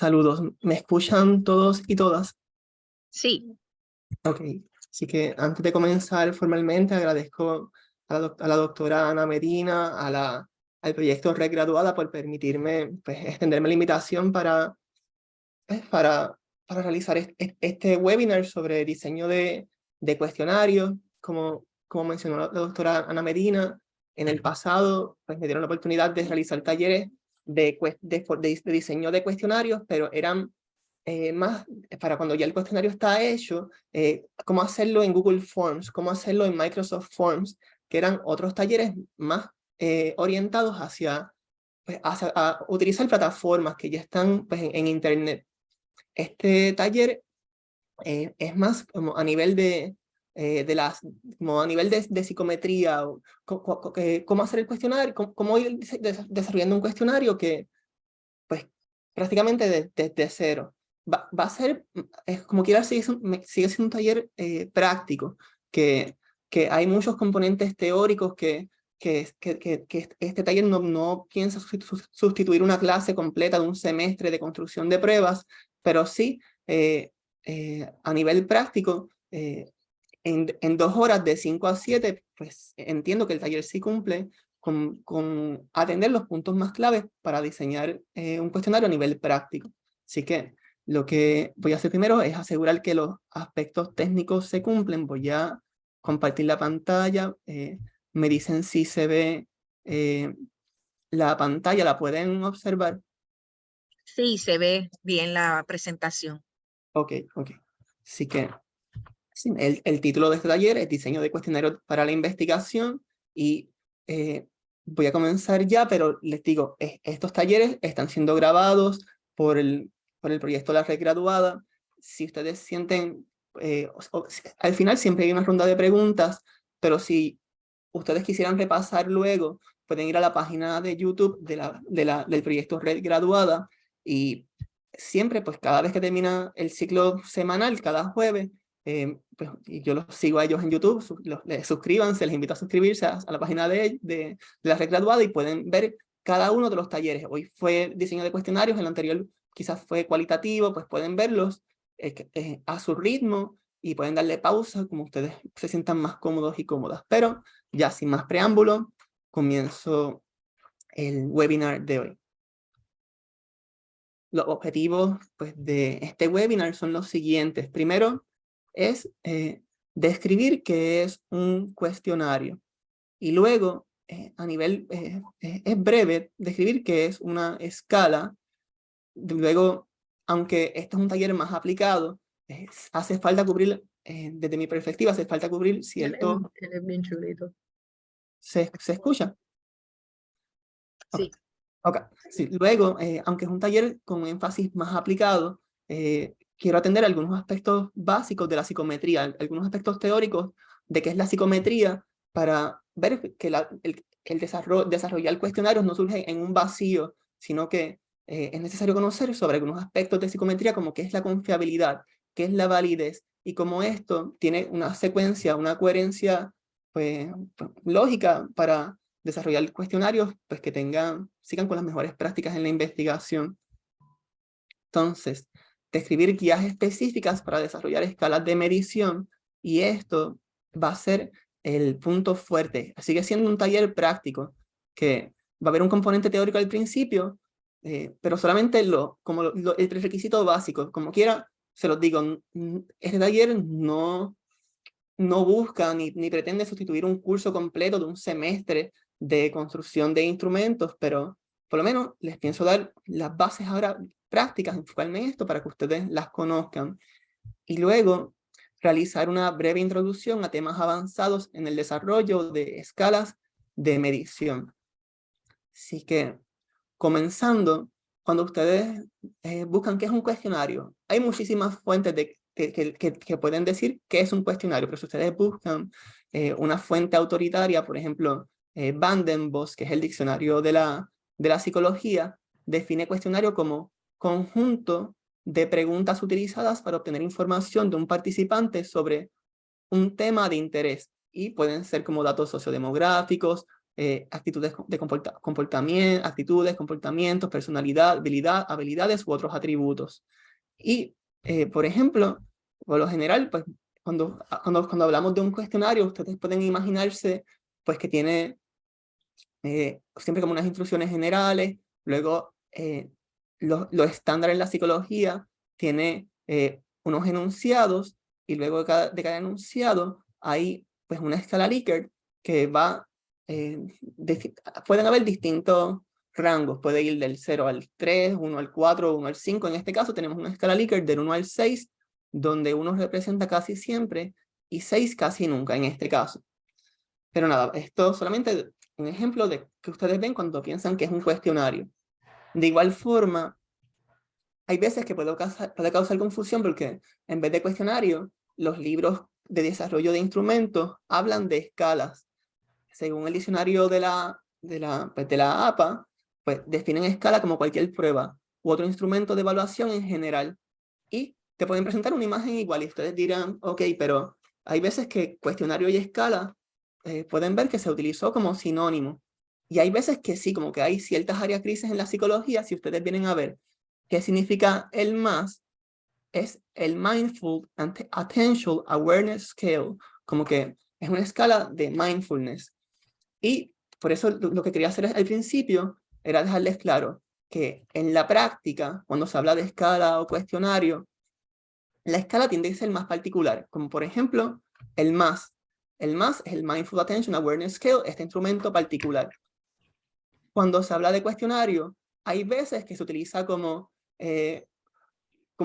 Saludos, ¿me escuchan todos y todas? Sí, Ok, así que antes de comenzar formalmente agradezco a la doctora Ana Medina, al proyecto Red Graduada por permitirme extenderme la invitación pues, para, para realizar este webinar sobre diseño de cuestionarios. Como mencionó la doctora Ana Medina, en el pasado pues, me dieron la oportunidad de realizar talleres de diseño de cuestionarios, pero eran más para cuando ya el cuestionario está hecho, cómo hacerlo en Google Forms, cómo hacerlo en Microsoft Forms, que eran otros talleres más orientados hacia utilizar plataformas que ya están pues, en Internet. Este taller es más como a nivel como a nivel de psicometría, o cómo hacer el cuestionario, cómo ir desarrollando un cuestionario que pues prácticamente desde cero. Va a ser, como quiera, sigue siendo un taller práctico, que hay muchos componentes teóricos que este taller no piensa sustituir una clase completa de un semestre de construcción de pruebas, pero sí, a nivel práctico, en 2 horas de 5 a 7, pues entiendo que el taller sí cumple con atender los puntos más claves para diseñar un cuestionario a nivel práctico. Así que lo que voy a hacer primero es asegurar que los aspectos técnicos se cumplen. Voy a compartir la pantalla. Me dicen si se ve la pantalla, ¿la pueden observar? sí, se ve bien la presentación. Ok. Así que sí, el título de este taller es Diseño de cuestionarios para la investigación y voy a comenzar ya, pero les digo, estos talleres están siendo grabados por el proyecto La Red Graduada. Si ustedes sienten, al final siempre hay una ronda de preguntas, pero si ustedes quisieran repasar luego, pueden ir a la página de YouTube del proyecto Red Graduada y siempre, pues cada vez que termina el ciclo semanal, cada jueves, pues, y yo los sigo a ellos en YouTube, suscríbanse, les invito a suscribirse a la página de la Red Graduada y pueden ver cada uno de los talleres. Hoy fue diseño de cuestionarios, el anterior quizás fue cualitativo, pues pueden verlos a su ritmo y pueden darle pausa como ustedes se sientan más cómodos y cómodas. Pero ya sin más preámbulo, comienzo el webinar de hoy. Los objetivos pues, de este webinar son los siguientes. Primero es describir qué es un cuestionario. Y luego, es breve, describir qué es una escala. Luego, aunque este es un taller más aplicado, hace falta cubrir, desde mi perspectiva, hace falta cubrir cierto... Él es bien chulito. ¿Se escucha? Sí. Ok, sí. Luego, aunque es un taller con énfasis más aplicado, quiero atender algunos aspectos básicos de la psicometría, algunos aspectos teóricos de qué es la psicometría, para ver que desarrollar cuestionarios no surge en un vacío, sino que es necesario conocer sobre algunos aspectos de psicometría, como qué es la confiabilidad, qué es la validez, y cómo esto tiene una secuencia, una coherencia pues, lógica para desarrollar cuestionarios pues, que sigan con las mejores prácticas en la investigación. Entonces, describir guías específicas para desarrollar escalas de medición, y esto va a ser el punto fuerte. Sigue siendo un taller práctico, que va a haber un componente teórico al principio, pero solamente el prerequisito básico. Como quiera, se los digo, este taller no busca ni pretende sustituir un curso completo de un semestre de construcción de instrumentos, pero por lo menos les pienso dar las bases ahora prácticas, enfocarme en esto para que ustedes las conozcan. Y luego realizar una breve introducción a temas avanzados en el desarrollo de escalas de medición. Así que, comenzando, cuando ustedes buscan qué es un cuestionario, hay muchísimas fuentes que pueden decir qué es un cuestionario, pero si ustedes buscan una fuente autoritaria, por ejemplo, Van den Bos, que es el diccionario de la psicología, define cuestionario como conjunto de preguntas utilizadas para obtener información de un participante sobre un tema de interés, y pueden ser como datos sociodemográficos, actitudes de comportamiento, actitudes, comportamientos, personalidad, habilidades u otros atributos. Y, por ejemplo, por lo general, pues, cuando hablamos de un cuestionario, ustedes pueden imaginarse pues, que tiene siempre como unas instrucciones generales, luego lo estándar en la psicología tiene unos enunciados, y luego de cada enunciado hay pues una escala Likert que va, pueden haber distintos rangos, puede ir del 0 al 3, 1 al 4, 1 al 5. En este caso tenemos una escala Likert del 1 al 6, donde 1 representa casi siempre y 6 casi nunca en este caso. Pero nada, esto solamente un ejemplo de que ustedes ven cuando piensan que es un cuestionario. De igual forma, hay veces que puede causar confusión porque en vez de cuestionario, los libros de desarrollo de instrumentos hablan de escalas. Según el diccionario de la APA, pues definen escala como cualquier prueba u otro instrumento de evaluación en general. Y te pueden presentar una imagen igual y ustedes dirán, ok, pero hay veces que cuestionario y escala pueden ver que se utilizó como sinónimo. Y hay veces que sí, como que hay ciertas áreas grises en la psicología. Si ustedes vienen a ver qué significa el MAS, es el Mindful Attentional Awareness Scale, como que es una escala de mindfulness. Y por eso lo que quería hacer al principio era dejarles claro que en la práctica, cuando se habla de escala o cuestionario, la escala tiende a ser más particular, como por ejemplo el MAS. El MAS es el Mindful Attention Awareness Scale, este instrumento particular. Cuando se habla de cuestionario, hay veces que se utiliza como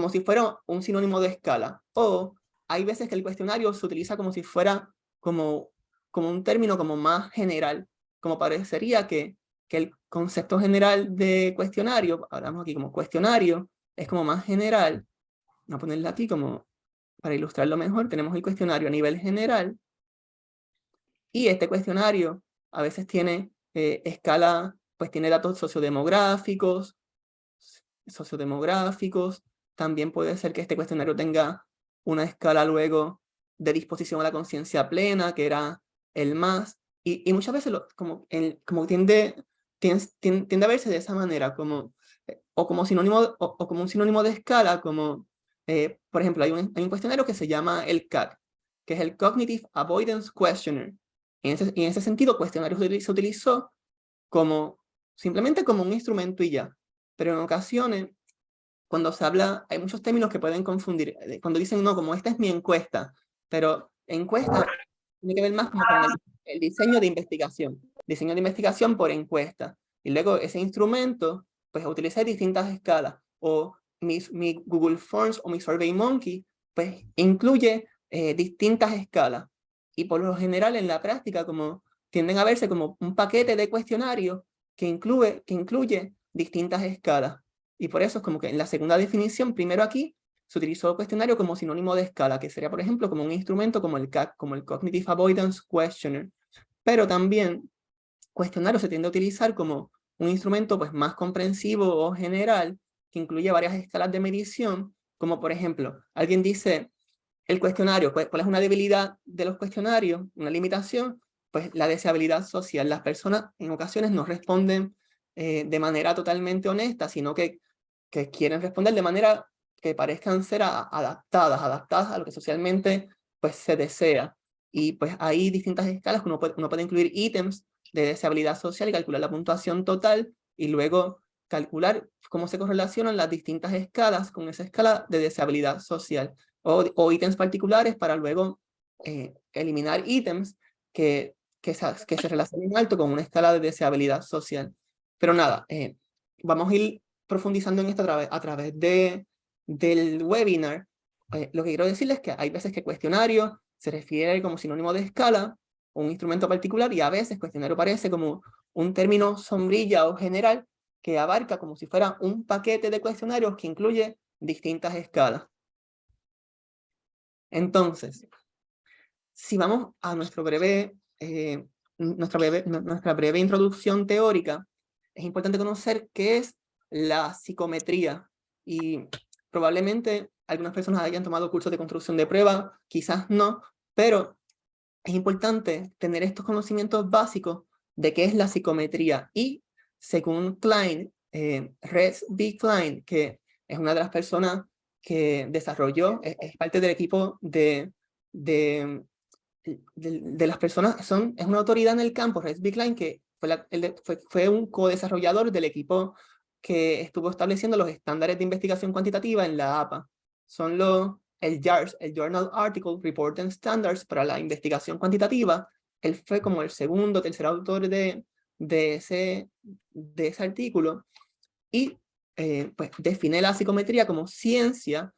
si fuera un sinónimo de escala, o hay veces que el cuestionario se utiliza como si fuera como un término como más general, como parecería que el concepto general de cuestionario, hablamos aquí como cuestionario, es como más general. Voy a ponerlo aquí como para ilustrarlo mejor. Tenemos el cuestionario a nivel general, y este cuestionario a veces tiene escala, pues tiene datos sociodemográficos, también puede ser que este cuestionario tenga una escala luego de disposición a la conciencia plena, que era el MAS, y muchas veces como tiende a verse de esa manera, como, o como como un sinónimo de escala, como, por ejemplo, hay un cuestionario que se llama el CAQ, que es el Cognitive Avoidance Questionnaire. En ese sentido, cuestionario se utilizó simplemente como un instrumento y ya. Pero en ocasiones, cuando se habla, hay muchos términos que pueden confundir. Cuando dicen, no, como esta es mi encuesta, pero encuesta tiene que ver más como con el diseño de investigación. Diseño de investigación por encuesta. Y luego ese instrumento, pues utilizar distintas escalas. O mi Google Forms o mi SurveyMonkey, pues incluye distintas escalas. Y por lo general en la práctica, como tienden a verse como un paquete de cuestionarios que incluye distintas escalas. Y por eso es como que en la segunda definición, primero aquí, se utilizó cuestionario como sinónimo de escala, que sería, por ejemplo, como un instrumento como el CAQ, como el Cognitive Avoidance Questionnaire. Pero también cuestionario se tiende a utilizar como un instrumento pues, más comprensivo o general, que incluye varias escalas de medición, como por ejemplo, alguien dice, el cuestionario, ¿cuál es una debilidad de los cuestionarios? Una limitación, pues la deseabilidad social. Las personas en ocasiones no responden de manera totalmente honesta, sino que quieren responder de manera que parezcan ser adaptadas a lo que socialmente pues, se desea. Y pues hay distintas escalas que uno puede incluir ítems de deseabilidad social y calcular la puntuación total, y luego calcular cómo se correlacionan las distintas escalas con esa escala de deseabilidad social, o ítems particulares para luego eliminar ítems que se relacionen alto con una escala de deseabilidad social. Pero nada, vamos a ir profundizando en esto a través del webinar. Lo que quiero decirles es que hay veces que cuestionario se refiere como sinónimo de escala, o un instrumento particular, y a veces cuestionario parece como un término sombrilla o general que abarca como si fuera un paquete de cuestionarios que incluye distintas escalas. Entonces, si vamos a nuestra breve introducción teórica, es importante conocer qué es la psicometría. Y probablemente algunas personas hayan tomado cursos de construcción de prueba, quizás no, pero es importante tener estos conocimientos básicos de qué es la psicometría. Y según Klein, Rex B. Klein, que es una de las personas que desarrolló, es parte del equipo de las personas, es una autoridad en el campo, Rex B. Klein, que fue un co-desarrollador del equipo que estuvo estableciendo los estándares de investigación cuantitativa en la APA. Son el JARS, el Journal Article Reporting Standards para la investigación cuantitativa. Él fue como el segundo, tercer autor de ese artículo y pues define la psicometría como ciencia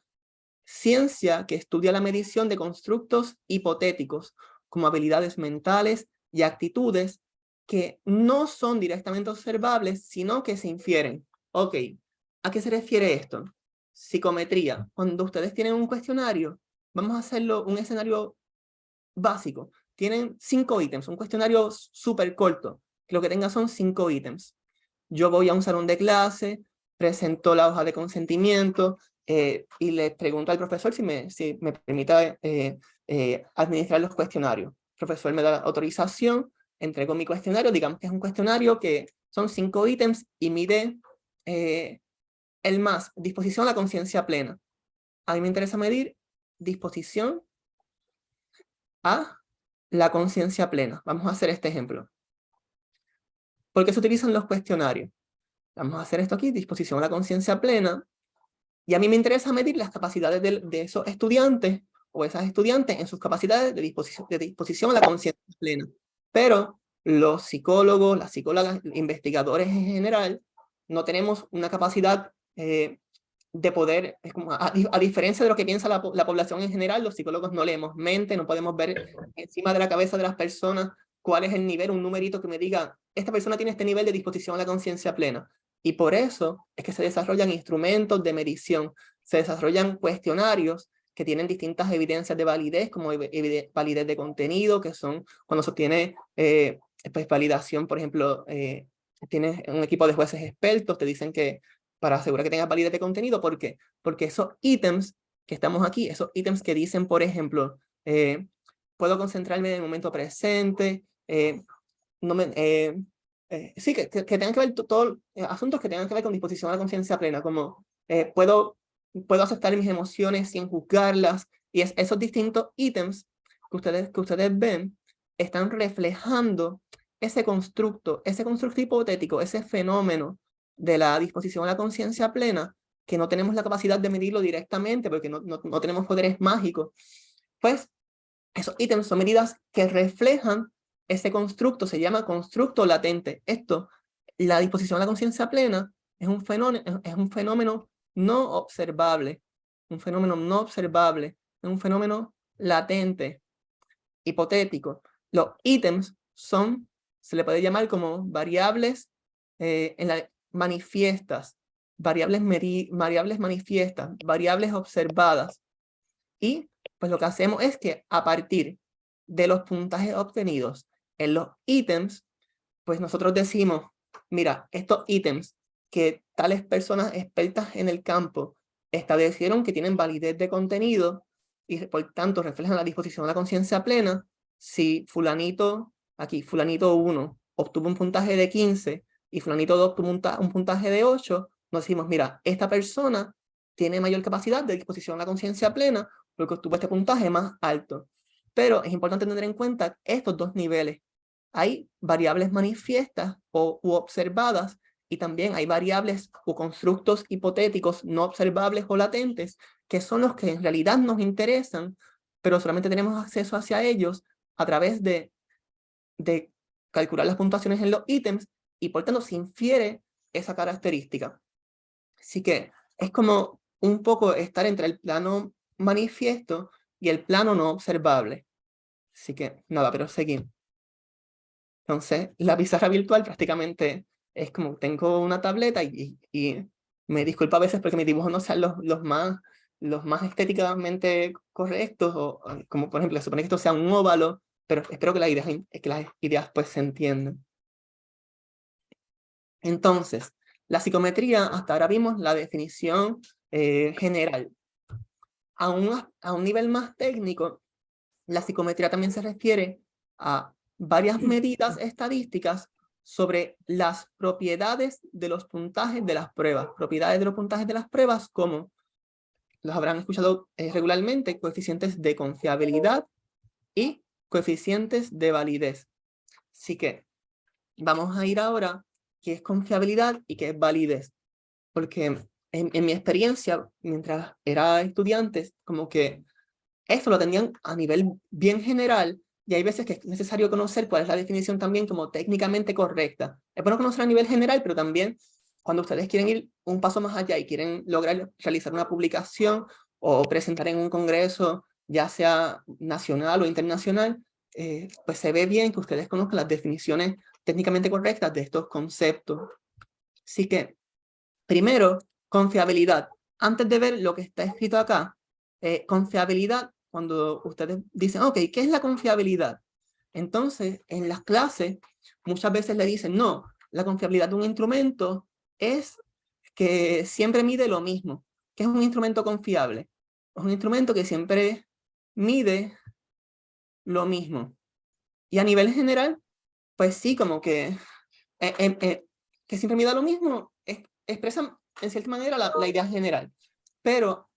que estudia la medición de constructos hipotéticos como habilidades mentales y actitudes que no son directamente observables, sino que se infieren. Ok, ¿a qué se refiere esto? Psicometría. Cuando ustedes tienen un cuestionario, vamos a hacerlo un escenario básico. Tienen 5 ítems, un cuestionario súper corto, que lo que tenga son 5 ítems. Yo voy a un salón de clase, presento la hoja de consentimiento y le pregunto al profesor si me permite administrar los cuestionarios. El profesor me da la autorización, entrego mi cuestionario, digamos que es un cuestionario que son 5 ítems y mide el más, disposición a la conciencia plena. A mí me interesa medir disposición a la conciencia plena. Vamos a hacer este ejemplo. ¿Por qué se utilizan los cuestionarios? Vamos a hacer esto aquí, disposición a la conciencia plena. Y a mí me interesa medir las capacidades de esos estudiantes o esas estudiantes en sus capacidades de disposición a la conciencia plena. Pero los psicólogos, las psicólogas, investigadores en general, no tenemos una capacidad de poder, es como a diferencia de lo que piensa la población en general, los psicólogos no leemos mente, no podemos ver encima de la cabeza de las personas cuál es el nivel, un numerito que me diga, esta persona tiene este nivel de disposición a la conciencia plena. Y por eso es que se desarrollan instrumentos de medición, se desarrollan cuestionarios que tienen distintas evidencias de validez, como validez de contenido, que son cuando se obtiene pues, validación, por ejemplo, tienes un equipo de jueces expertos, te dicen que para asegurar que tengas validez de contenido, ¿por qué? Porque esos ítems que estamos aquí, esos ítems que dicen, por ejemplo, puedo concentrarme en el momento presente, no me, sí, que tengan que ver todos asuntos que tengan que ver con disposición a la conciencia plena, como puedo aceptar mis emociones sin juzgarlas, y esos distintos ítems que ustedes ven están reflejando ese constructo hipotético, ese fenómeno de la disposición a la conciencia plena, que no tenemos la capacidad de medirlo directamente porque no tenemos poderes mágicos. Pues esos ítems son medidas que reflejan ese constructo, se llama constructo latente. Esto, la disposición a la conciencia plena, es un fenómeno no observable, es un fenómeno latente, hipotético. Los ítems se le puede llamar como variables manifiestas, variables manifiestas, variables observadas. Y pues lo que hacemos es que a partir de los puntajes obtenidos en los ítems, pues nosotros decimos, mira, estos ítems que tales personas expertas en el campo establecieron que tienen validez de contenido y por tanto reflejan la disposición a la conciencia plena, si fulanito, aquí, fulanito 1 obtuvo un puntaje de 15 y fulanito 2 obtuvo un puntaje de 8, nos decimos, mira, esta persona tiene mayor capacidad de disposición a la conciencia plena porque obtuvo este puntaje más alto. Pero es importante tener en cuenta estos dos niveles. Hay variables manifiestas u observadas y también hay variables o constructos hipotéticos no observables o latentes que son los que en realidad nos interesan, pero solamente tenemos acceso hacia ellos a través de calcular las puntuaciones en los ítems y por tanto se infiere esa característica. Así que es como un poco estar entre el plano manifiesto y el plano no observable. Así que nada, pero seguimos. Entonces, la pizarra virtual prácticamente es como tengo una tableta y me disculpo a veces porque mis dibujos no sean los más estéticamente correctos, o como por ejemplo, se supone que esto sea un óvalo, pero espero que las ideas pues se entiendan. Entonces, la psicometría, hasta ahora vimos la definición general. A un nivel más técnico, la psicometría también se refiere a varias medidas estadísticas sobre las propiedades de los puntajes de las pruebas. Propiedades de los puntajes de las pruebas, como los habrán escuchado regularmente, coeficientes de confiabilidad y coeficientes de validez. Así que vamos a ir ahora qué es confiabilidad y qué es validez. Porque en mi experiencia, mientras era estudiante, como que esto lo tenían a nivel bien general, y hay veces que es necesario conocer cuál es la definición también como técnicamente correcta. Es bueno conocer a nivel general, pero también cuando ustedes quieren ir un paso más allá y quieren lograr realizar una publicación o presentar en un congreso, ya sea nacional o internacional, pues se ve bien que ustedes conozcan las definiciones técnicamente correctas de estos conceptos. Así que, primero, confiabilidad. Antes de ver lo que está escrito acá, confiabilidad, cuando ustedes dicen, ok, ¿qué es la confiabilidad? Entonces, en las clases, muchas veces le dicen, no, la confiabilidad de un instrumento es que siempre mide lo mismo. ¿Qué es un instrumento confiable? Es un instrumento que siempre mide lo mismo. Y a nivel general, pues sí, como que siempre mida lo mismo, expresan en cierta manera la idea general. Pero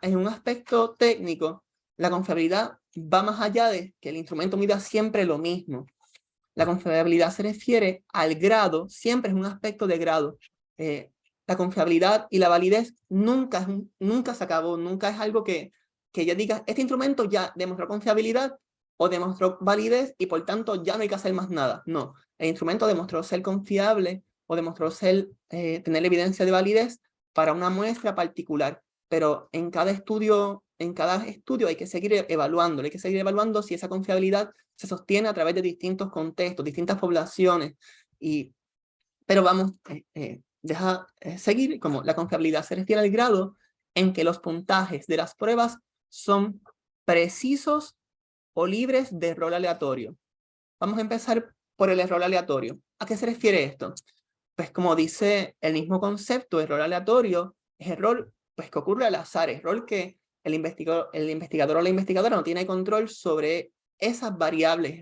en un aspecto técnico, la confiabilidad va más allá de que el instrumento mida siempre lo mismo. La confiabilidad se refiere al grado, siempre es un aspecto de grado. La confiabilidad y la validez nunca se acabó, nunca es algo que ya diga, este instrumento ya demostró confiabilidad o demostró validez y por tanto ya no hay que hacer más nada. No, el instrumento demostró ser confiable o demostró tener la evidencia de validez para una muestra particular, pero en cada estudio hay que seguir evaluando si esa confiabilidad se sostiene a través de distintos contextos, distintas poblaciones, pero vamos, seguir, como la confiabilidad se refiere al grado en que los puntajes de las pruebas son precisos o libres de error aleatorio. Vamos a empezar por el error aleatorio. ¿A qué se refiere esto? Pues como dice el mismo concepto, error aleatorio es error pues, que ocurre al azar, error que el investigador o la investigadora no tiene control sobre esas variables.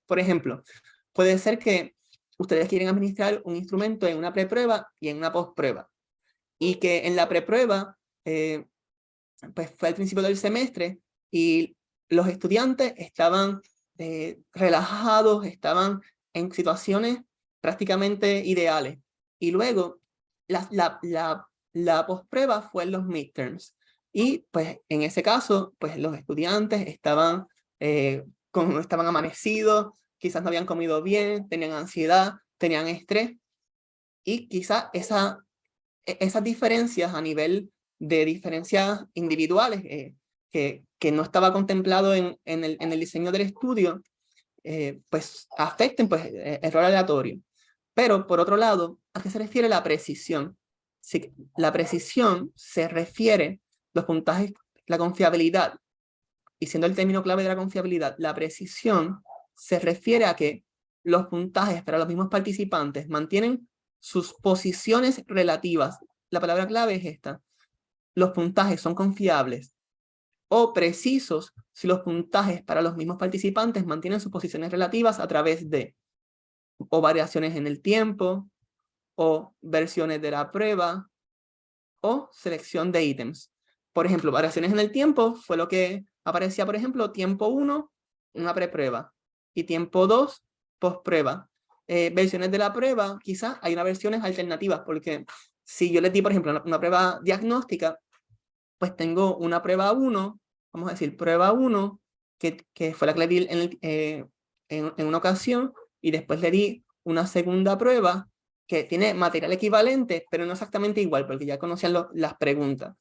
Por ejemplo, puede ser que ustedes quieren administrar un instrumento en una preprueba y en una postprueba, y que en la preprueba pues fue al principio del semestre y los estudiantes estaban relajados, estaban en situaciones prácticamente ideales. Y luego la postprueba fue en los midterms. Y pues en ese caso, pues los estudiantes estaban amanecidos, quizás no habían comido bien, tenían ansiedad, tenían estrés. Y quizás esas diferencias a nivel de diferencias individuales que no estaba contemplado en el diseño del estudio, pues afecten pues, error aleatorio. Pero por otro lado, ¿a qué se refiere la precisión? Si la precisión se refiere, los puntajes, la confiabilidad, y siendo el término clave de la confiabilidad, la precisión se refiere a que los puntajes para los mismos participantes mantienen sus posiciones relativas. La palabra clave es esta. Los puntajes son confiables o precisos si los puntajes para los mismos participantes mantienen sus posiciones relativas a través de o variaciones en el tiempo, o versiones de la prueba, o selección de ítems. Por ejemplo, variaciones en el tiempo fue lo que aparecía, por ejemplo, tiempo 1, una preprueba, y tiempo 2, postprueba. Versiones de la prueba, quizás hay unas versiones alternativas, porque si yo les di, por ejemplo, una prueba diagnóstica, pues tengo una prueba 1, vamos a decir prueba 1, que fue la que le di en una ocasión, y después le di una segunda prueba que tiene material equivalente, pero no exactamente igual, porque ya conocían las preguntas.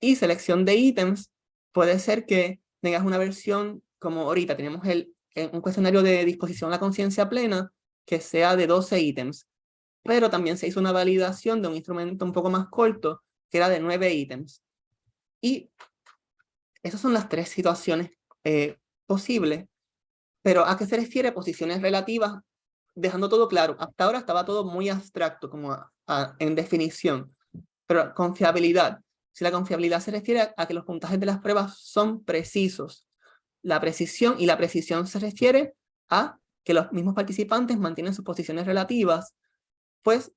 Y selección de ítems, puede ser que tengas una versión, como ahorita tenemos un cuestionario de disposición a la conciencia plena, que sea de 12 ítems, pero también se hizo una validación de un instrumento un poco más corto, que era de 9 ítems. Y esas son las tres situaciones posibles, pero ¿a qué se refiere posiciones relativas? Dejando todo claro, hasta ahora estaba todo muy abstracto como en definición, pero confiabilidad. Si la confiabilidad se refiere a que los puntajes de las pruebas son precisos, la precisión, y la precisión se refiere a que los mismos participantes mantienen sus posiciones relativas. Pues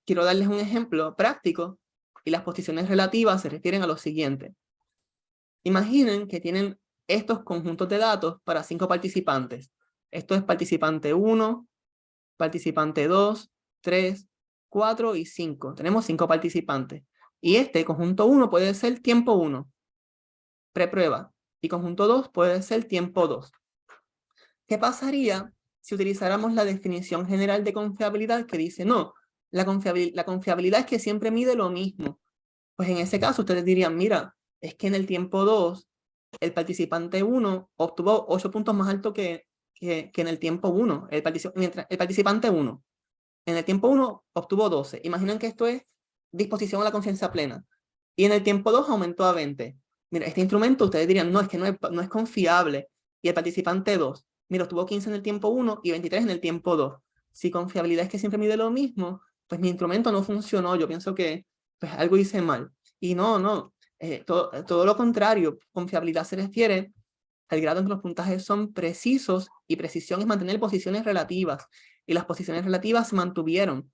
quiero darles un ejemplo práctico, y las posiciones relativas se refieren a lo siguiente. Imaginen que tienen estos conjuntos de datos para 5 participantes. Esto es participante 1, participante 2, 3, 4 y 5. Tenemos 5 participantes. Y este conjunto 1 puede ser tiempo 1, preprueba. Y conjunto 2 puede ser tiempo 2. ¿Qué pasaría si utilizáramos la definición general de confiabilidad que dice, no, la confiabilidad es que siempre mide lo mismo? Pues en ese caso ustedes dirían, mira, es que en el tiempo 2, el participante 1 obtuvo 8 puntos más alto que en el tiempo 1. Mientras el participante 1 en el tiempo 1 obtuvo 12. Imaginen que esto es disposición a la conciencia plena. Y en el tiempo 2 aumentó a 20. Mira, este instrumento ustedes dirían, no, es que no es confiable. Y el participante 2, mira, obtuvo 15 en el tiempo 1 y 23 en el tiempo 2. Si confiabilidad es que siempre mide lo mismo, pues mi instrumento no funcionó. Yo pienso que pues algo hice mal. Y no, todo lo contrario. Confiabilidad se refiere al grado en que los puntajes son precisos, y precisión es mantener posiciones relativas. Y las posiciones relativas se mantuvieron.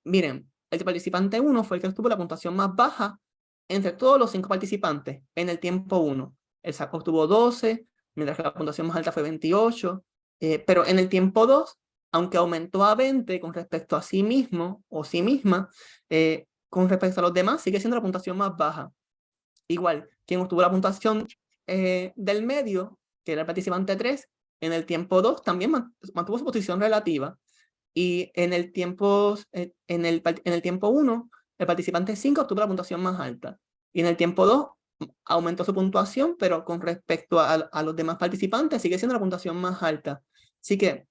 Miren, el participante 1 fue el que obtuvo la puntuación más baja entre todos los 5 participantes en el tiempo 1. El saco obtuvo 12, mientras que la puntuación más alta fue 28. Pero en el tiempo 2, aunque aumentó a 20 con respecto a sí mismo o sí misma, con respecto a los demás, sigue siendo la puntuación más baja. Igual, quien obtuvo la puntuación del medio, que era el participante 3, en el tiempo 2 también mantuvo su posición relativa. Y en el tiempo 1, el participante 5 obtuvo la puntuación más alta. Y en el tiempo 2 aumentó su puntuación, pero con respecto a los demás participantes sigue siendo la puntuación más alta. Así que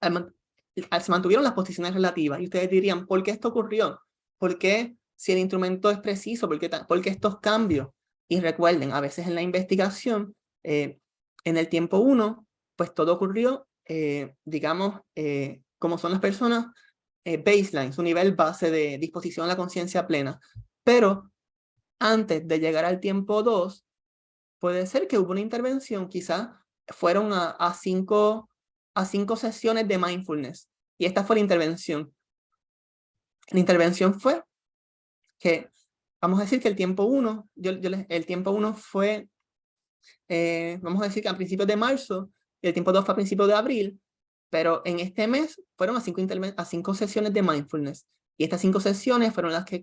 se mantuvieron las posiciones relativas. Y ustedes dirían, ¿por qué esto ocurrió? ¿Por qué, si el instrumento es preciso, por qué estos cambios? Y recuerden, a veces en la investigación, en el tiempo 1, pues todo ocurrió, digamos, como son las personas, baseline, su nivel base de disposición a la conciencia plena. Pero antes de llegar al tiempo 2, puede ser que hubo una intervención, quizás fueron a 5 sesiones de mindfulness. Y esta fue la intervención. La intervención fue que, vamos a decir que el tiempo 1, el tiempo 1 fue, vamos a decir que a principios de marzo, y el tiempo 2 fue a principios de abril, pero en este mes fueron a 5 sesiones de mindfulness. Y estas 5 sesiones fueron las que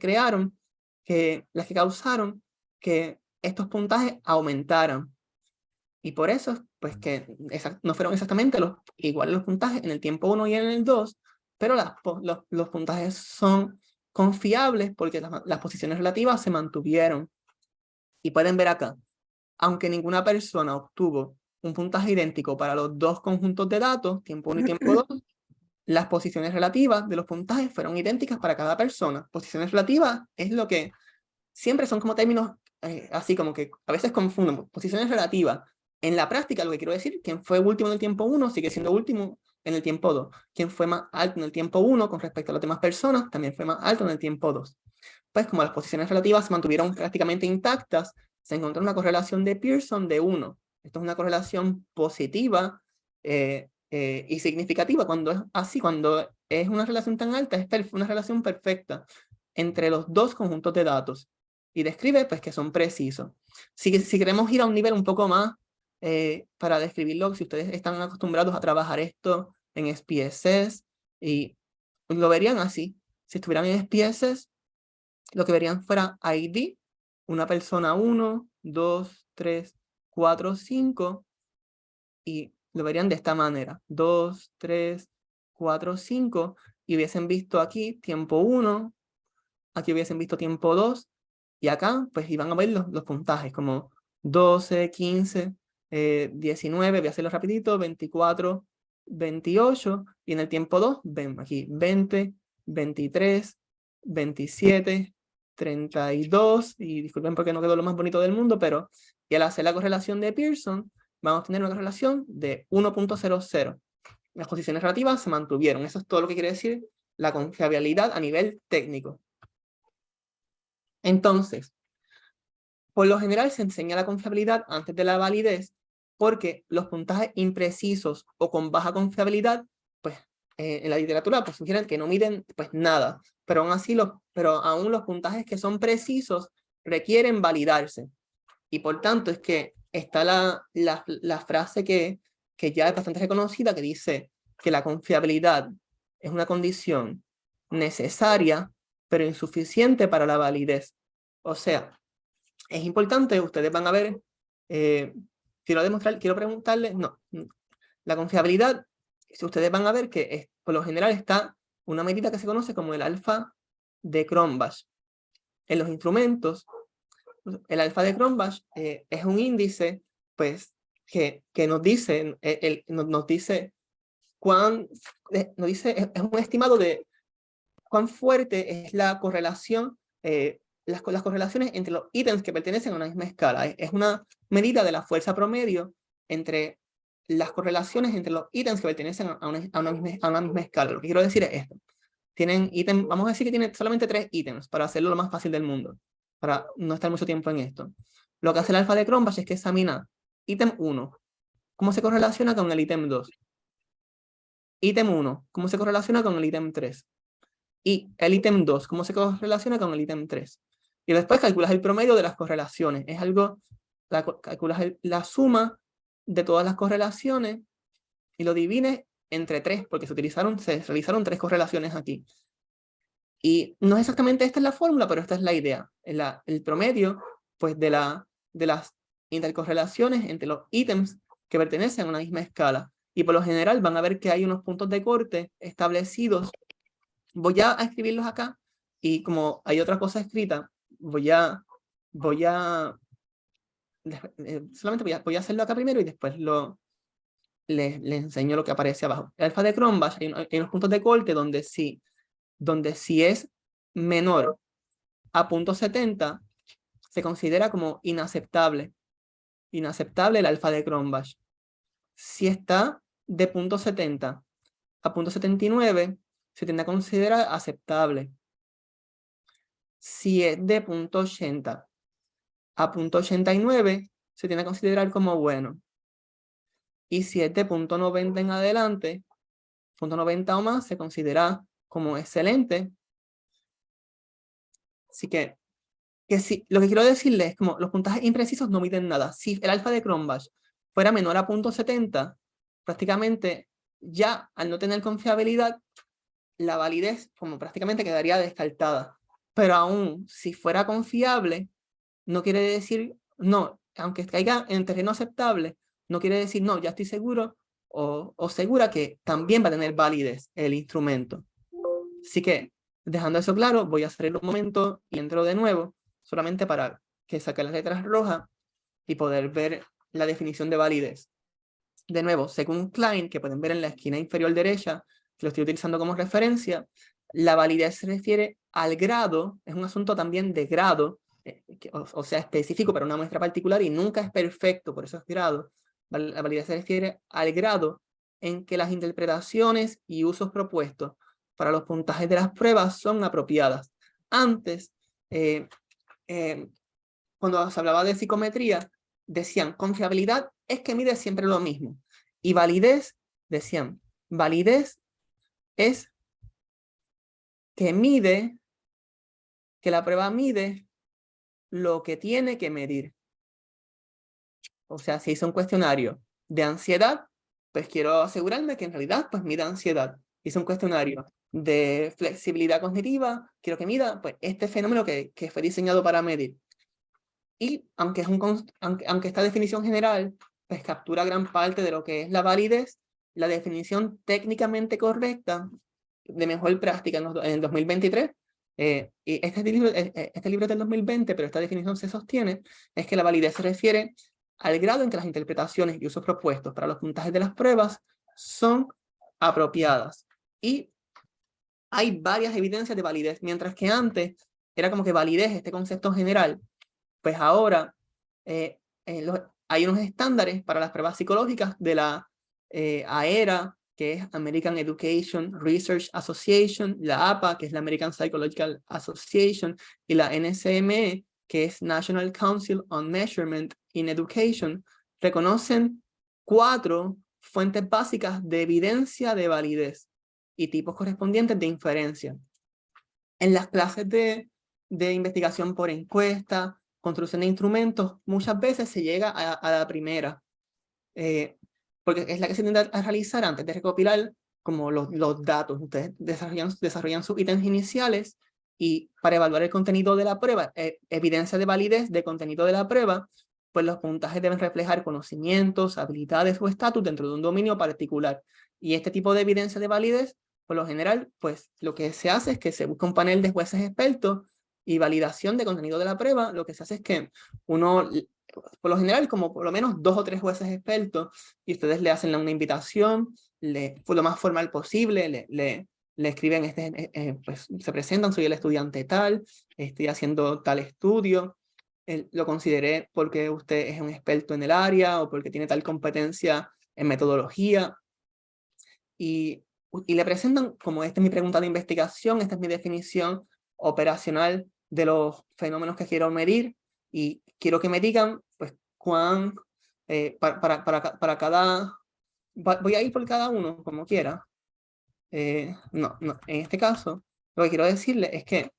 las que causaron que estos puntajes aumentaran. Y por eso, pues que no fueron exactamente iguales los puntajes en el tiempo 1 y en el 2, pero los puntajes son confiables porque las posiciones relativas se mantuvieron. Y pueden ver acá, aunque ninguna persona obtuvo un puntaje idéntico para los 2 conjuntos de datos, tiempo 1 y tiempo 2, las posiciones relativas de los puntajes fueron idénticas para cada persona. Posiciones relativas es lo que siempre son como términos así como que a veces confunden. Posiciones relativas. En la práctica, lo que quiero decir, quien fue último en el tiempo 1 sigue siendo último en el tiempo 2. Quien fue más alto en el tiempo 1 con respecto a las demás personas, también fue más alto en el tiempo 2. Pues como las posiciones relativas se mantuvieron prácticamente intactas, se encontró una correlación de Pearson de 1. Esto es una correlación positiva y significativa. Cuando es así, cuando es una relación tan alta, es una relación perfecta entre los 2 conjuntos de datos. Y describe pues que son precisos. Si queremos ir a un nivel un poco más para describirlo, si ustedes están acostumbrados a trabajar esto en SPSS, y lo verían así. Si estuvieran en SPSS, lo que verían fuera ID, una persona 1, 2, 3, 4, 5, y lo verían de esta manera, 2, 3, 4, 5, y hubiesen visto aquí tiempo 1, aquí hubiesen visto tiempo 2, y acá pues iban a ver los puntajes como 12, 15, 19, voy a hacerlo rapidito, 24, 28, y en el tiempo 2 ven aquí 20, 23, 27, 32, y disculpen porque no quedó lo más bonito del mundo, pero y al hacer la correlación de Pearson, vamos a tener una correlación de 1.00. Las posiciones relativas se mantuvieron. Eso es todo lo que quiere decir la confiabilidad a nivel técnico. Entonces, por lo general se enseña la confiabilidad antes de la validez porque los puntajes imprecisos o con baja confiabilidad, pues en la literatura pues sugieren que no miden pues nada, pero aún los puntajes que son precisos requieren validarse. Y por tanto es que está la frase que ya es bastante reconocida, que dice que la confiabilidad es una condición necesaria, pero insuficiente para la validez. O sea, es importante, ustedes van a ver, quiero preguntarles, no, la confiabilidad, si ustedes van a ver que por lo general está una medida que se conoce como el alfa de Cronbach. En los instrumentos, el alfa de Cronbach es un índice, pues, que nos dice, nos dice es un estimado de cuán fuerte es la correlación, las correlaciones entre los ítems que pertenecen a una misma escala. Es una medida de la fuerza promedio entre las correlaciones entre los ítems que pertenecen a una misma escala. Lo que quiero decir es esto. Tienen ítems, vamos a decir que tiene solamente 3 ítems para hacerlo lo más fácil del mundo, para no estar mucho tiempo en esto. Lo que hace el alfa de Cronbach es que examina ítem 1, cómo se correlaciona con el ítem 2. Ítem 1, cómo se correlaciona con el ítem 3. Y el ítem 2, cómo se correlaciona con el ítem 3. Y después calculas el promedio de las correlaciones. Es algo, calculas la suma de todas las correlaciones y lo divides entre 3, porque se realizaron 3 correlaciones aquí. Y no es exactamente esta es la fórmula, pero esta es la idea. El promedio pues, de las intercorrelaciones entre los ítems que pertenecen a una misma escala. Y por lo general van a ver que hay unos puntos de corte establecidos. Voy a escribirlos acá y como hay otra cosa escrita, solamente voy a hacerlo acá primero y después les enseño lo que aparece abajo. El alfa de Cronbach, hay unos puntos de corte donde si es menor a 0.70 se considera como inaceptable. Inaceptable el alfa de Cronbach. Si está de 0.70 a 0.79 se tiende a considerar aceptable. Si es de 0.80 a 0.89 se tiende a considerar como bueno. Y si es de 0.90 en adelante, 0.90 o más, se considera como excelente. Así que sí, lo que quiero decirles es como los puntajes imprecisos no miden nada. Si el alfa de Cronbach fuera menor a 0.70, prácticamente ya al no tener confiabilidad, la validez como prácticamente quedaría descartada. Pero aún si fuera confiable, no quiere decir, no, aunque caiga en terreno aceptable, no quiere decir, no, ya estoy seguro o segura que también va a tener validez el instrumento. Así que, dejando eso claro, voy a hacer un momento y entro de nuevo, solamente para que saque las letras rojas y poder ver la definición de validez. De nuevo, según Klein, que pueden ver en la esquina inferior derecha, que lo estoy utilizando como referencia, la validez se refiere al grado, es un asunto también de grado, o sea, específico para una muestra particular y nunca es perfecto, por eso es grado. La validez se refiere al grado en que las interpretaciones y usos propuestos para los puntajes de las pruebas son apropiadas. Antes, cuando se hablaba de psicometría, decían, confiabilidad es que mide siempre lo mismo. Y validez, decían, validez es que la prueba mide lo que tiene que medir. O sea, si hice un cuestionario de ansiedad, pues quiero asegurarme que en realidad pues mida ansiedad. Hice un cuestionario de flexibilidad cognitiva, quiero que mida pues este fenómeno que fue diseñado para medir. Y aunque esta definición general pues captura gran parte de lo que es la validez, la definición técnicamente correcta de mejor práctica en el 2023, y este libro es del 2020, pero esta definición se sostiene, es que la validez se refiere al grado en que las interpretaciones y usos propuestos para los puntajes de las pruebas son apropiadas. Y hay varias evidencias de validez, mientras que antes era como que validez, este concepto general, pues ahora hay unos estándares para las pruebas psicológicas de la AERA, que es American Education Research Association, la APA, que es la American Psychological Association, y la NCME, que es National Council on Measurement in Education, reconocen 4 fuentes básicas de evidencia de validez y tipos correspondientes de inferencia. En las clases de investigación por encuesta, construcción de instrumentos, muchas veces se llega a la primera, porque es la que se tiende a realizar antes de recopilar como los datos. Ustedes desarrollan sus ítems iniciales y para evaluar el contenido de la prueba, evidencia de validez de contenido de la prueba, pues los puntajes deben reflejar conocimientos, habilidades o estatus dentro de un dominio particular. Y este tipo de evidencia de validez, por lo general, pues lo que se hace es que se busca un panel de jueces expertos y validación de contenido de la prueba. Lo que se hace es que uno, por lo general, como por lo menos 2 o 3 jueces expertos, y ustedes le hacen una invitación, lo más formal posible, le escriben, pues se presentan, soy el estudiante tal, estoy haciendo tal estudio, lo consideré porque usted es un experto en el área o porque tiene tal competencia en metodología, y le presentan como esta es mi pregunta de investigación, esta es mi definición operacional de los fenómenos que quiero medir, y quiero que me digan pues cuán, para cada, voy a ir por cada uno como quiera. No, en este caso, lo que quiero decirle es que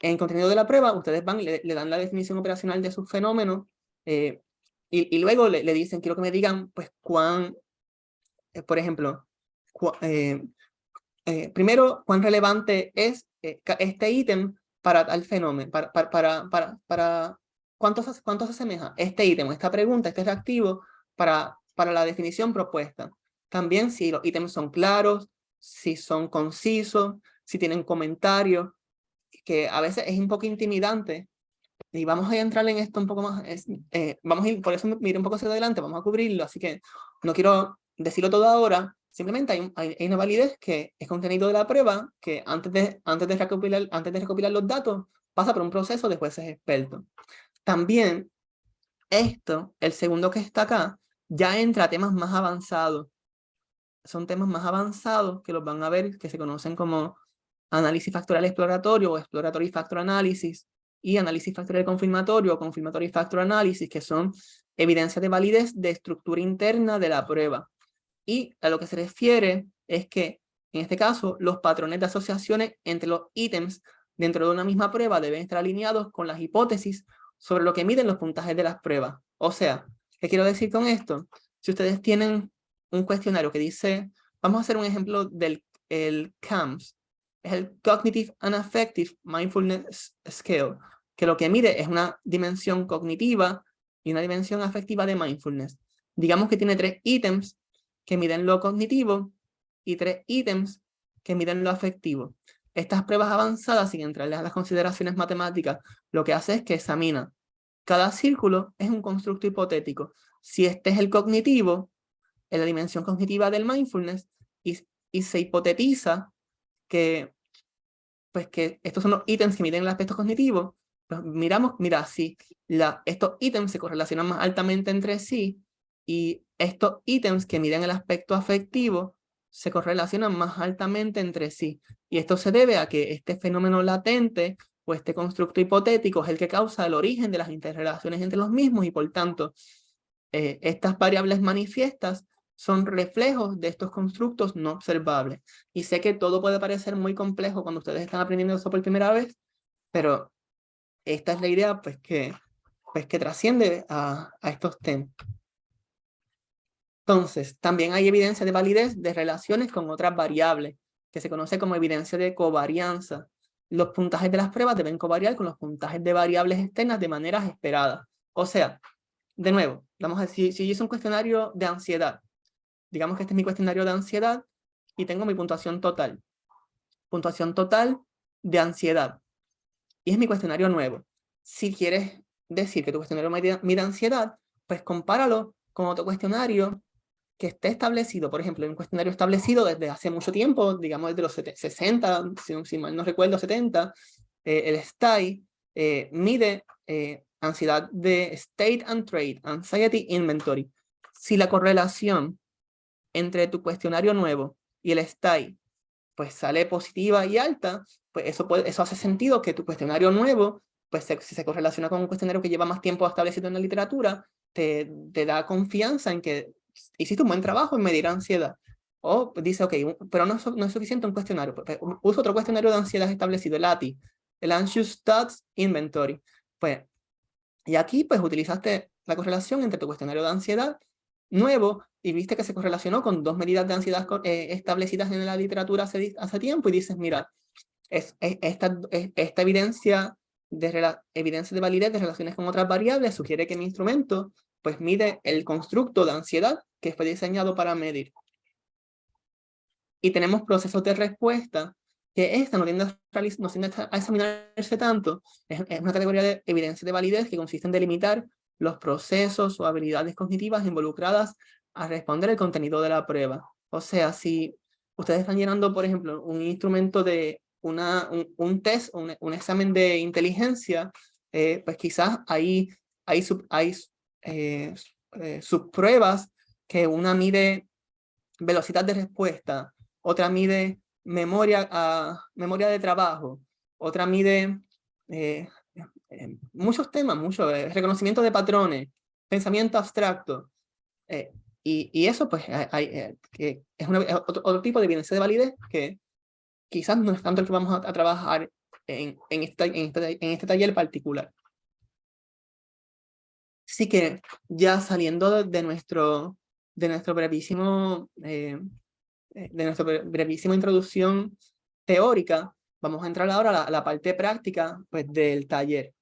en contenido de la prueba, ustedes van y le dan la definición operacional de sus fenómenos, y luego le dicen, quiero que me digan, pues, por ejemplo, primero, cuán relevante es este ítem para tal fenómeno, cuánto se asemeja este ítem, esta pregunta, este reactivo, para la definición propuesta. También si los ítems son claros, si son concisos, si tienen comentarios, que a veces es un poco intimidante, y vamos a entrar en esto un poco más, vamos a ir, por eso mire un poco hacia adelante, vamos a cubrirlo, así que no quiero decirlo todo ahora, simplemente hay una validez que es contenido de la prueba, que antes de recopilar los datos, pasa por un proceso de jueces expertos. También esto, el segundo que está acá, ya entra a temas más avanzados. Son temas más avanzados que los van a ver, que se conocen como análisis factorial exploratorio o exploratory factor analysis, y análisis factorial confirmatorio o confirmatory factor analysis, que son evidencias de validez de estructura interna de la prueba. Y a lo que se refiere es que, en este caso, los patrones de asociaciones entre los ítems dentro de una misma prueba deben estar alineados con las hipótesis sobre lo que miden los puntajes de las pruebas. O sea, ¿qué quiero decir con esto? Si ustedes tienen un cuestionario que dice, vamos a hacer un ejemplo del CAMS, es el Cognitive and Affective Mindfulness Scale, que lo que mide es una dimensión cognitiva y una dimensión afectiva de mindfulness. Digamos que tiene 3 ítems que miden lo cognitivo y 3 ítems que miden lo afectivo. Estas pruebas avanzadas, sin entrarles a las consideraciones matemáticas, lo que hace es que examina cada círculo es un constructo hipotético. Si este es el cognitivo, en la dimensión cognitiva del mindfulness, y se hipotetiza que, pues, que estos son los ítems que miden el aspecto cognitivo, pues mira, si estos ítems se correlacionan más altamente entre sí, y estos ítems que miden el aspecto afectivo se correlacionan más altamente entre sí. Y esto se debe a que este fenómeno latente o este constructo hipotético es el que causa el origen de las interrelaciones entre los mismos, y por tanto, estas variables manifiestas son reflejos de estos constructos no observables. Y sé que todo puede parecer muy complejo cuando ustedes están aprendiendo eso por primera vez, pero esta es la idea, pues que trasciende a estos temas. Entonces, también hay evidencia de validez de relaciones con otras variables, que se conoce como evidencia de covarianza. Los puntajes de las pruebas deben covariar con los puntajes de variables externas de maneras esperadas. O sea, de nuevo, vamos a decir, si yo hice un cuestionario de ansiedad, digamos que este es mi cuestionario de ansiedad y tengo mi puntuación total. Puntuación total de ansiedad. Y es mi cuestionario nuevo. Si quieres decir que tu cuestionario mide ansiedad, pues compáralo con otro cuestionario que esté establecido. Por ejemplo, un cuestionario establecido desde hace mucho tiempo, digamos desde los 60, si mal no recuerdo, 70, el STAI mide ansiedad de State and Trait, Anxiety Inventory. Si la correlación entre tu cuestionario nuevo y el STAI pues sale positiva y alta, pues eso hace sentido que tu cuestionario nuevo, pues si se correlaciona con un cuestionario que lleva más tiempo establecido en la literatura, te da confianza en que hiciste un buen trabajo en medir ansiedad. O dice, ok, pero no es suficiente un cuestionario. Uso otro cuestionario de ansiedad establecido, el ATI, el Anxious Thoughts Inventory. Pues, y aquí pues utilizaste la correlación entre tu cuestionario de ansiedad nuevo y viste que se correlacionó con 2 medidas de ansiedad establecidas en la literatura hace tiempo y dices, mira, esta evidencia de validez de relaciones con otras variables sugiere que mi instrumento pues mide el constructo de ansiedad que fue diseñado para medir. Y tenemos procesos de respuesta que esta no tiende a examinarse tanto. Es una categoría de evidencia de validez que consiste en delimitar los procesos o habilidades cognitivas involucradas a responder el contenido de la prueba. O sea, si ustedes están llenando, por ejemplo, un instrumento de un test, un examen de inteligencia, pues quizás hay subpruebas que una mide velocidad de respuesta, otra mide memoria de trabajo, otra mide muchos temas, reconocimiento de patrones, pensamiento abstracto. Y eso pues que es otro tipo de evidencia de validez que quizás no es tanto el que vamos a trabajar en este taller particular. Así que ya saliendo de nuestro brevísima introducción teórica, vamos a entrar ahora a la parte práctica pues, del taller,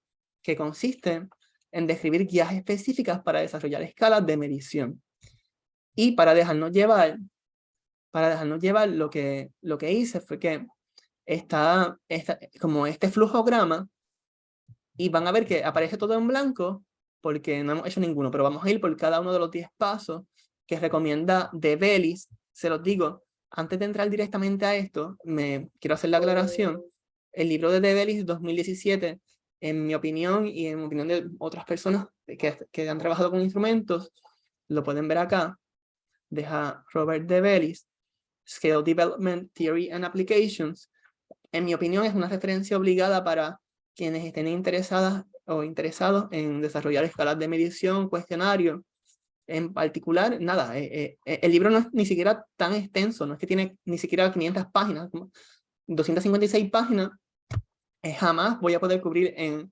que consiste en describir guías específicas para desarrollar escalas de medición. Y para dejarnos llevar lo que hice fue que está como este flujograma, y van a ver que aparece todo en blanco porque no hemos hecho ninguno, pero vamos a ir por cada uno de los 10 pasos que recomienda De Bellis. Se los digo, antes de entrar directamente a esto, quiero hacer la aclaración. El libro de Bellis 2017, en mi opinión y en opinión de otras personas que han trabajado con instrumentos, lo pueden ver acá, deja Robert De Bellis, Scale Development Theory and Applications. En mi opinión es una referencia obligada para quienes estén interesados en desarrollar escalas de medición, cuestionarios. En particular, nada, el libro no es ni siquiera tan extenso, no es que tiene ni siquiera 500 páginas, 256 páginas. Jamás voy a poder cubrir en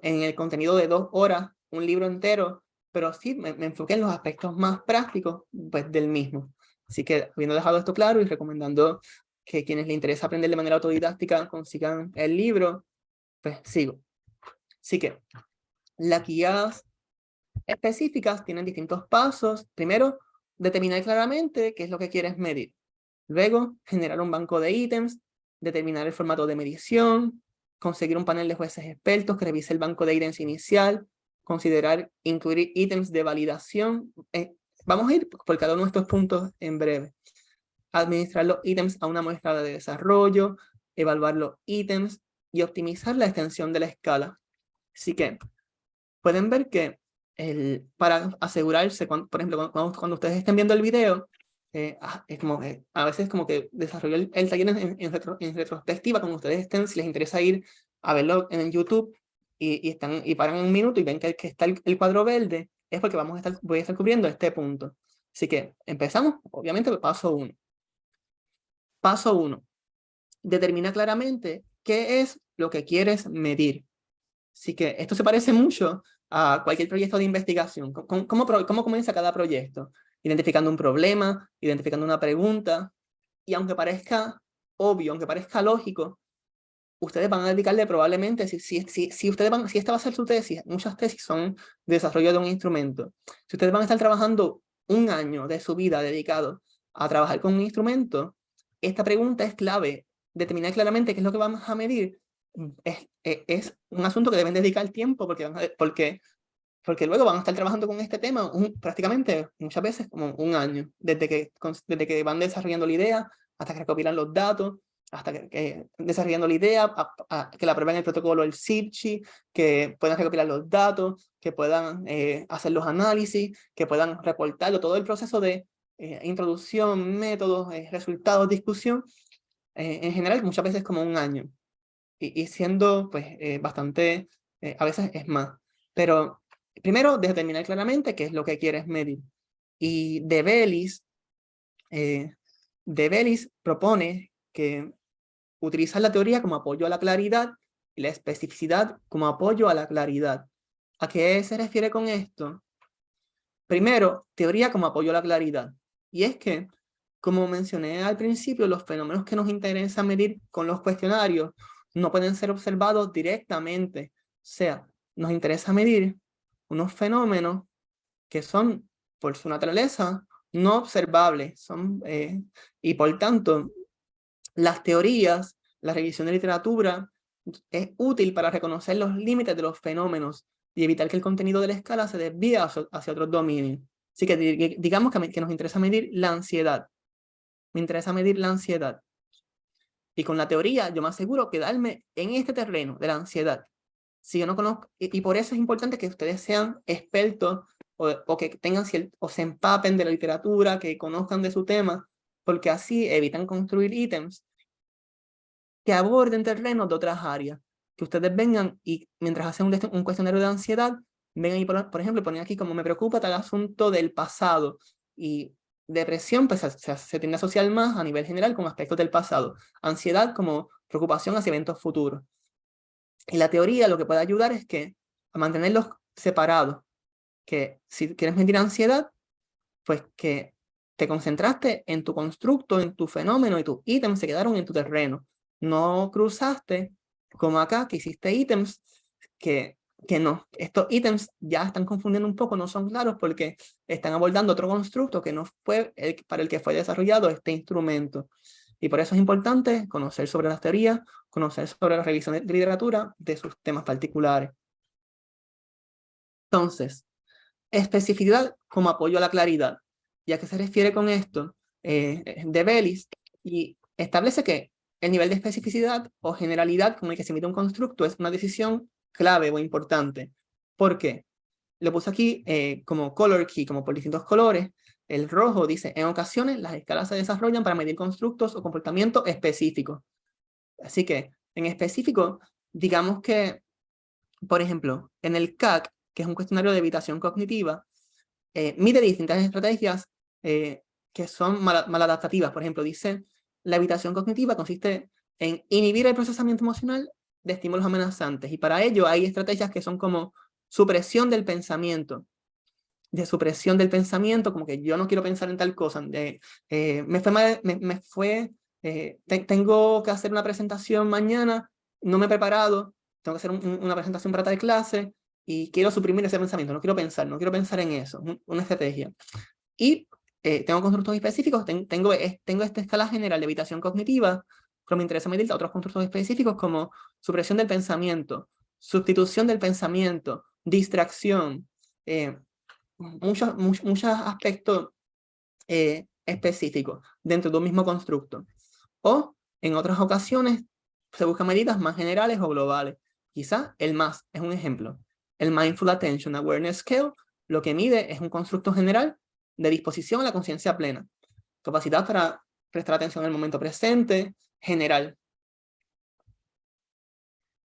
el contenido de 2 horas un libro entero, pero sí me enfoqué en los aspectos más prácticos pues, del mismo. Así que, habiendo dejado esto claro y recomendando que quienes les interesa aprender de manera autodidáctica consigan el libro, pues sigo. Así que las guías específicas tienen distintos pasos. Primero, determinar claramente qué es lo que quieres medir. Luego, generar un banco de ítems, determinar el formato de medición, conseguir un panel de jueces expertos que revise el banco de ítems inicial, considerar incluir ítems de validación. Vamos a ir por cada uno de estos puntos en breve. Administrar los ítems a una muestra de desarrollo, evaluar los ítems y optimizar la extensión de la escala. Así que pueden ver que para asegurarse, por ejemplo, cuando ustedes estén viendo el video, es como a veces como que desarrollo el taller en retrospectiva, cuando ustedes estén, si les interesa ir a verlo en YouTube y paran un minuto y ven que está el cuadro verde, es porque voy a estar cubriendo este punto. Así que empezamos, obviamente, paso 1. Paso 1. Determina claramente qué es lo que quieres medir. Así que esto se parece mucho a cualquier proyecto de investigación. ¿Cómo comienza cada proyecto? Identificando un problema, identificando una pregunta, y aunque parezca obvio, aunque parezca lógico, ustedes van a dedicarle probablemente, si esta va a ser su tesis, muchas tesis son de desarrollo de un instrumento. Si ustedes van a estar trabajando 1 año de su vida dedicado a trabajar con un instrumento, esta pregunta es clave. Determinar claramente qué es lo que vamos a medir es un asunto que deben dedicar tiempo porque luego van a estar trabajando con este tema prácticamente muchas veces como 1 año, desde que van desarrollando la idea hasta que recopilan los datos, hasta que desarrollando la idea, que la prueben el protocolo, el CIPCHI, que puedan recopilar los datos, que puedan hacer los análisis, que puedan reportarlo, todo el proceso de introducción, métodos, resultados, discusión, en general muchas veces como 1 año. Y siendo pues bastante, a veces es más. Pero primero determinar claramente qué es lo que quieres medir. Y De Bellis propone que utilizar la teoría como apoyo a la claridad y la especificidad como apoyo a la claridad. ¿A qué se refiere con esto? Primero, teoría como apoyo a la claridad. Y es que, como mencioné al principio, los fenómenos que nos interesa medir con los cuestionarios no pueden ser observados directamente. O sea, nos interesa medir unos fenómenos que son, por su naturaleza, no observables. Y por tanto, las teorías, la revisión de literatura, es útil para reconocer los límites de los fenómenos y evitar que el contenido de la escala se desvíe hacia otros dominios. Así que digamos que nos interesa medir la ansiedad. Me interesa medir la ansiedad. Y con la teoría yo me aseguro quedarme en este terreno de la ansiedad. Si yo no conozco, y por eso es importante que ustedes sean expertos o que tengan o se empapen de la literatura, que conozcan de su tema, porque así evitan construir ítems que aborden terrenos de otras áreas, que ustedes vengan y mientras hacen un cuestionario de ansiedad, vengan y por ejemplo ponen aquí como me preocupa tal asunto del pasado, y depresión pues se tiende a asociar más a nivel general con aspectos del pasado, ansiedad como preocupación hacia eventos futuros. Y la teoría lo que puede ayudar es que a mantenerlos separados, que si quieres medir ansiedad, pues que te concentraste en tu constructo, en tu fenómeno, y tus ítems se quedaron en tu terreno. No cruzaste, como acá, que hiciste ítems que no. Estos ítems ya están confundiendo un poco, no son claros porque están abordando otro constructo que no fue para el que fue desarrollado este instrumento. Y por eso es importante conocer sobre las teorías, conocer sobre la revisión de literatura de sus temas particulares. Entonces, especificidad como apoyo a la claridad. ¿Y a qué se refiere con esto? De Bellis, y establece que el nivel de especificidad o generalidad con el que se mide un constructo es una decisión clave o importante. ¿Por qué? Lo puse aquí como color key, como por distintos colores. El rojo dice, en ocasiones las escalas se desarrollan para medir constructos o comportamientos específicos. Así que, en específico, digamos que, por ejemplo, en el CAC, que es un cuestionario de evitación cognitiva, mide distintas estrategias que son maladaptativas. Por ejemplo, dice, la evitación cognitiva consiste en inhibir el procesamiento emocional de estímulos amenazantes, y para ello hay estrategias que son como supresión del pensamiento, como que yo no quiero pensar en tal cosa, tengo que hacer una presentación mañana, no me he preparado, tengo que hacer una presentación para tal clase, y quiero suprimir ese pensamiento, no quiero pensar en eso, una estrategia. Y tengo constructos específicos, tengo esta escala general de evitación cognitiva, pero me interesa medir otros constructos específicos como supresión del pensamiento, sustitución del pensamiento, distracción, muchos aspectos específicos dentro de un mismo constructo. O en otras ocasiones se buscan medidas más generales o globales. Quizá el MAS es un ejemplo. El Mindful Attention Awareness Scale lo que mide es un constructo general de disposición a la conciencia plena, capacidad para prestar atención al momento presente, general.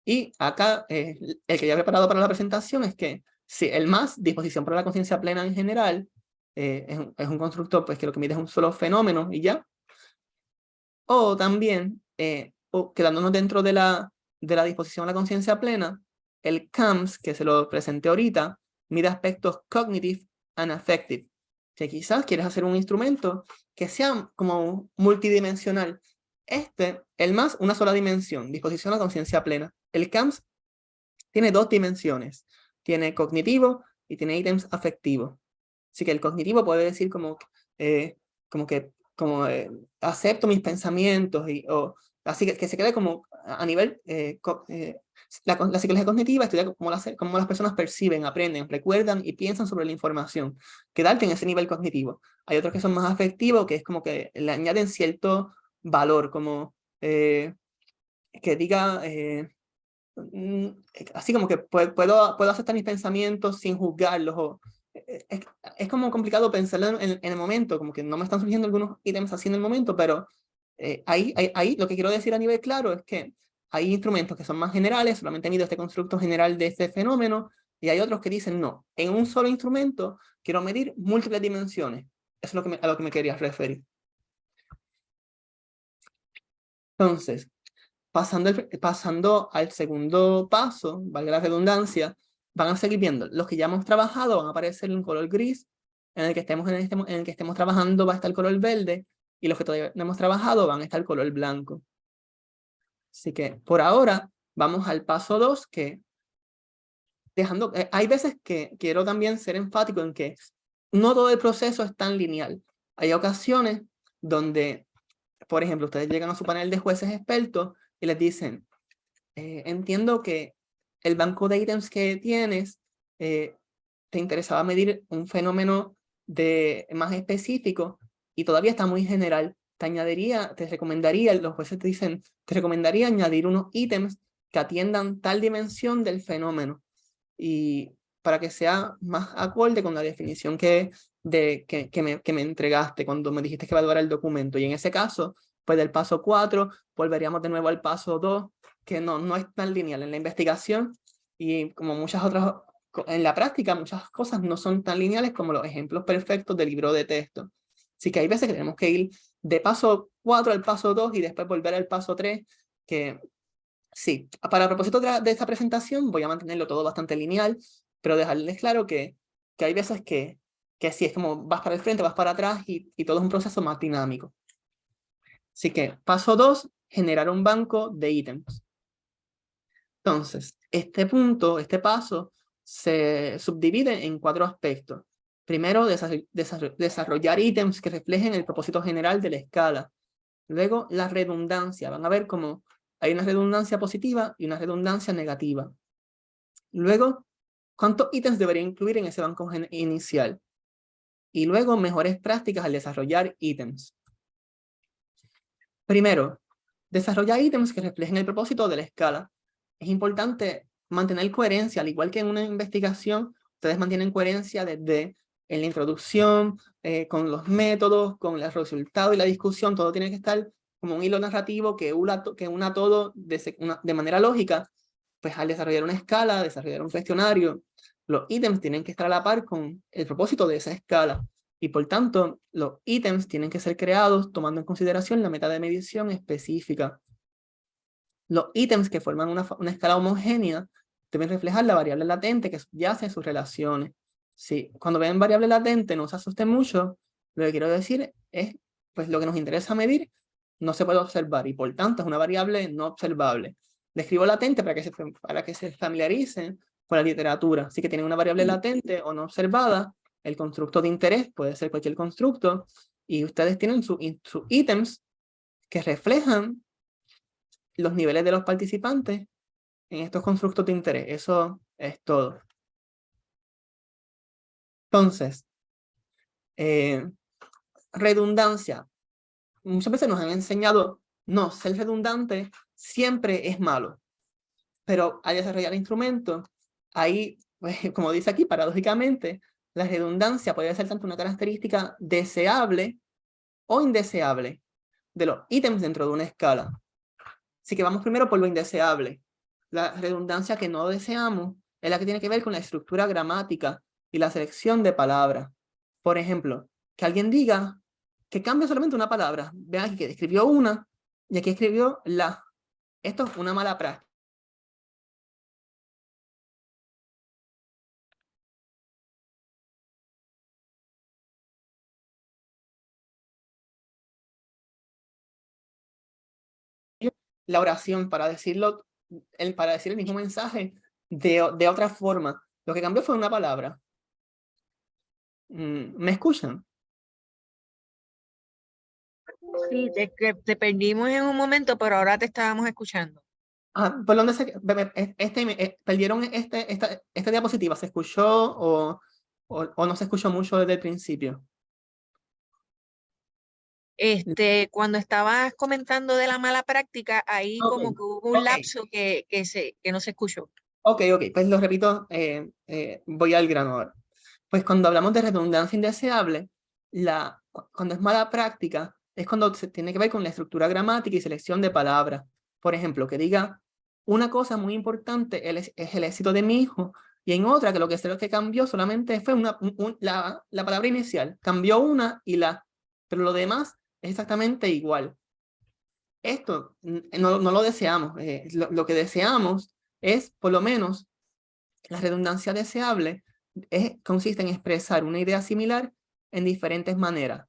Y acá, el que ya he preparado para la presentación es que si el MAS, disposición para la conciencia plena en general, es un constructo pues, que lo que mide es un solo fenómeno y ya. O también, quedándonos dentro de la disposición a la conciencia plena, el CAMS, que se lo presenté ahorita, mide aspectos cognitive and affective. Si quizás quieres hacer un instrumento que sea como multidimensional. El MAS, una sola dimensión, disposición a la conciencia plena. El CAMS tiene dos dimensiones. Tiene cognitivo y tiene ítems afectivos. Así que el cognitivo puede decir como acepto mis pensamientos, así que se quede como a nivel, la psicología cognitiva estudia cómo las personas perciben, aprenden, recuerdan y piensan sobre la información, quedarte en ese nivel cognitivo. Hay otros que son más afectivos, que es como que le añaden cierto valor, como que diga, así como que puedo aceptar mis pensamientos sin juzgarlos, es como complicado pensarlo en el momento, como que no me están surgiendo algunos ítems así en el momento, pero ahí lo que quiero decir a nivel claro es que hay instrumentos que son más generales, solamente mido este constructo general de este fenómeno, Y hay otros que dicen, no, en un solo instrumento quiero medir múltiples dimensiones. Eso es a lo que me quería referir. Entonces, pasando al segundo paso, valga la redundancia, van a seguir viendo. Los que ya hemos trabajado van a aparecer en color gris, en el que estemos trabajando va a estar el color verde, y los que todavía no hemos trabajado van a estar el color blanco. Así que, por ahora, vamos al paso 2, que hay veces que quiero también ser enfático en que no todo el proceso es tan lineal. Hay ocasiones donde, por ejemplo, ustedes llegan a su panel de jueces expertos y les dicen, entiendo que el banco de ítems que tienes te interesaba medir un fenómeno más específico y todavía está muy general. Te recomendaría, los jueces te dicen, te recomendaría añadir unos ítems que atiendan tal dimensión del fenómeno, y para que sea más acorde con la definición que me entregaste cuando me dijiste que evaluara el documento. Y en ese caso, pues del paso 4, volveríamos de nuevo al paso 2, que no es tan lineal en la investigación, y como muchas otras, en la práctica, muchas cosas no son tan lineales como los ejemplos perfectos del libro de texto. Así que hay veces que tenemos que ir de paso 4 al paso 2 y después volver al paso 3, que sí, para propósito de esta presentación voy a mantenerlo todo bastante lineal, pero dejarles claro que hay veces que sí, es como vas para el frente, vas para atrás y todo es un proceso más dinámico. Así que paso 2, generar un banco de ítems. Entonces, este paso se subdivide en 4 aspectos. Primero, desarrollar ítems que reflejen el propósito general de la escala. Luego, la redundancia. Van a ver cómo hay una redundancia positiva y una redundancia negativa. Luego, ¿cuántos ítems debería incluir en ese banco inicial? Y luego, mejores prácticas al desarrollar ítems. Primero, desarrollar ítems que reflejen el propósito de la escala. Es importante mantener coherencia, al igual que en una investigación, ustedes mantienen coherencia desde en la introducción, con los métodos, con el resultado y la discusión, todo tiene que estar como un hilo narrativo que una todo de manera lógica. Pues al desarrollar una escala, desarrollar un cuestionario, los ítems tienen que estar a la par con el propósito de esa escala. Y por tanto, los ítems tienen que ser creados tomando en consideración la meta de medición específica. Los ítems que forman una escala homogénea deben reflejar la variable latente que subyace en sus relaciones. Sí, cuando ven variable latente no se asusten mucho, lo que quiero decir es, pues lo que nos interesa medir no se puede observar y por tanto es una variable no observable. Le escribo latente para que se familiaricen con la literatura. Así que tienen una variable latente o no observada, el constructo de interés puede ser cualquier constructo, y ustedes tienen sus ítems que reflejan los niveles de los participantes en estos constructos de interés. Eso es todo. Entonces, redundancia. Muchas veces nos han enseñado, no, ser redundante siempre es malo. Pero al desarrollar instrumentos, ahí, pues, como dice aquí, paradójicamente, la redundancia puede ser tanto una característica deseable o indeseable de los ítems dentro de una escala. Así que vamos primero por lo indeseable. La redundancia que no deseamos es la que tiene que ver con la estructura gramática y la selección de palabras. Por ejemplo, que alguien diga que cambie solamente una palabra. Vean aquí que escribió una y aquí escribió la. Esto es una mala práctica. La oración para decir el mismo mensaje de otra forma. Lo que cambió fue una palabra. ¿Me escuchan? Sí, te perdimos en un momento, pero ahora te estábamos escuchando. ¿Por dónde perdieron esta diapositiva? ¿Se escuchó o no se escuchó mucho desde el principio? Cuando estabas comentando de la mala práctica, ahí como que hubo un lapso que no se escuchó. Ok, pues lo repito, voy al grano ahora. Pues cuando hablamos de redundancia indeseable, cuando es mala práctica, es cuando se tiene que ver con la estructura gramática y selección de palabras. Por ejemplo, que diga, una cosa muy importante es el éxito de mi hijo Y en otra, que lo que cambió solamente fue la palabra inicial. Cambió una y pero lo demás es exactamente igual. Esto no lo deseamos. Lo que deseamos es, por lo menos, la redundancia deseable consiste en expresar una idea similar en diferentes maneras.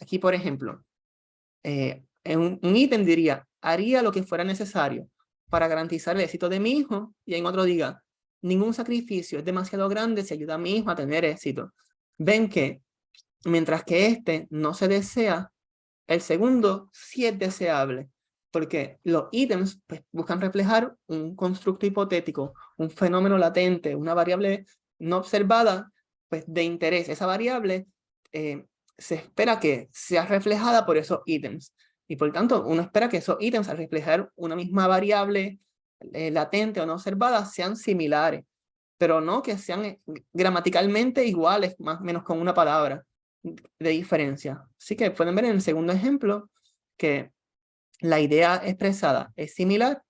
Aquí, por ejemplo, en un ítem diría, haría lo que fuera necesario para garantizar el éxito de mi hijo, y en otro diga, ningún sacrificio es demasiado grande si ayuda a mi hijo a tener éxito. Ven que, mientras que este no se desea, el segundo sí es deseable, porque los ítems pues, buscan reflejar un constructo hipotético, un fenómeno latente, una variable no observada pues, de interés. Esa variable se espera que sea reflejada por esos ítems. Y por tanto, uno espera que esos ítems, al reflejar una misma variable latente o no observada, sean similares, pero no que sean gramaticalmente iguales, más o menos con una palabra de diferencia. Así que pueden ver en el segundo ejemplo que la idea expresada es similar,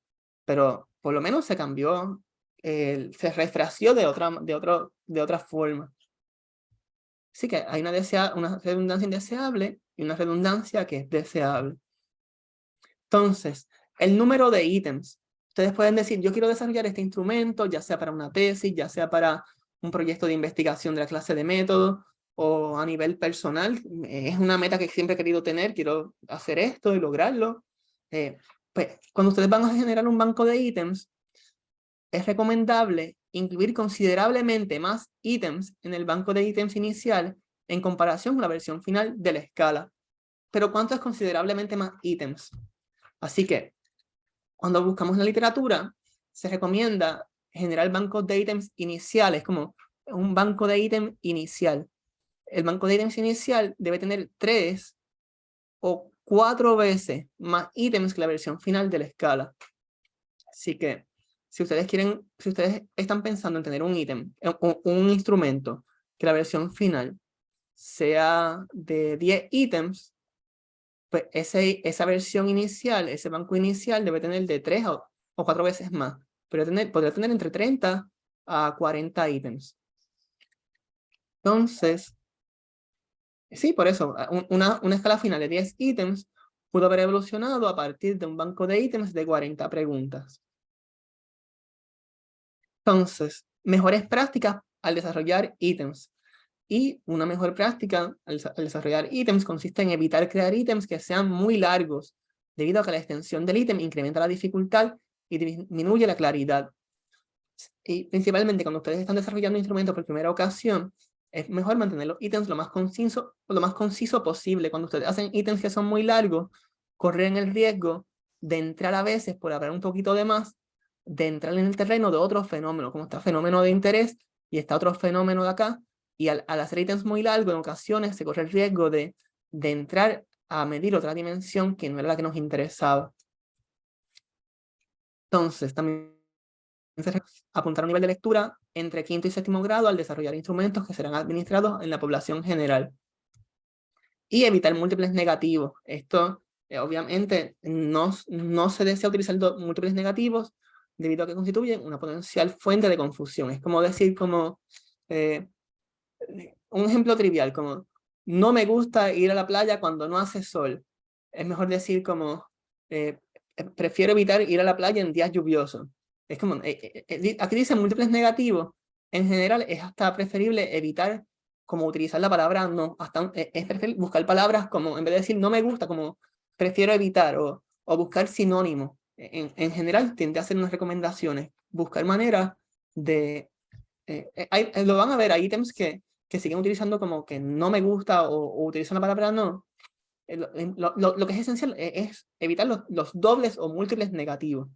pero por lo menos se cambió, se refraseó de otra forma. Así que hay una redundancia indeseable y una redundancia que es deseable. Entonces, el número de ítems. Ustedes pueden decir, yo quiero desarrollar este instrumento, ya sea para una tesis, ya sea para un proyecto de investigación de la clase de método, o a nivel personal. Es una meta que siempre he querido tener, quiero hacer esto y lograrlo. Pues, cuando ustedes van a generar un banco de ítems, es recomendable incluir considerablemente más ítems en el banco de ítems inicial en comparación con la versión final de la escala. Pero ¿cuánto es considerablemente más ítems? Así que, cuando buscamos en la literatura, se recomienda generar bancos de ítems iniciales, como un banco de ítems inicial. El banco de ítems inicial debe tener 3 o 4 veces más ítems que la versión final de la escala. Así que, si ustedes están pensando en tener un ítem, un instrumento, que la versión final sea de 10 ítems, pues esa versión inicial, ese banco inicial debe tener de 3 o 4 veces más. Podría tener entre 30 a 40 ítems. Entonces, sí, por eso, una escala final de 10 ítems pudo haber evolucionado a partir de un banco de ítems de 40 preguntas. Entonces, mejores prácticas al desarrollar ítems. Y una mejor práctica al desarrollar ítems consiste en evitar crear ítems que sean muy largos, debido a que la extensión del ítem incrementa la dificultad y disminuye la claridad. Y principalmente cuando ustedes están desarrollando instrumentos por primera ocasión, es mejor mantener los ítems lo más conciso posible. Cuando ustedes hacen ítems que son muy largos, corren el riesgo de entrar a veces, por hablar un poquito de más, de entrar en el terreno de otro fenómeno, como está fenómeno de interés y está otro fenómeno de acá, y al hacer ítems muy largos, en ocasiones se corre el riesgo de entrar a medir otra dimensión que no era la que nos interesaba. Entonces, también apuntar a un nivel de lectura entre quinto y séptimo grado al desarrollar instrumentos que serán administrados en la población general. Y evitar múltiples negativos. Esto, obviamente, no se desea utilizar múltiples negativos debido a que constituyen una potencial fuente de confusión. Es como decir, un ejemplo trivial, como no me gusta ir a la playa cuando no hace sol. Es mejor decir como prefiero evitar ir a la playa en días lluviosos. Es como, aquí dice múltiples negativos. En general es hasta preferible evitar como utilizar la palabra no. Es preferible buscar palabras como, en vez de decir no me gusta, como prefiero evitar, o buscar sinónimos. En general tiende a hacer unas recomendaciones. Buscar maneras de... lo van a ver, hay ítems que siguen utilizando como que no me gusta o utilizan la palabra no. Lo que es esencial es evitar los dobles o múltiples negativos.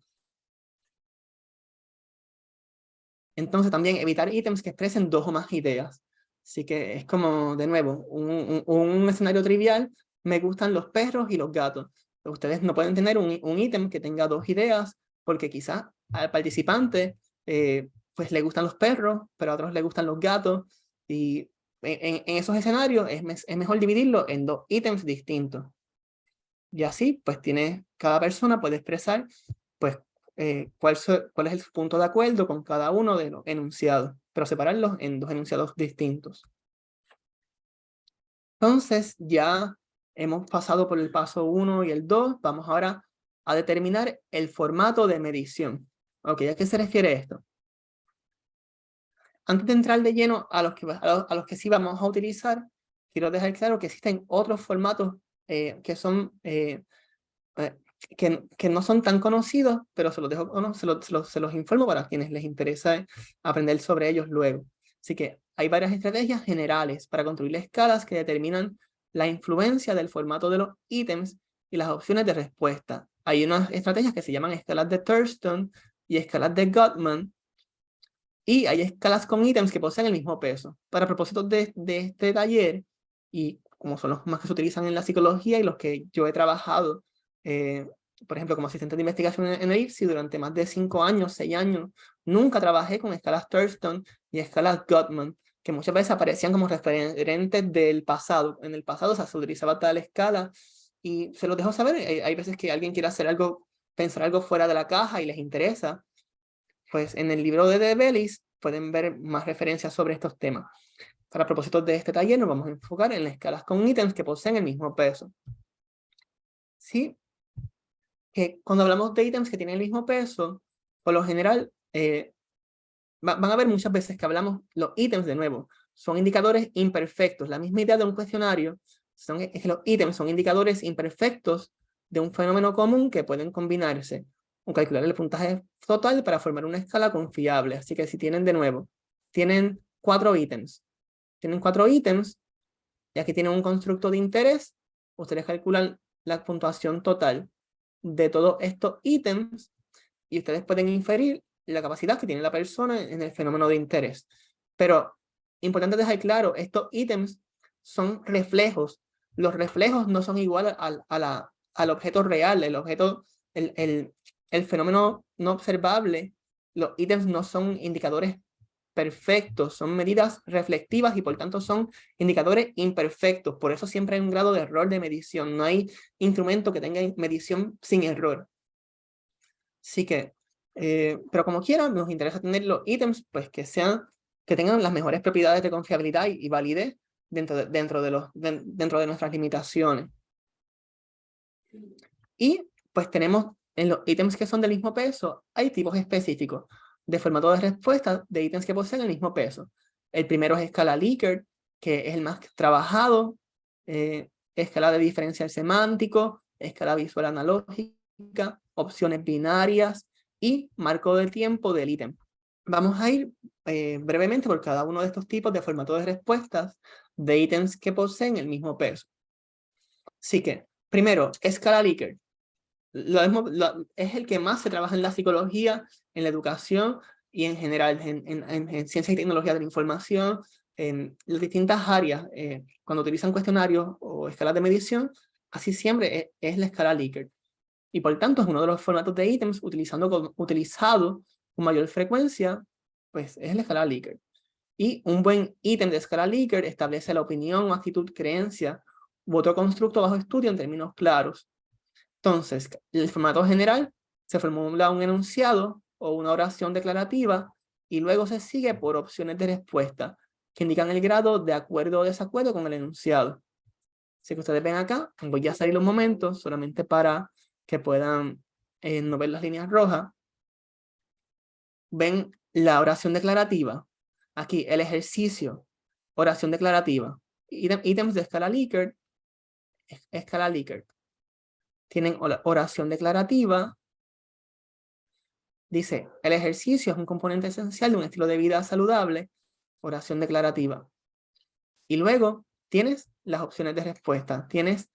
Entonces también evitar ítems que expresen 2 o más ideas. Así que es como, de nuevo, un escenario trivial: me gustan los perros y los gatos. Ustedes no pueden tener un ítem que tenga 2 ideas, porque quizás al participante pues le gustan los perros, pero a otros le gustan los gatos, y en esos escenarios es mejor dividirlo en 2 ítems distintos. Y así, pues cada persona puede expresar pues cuál es el punto de acuerdo con cada uno de los enunciados, pero separarlos en dos enunciados distintos. Entonces, ya hemos pasado por el paso 1 y el 2, vamos ahora a determinar el formato de medición. Ok, ¿a qué se refiere esto? Antes de entrar de lleno a los que sí vamos a utilizar, quiero dejar claro que existen otros formatos que no son tan conocidos, pero se los informo para quienes les interesa aprender sobre ellos luego. Así que hay varias estrategias generales para construir escalas que determinan la influencia del formato de los ítems y las opciones de respuesta. Hay unas estrategias que se llaman escalas de Thurston y escalas de Gottman, y hay escalas con ítems que poseen el mismo peso. Para propósitos de este taller, y como son los más que se utilizan en la psicología y los que yo he trabajado, por ejemplo, como asistente de investigación en el IPSI durante más de 5 años, 6 años, nunca trabajé con escalas Thurston y escalas Gottman, que muchas veces aparecían como referentes del pasado. En el pasado se utilizaba tal escala, y se los dejo saber. Hay veces que alguien quiere hacer algo, pensar algo fuera de la caja y les interesa. Pues en el libro de Bellis pueden ver más referencias sobre estos temas. Para propósitos de este taller nos vamos a enfocar en las escalas con ítems que poseen el mismo peso. ¿Sí? Que cuando hablamos de ítems que tienen el mismo peso, por lo general, van a ver muchas veces que hablamos los ítems de nuevo. Son indicadores imperfectos. La misma idea de un cuestionario es que los ítems son indicadores imperfectos de un fenómeno común que pueden combinarse o calcular el puntaje total para formar una escala confiable. Así que si tienen de nuevo, tienen 4 ítems. Tienen 4 ítems, y aquí tienen un constructo de interés, ustedes calculan la puntuación total de todos estos ítems y ustedes pueden inferir la capacidad que tiene la persona en el fenómeno de interés. Pero, importante dejar claro, estos ítems son reflejos. Los reflejos no son iguales al objeto real, el fenómeno no observable. Los ítems no son indicadores perfectos, son medidas reflectivas y por tanto son indicadores imperfectos. Por eso siempre hay un grado de error de medición. No hay instrumento que tenga medición sin error. Así que, pero como quieran, nos interesa tener los ítems pues, que tengan las mejores propiedades de confiabilidad y validez dentro de nuestras limitaciones. Y pues tenemos en los ítems que son del mismo peso, hay tipos específicos de formato de respuesta de ítems que poseen el mismo peso. El primero es escala Likert, que es el más trabajado, escala de diferencial semántico, escala visual analógica, opciones binarias y marco de tiempo del ítem. Vamos a ir brevemente por cada uno de estos tipos de formato de respuestas de ítems que poseen el mismo peso. Así que, primero, escala Likert. Es el que más se trabaja en la psicología, en la educación y en general en ciencia y tecnología de la información, en las distintas áreas. Cuando utilizan cuestionarios o escalas de medición, casi siempre es la escala Likert. Y por tanto es uno de los formatos de ítems utilizado con mayor frecuencia, pues es la escala Likert. Y un buen ítem de escala Likert establece la opinión, actitud, creencia u otro constructo bajo estudio en términos claros. Entonces, el formato general se formula un enunciado o una oración declarativa y luego se sigue por opciones de respuesta que indican el grado de acuerdo o desacuerdo con el enunciado. Así que ustedes ven acá, voy a salir un momento solamente para que puedan no ver las líneas rojas. Ven la oración declarativa. Aquí el ejercicio, oración declarativa. Ítems de escala Likert, escala Likert. Tienen oración declarativa. Dice, el ejercicio es un componente esencial de un estilo de vida saludable. Oración declarativa. Y luego tienes las opciones de respuesta. Tienes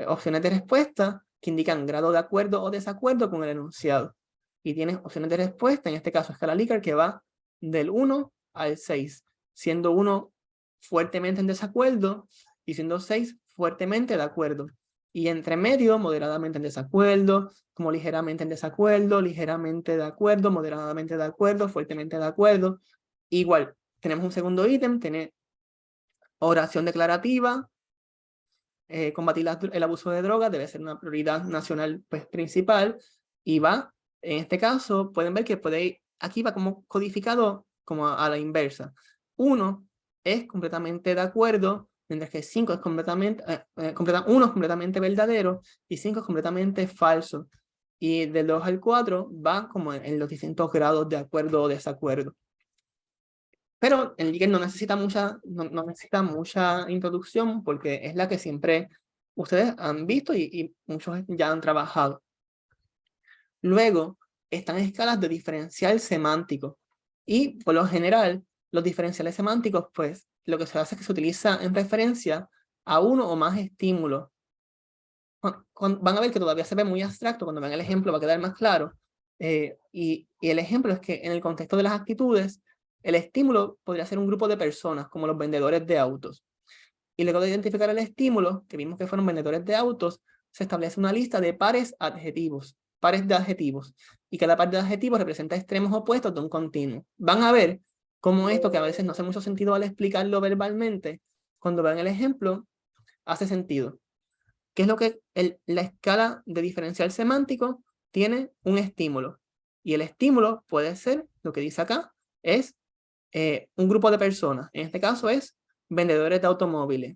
opciones de respuesta que indican grado de acuerdo o desacuerdo con el enunciado. Y tienes opciones de respuesta, en este caso escala Likert, que va del 1 al 6, siendo 1 fuertemente en desacuerdo y siendo 6 fuertemente de acuerdo. Y entre medio, moderadamente en desacuerdo, como ligeramente en desacuerdo, ligeramente de acuerdo, moderadamente de acuerdo, fuertemente de acuerdo. Igual, tenemos un segundo ítem, tiene oración declarativa, combatir el abuso de drogas debe ser una prioridad nacional pues, principal, y va En este caso, pueden ver que aquí va como codificado como a la inversa. 1 es completamente de acuerdo, mientras que 5 es completamente, 1 es completamente verdadero y 5 es completamente falso. Y del 2 al 4 va como en los distintos grados de acuerdo o desacuerdo. Pero el Likert no necesita mucha introducción porque es la que siempre ustedes han visto y muchos ya han trabajado. Luego están escalas de diferencial semántico. Y por lo general, los diferenciales semánticos, pues, lo que se hace es que se utiliza en referencia a uno o más estímulos. Van a ver que todavía se ve muy abstracto, cuando vean el ejemplo va a quedar más claro. Y el ejemplo es que en el contexto de las actitudes, el estímulo podría ser un grupo de personas, como los vendedores de autos. Y luego de identificar el estímulo, que vimos que fueron vendedores de autos, se establece una lista de pares de adjetivos. Y cada par de adjetivos representa extremos opuestos de un continuo. Van a ver cómo esto, que a veces no hace mucho sentido al explicarlo verbalmente, cuando vean el ejemplo, hace sentido. ¿Qué es lo que la escala de diferencial semántico tiene? Un estímulo. Y el estímulo puede ser, lo que dice acá, es un grupo de personas. En este caso es vendedores de automóviles.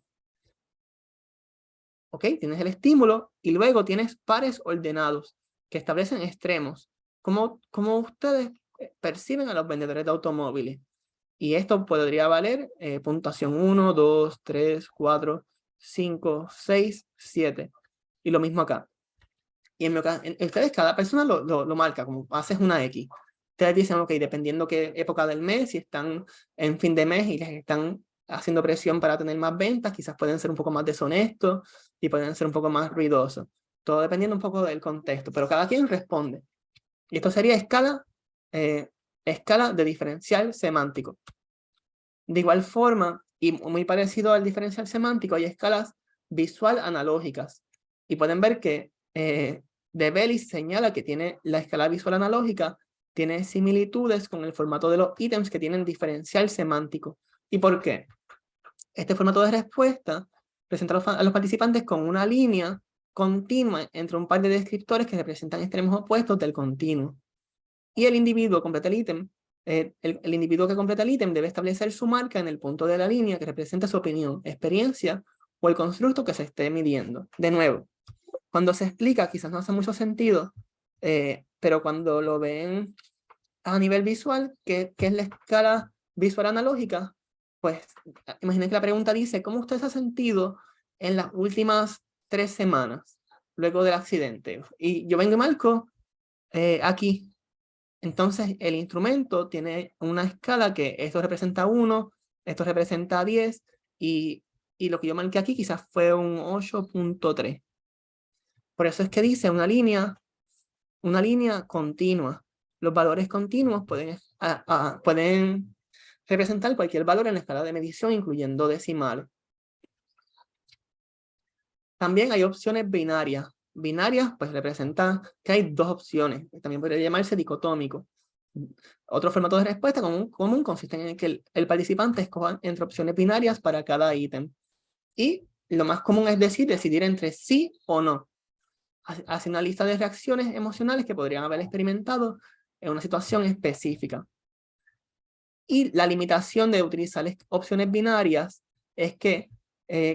¿Ok? Tienes el estímulo y luego tienes pares ordenados que establecen extremos. ¿Cómo ustedes perciben a los vendedores de automóviles? Y esto podría valer puntuación 1, 2, 3, 4, 5, 6, 7. Y lo mismo acá. Y en ustedes, cada persona lo marca, como haces una X. Ustedes dicen, ok, dependiendo qué época del mes, si están en fin de mes y les están haciendo presión para tener más ventas, quizás pueden ser un poco más deshonestos y pueden ser un poco más ruidosos. Todo dependiendo un poco del contexto, pero cada quien responde. Y esto sería escala de diferencial semántico. De igual forma, y muy parecido al diferencial semántico, hay escalas visual analógicas. Y pueden ver que De Bellis señala que tiene la escala visual analógica, tiene similitudes con el formato de los ítems que tienen diferencial semántico. ¿Y por qué? Este formato de respuesta presenta a los participantes con una línea continua entre un par de descriptores que representan extremos opuestos del continuo. Y el individuo completa el ítem. El individuo que completa el ítem debe establecer su marca en el punto de la línea que representa su opinión, experiencia o el constructo que se esté midiendo. De nuevo, cuando se explica quizás no hace mucho sentido, pero cuando lo ven a nivel visual, que es la escala visual analógica, pues imaginen que la pregunta dice, ¿cómo usted se ha sentido en las últimas 3 semanas luego del accidente? Y yo vengo y marco aquí. Entonces, el instrumento tiene una escala que esto representa 1, esto representa 10, y lo que yo marqué aquí quizás fue un 8.3. Por eso es que dice una línea continua. Los valores continuos pueden representar cualquier valor en la escala de medición, incluyendo decimales. También hay opciones binarias. Binarias, pues representan que hay 2 opciones. También podría llamarse dicotómico. Otro formato de respuesta común consiste en que el participante escoja entre opciones binarias para cada ítem. Y lo más común es decidir entre sí o no. Hace una lista de reacciones emocionales que podrían haber experimentado en una situación específica. Y la limitación de utilizar opciones binarias es que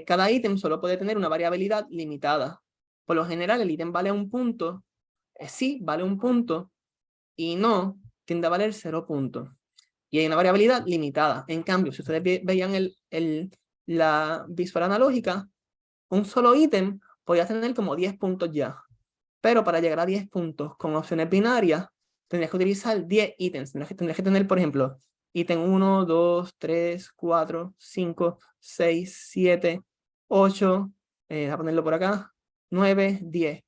cada ítem solo puede tener una variabilidad limitada. Por lo general, el ítem vale 1 punto, sí vale 1 punto, y no tiende a valer 0 puntos. Y hay una variabilidad limitada. En cambio, si ustedes veían la visual analógica, un solo ítem podría tener como 10 puntos ya. Pero para llegar a 10 puntos con opciones binarias, tendrías que utilizar 10 ítems. Tendrías que tener, por ejemplo, ítem 1, 2, 3, 4, 5, 6, 7, 8, a ponerlo por acá, 9, 10.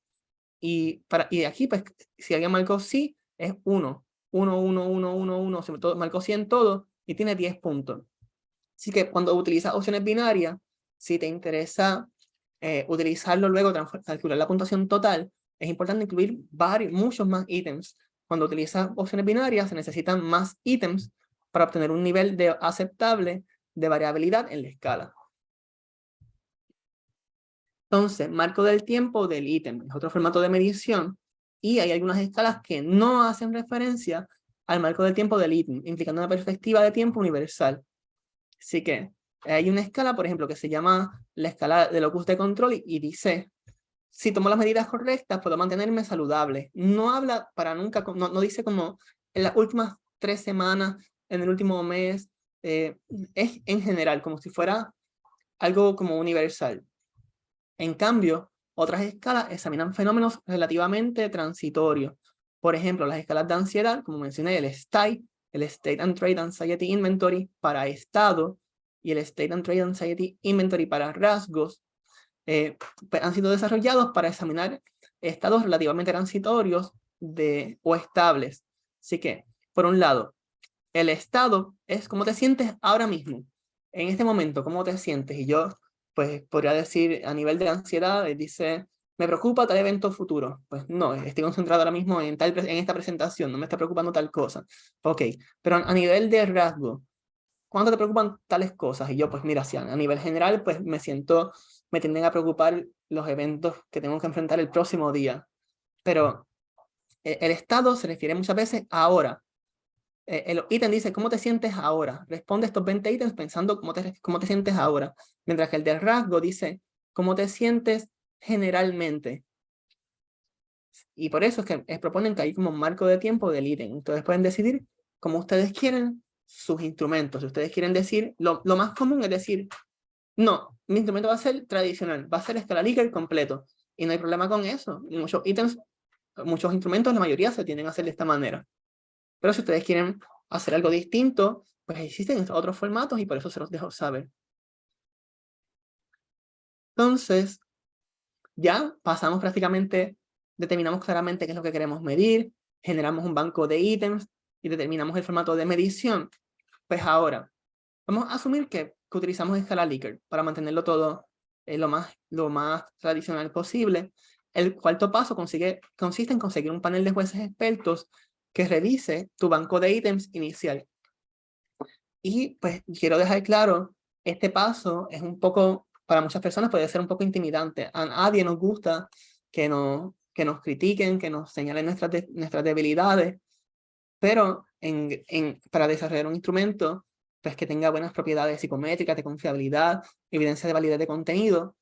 Y aquí, pues, si alguien marcó sí, es 1. 1, 1, 1, 1, 1, sobre todo, marcó 100 todo y tiene 10 puntos. Así que cuando utilizas opciones binarias, si te interesa utilizarlo luego, calcular la puntuación total, es importante incluir muchos más ítems. Cuando utilizas opciones binarias, se necesitan más ítems para obtener un nivel aceptable de variabilidad en la escala. Entonces, marco del tiempo del ítem es otro formato de medición y hay algunas escalas que no hacen referencia al marco del tiempo del ítem, implicando una perspectiva de tiempo universal. Así que hay una escala, por ejemplo, que se llama la escala de locus de control y dice, si tomo las medidas correctas, puedo mantenerme saludable. No habla para nunca, no dice como en las últimas 3 semanas, en el último mes, es en general, como si fuera algo como universal. En cambio, otras escalas examinan fenómenos relativamente transitorios. Por ejemplo, las escalas de ansiedad, como mencioné, el STAI, el State and Trait Anxiety Inventory para estado, y el State and Trait Anxiety Inventory para rasgos, pues han sido desarrollados para examinar estados relativamente transitorios o estables. Así que, por un lado, el estado es cómo te sientes ahora mismo. En este momento, ¿cómo te sientes? Y yo, pues, podría decir a nivel de ansiedad, dice, me preocupa tal evento futuro. Pues no, estoy concentrado ahora mismo en esta presentación, no me está preocupando tal cosa. Ok, pero a nivel de rasgo, ¿cuánto te preocupan tales cosas? Y yo, pues mira, si a nivel general, pues me tienden a preocupar los eventos que tengo que enfrentar el próximo día. Pero el estado se refiere muchas veces a ahora. El ítem dice, ¿cómo te sientes ahora? Responde estos 20 ítems pensando cómo te sientes ahora. Mientras que el del rasgo dice, ¿cómo te sientes generalmente? Y por eso es que proponen que hay como un marco de tiempo del ítem. Ustedes pueden decidir cómo ustedes quieren sus instrumentos. Si ustedes quieren decir, lo más común es decir, no, mi instrumento va a ser tradicional, va a ser escala Likert completo. Y no hay problema con eso. Y muchos ítems, muchos instrumentos, la mayoría se tienden a hacer de esta manera. Pero si ustedes quieren hacer algo distinto, pues existen otros formatos y por eso se los dejo saber. Entonces, ya pasamos prácticamente, determinamos claramente qué es lo que queremos medir, generamos un banco de ítems y determinamos el formato de medición. Pues ahora, vamos a asumir que utilizamos escala Likert para mantenerlo todo lo más tradicional posible. El cuarto paso consiste en conseguir un panel de jueces expertos que revise tu banco de ítems inicial. Y pues quiero dejar claro, este paso es un poco, para muchas personas puede ser un poco intimidante. A nadie nos gusta que nos critiquen, que nos señalen nuestras debilidades, pero para desarrollar un instrumento pues que tenga buenas propiedades psicométricas, de confiabilidad, evidencia de validez de contenido,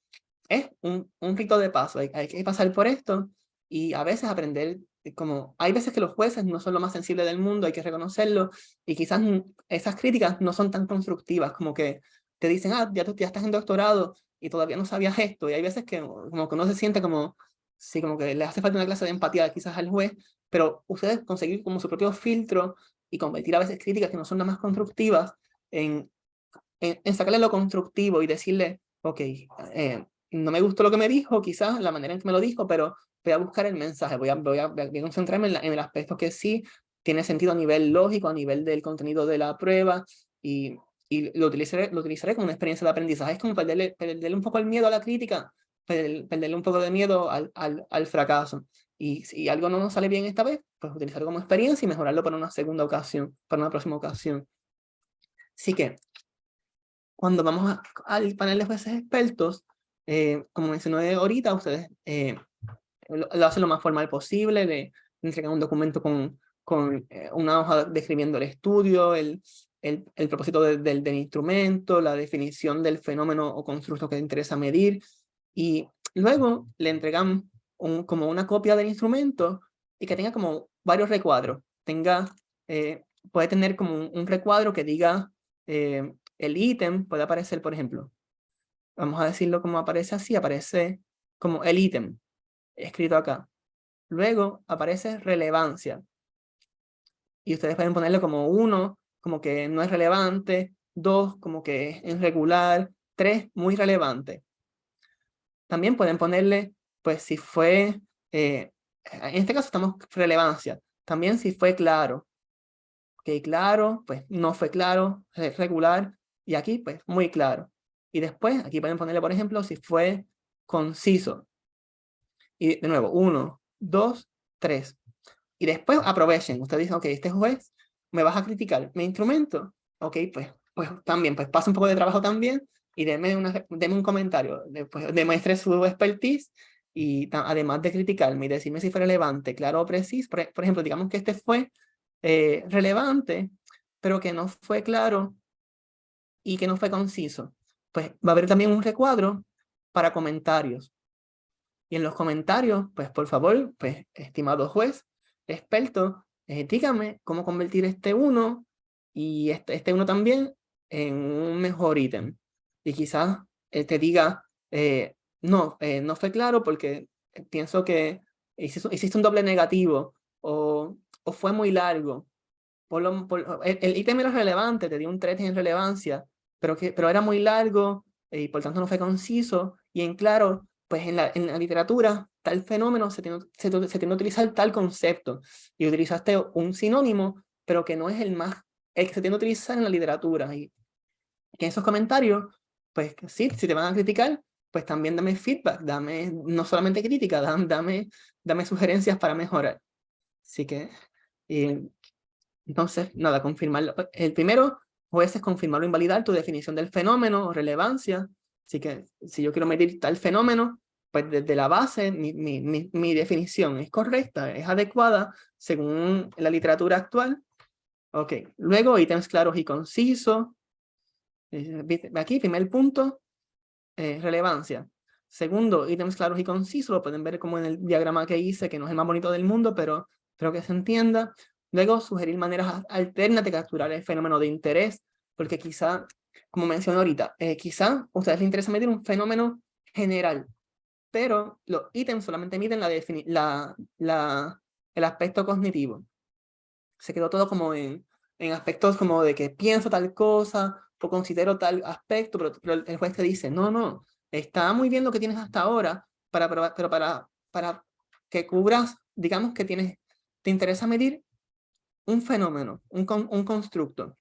es un rito de paso. Hay que pasar por esto y a veces aprender, como hay veces que los jueces no son lo más sensibles del mundo, hay que reconocerlo, y quizás esas críticas no son tan constructivas, como que te dicen, ya estás en doctorado y todavía no sabías esto, y hay veces que como que uno se siente como, sí, como que le hace falta una clase de empatía quizás al juez, pero ustedes conseguir como su propio filtro y convertir a veces críticas que no son nada más constructivas en sacarle lo constructivo y decirle, ok, no me gustó lo que me dijo, quizás la manera en que me lo dijo, pero voy a buscar el mensaje, voy a concentrarme en el aspecto que sí tiene sentido a nivel lógico, a nivel del contenido de la prueba, y lo utilizaré como una experiencia de aprendizaje. Es como perderle un poco el miedo a la crítica, perderle un poco de miedo al fracaso. Y si algo no nos sale bien esta vez, pues utilizarlo como experiencia y mejorarlo para una segunda ocasión, para una próxima ocasión. Así que, cuando vamos al panel de jueces expertos, como mencioné ahorita, ustedes lo hacen lo más formal posible, le entregan un documento con una hoja describiendo el estudio, el propósito del instrumento, la definición del fenómeno o constructo que les interesa medir, y luego le entregan como una copia del instrumento y que tenga como varios recuadros. Puede tener como un recuadro que diga el ítem, puede aparecer, por ejemplo, vamos a decirlo como aparece así, aparece como el ítem escrito acá. Luego aparece relevancia. Y ustedes pueden ponerle como 1, como que no es relevante, 2, como que es irregular, 3, muy relevante. También pueden ponerle, pues si fue, en este caso estamos relevancia, también si fue claro. Ok, claro, pues no fue claro, regular, y aquí pues muy claro. Y después aquí pueden ponerle, por ejemplo, si fue conciso. Y de nuevo, 1, 2, 3. Y después aprovechen. Ustedes dicen, ok, este juez me vas a criticar mi instrumento. Ok, pues también, pues pasa un poco de trabajo también y deme un comentario. Después demuestre su expertise y además de criticarme y decirme si fue relevante, claro o preciso, por ejemplo, digamos que este fue relevante, pero que no fue claro y que no fue conciso, pues va a haber también un recuadro para comentarios. Y en los comentarios, pues por favor, pues estimado juez, experto, dígame cómo convertir este 1 y este 1 también en un mejor ítem. Y quizás te diga, no fue claro porque pienso que hiciste un doble negativo o fue muy largo. El ítem era relevante, te dio un 3 en relevancia, pero era muy largo y por tanto no fue conciso. Y en claro, pues en la literatura, tal fenómeno se tiende a utilizar tal concepto. Y utilizaste un sinónimo, pero que no es el que se tiende a utilizar en la literatura. Y que en esos comentarios, pues sí, si te van a criticar, pues también dame feedback, no solamente crítica, dame sugerencias para mejorar. Así que... entonces, nada, confirmarlo. El primero, jueces confirmar o invalidar tu definición del fenómeno o relevancia. Así que si yo quiero medir tal fenómeno, pues desde la base mi definición es correcta, es adecuada según la literatura actual. Ok, luego ítems claros y concisos. Aquí, primer punto, relevancia. Segundo, ítems claros y concisos, lo pueden ver como en el diagrama que hice, que no es el más bonito del mundo, pero creo que se entienda. Luego, sugerir maneras alternas de capturar el fenómeno de interés, porque quizá, como mencioné ahorita, quizá a ustedes les interesa medir un fenómeno general, pero los ítems solamente miden el aspecto cognitivo. Se quedó todo como en aspectos como de que pienso tal cosa o considero tal aspecto, pero el juez te dice, no, está muy bien lo que tienes hasta ahora, pero para que cubras, digamos que te interesa medir un fenómeno, un constructo.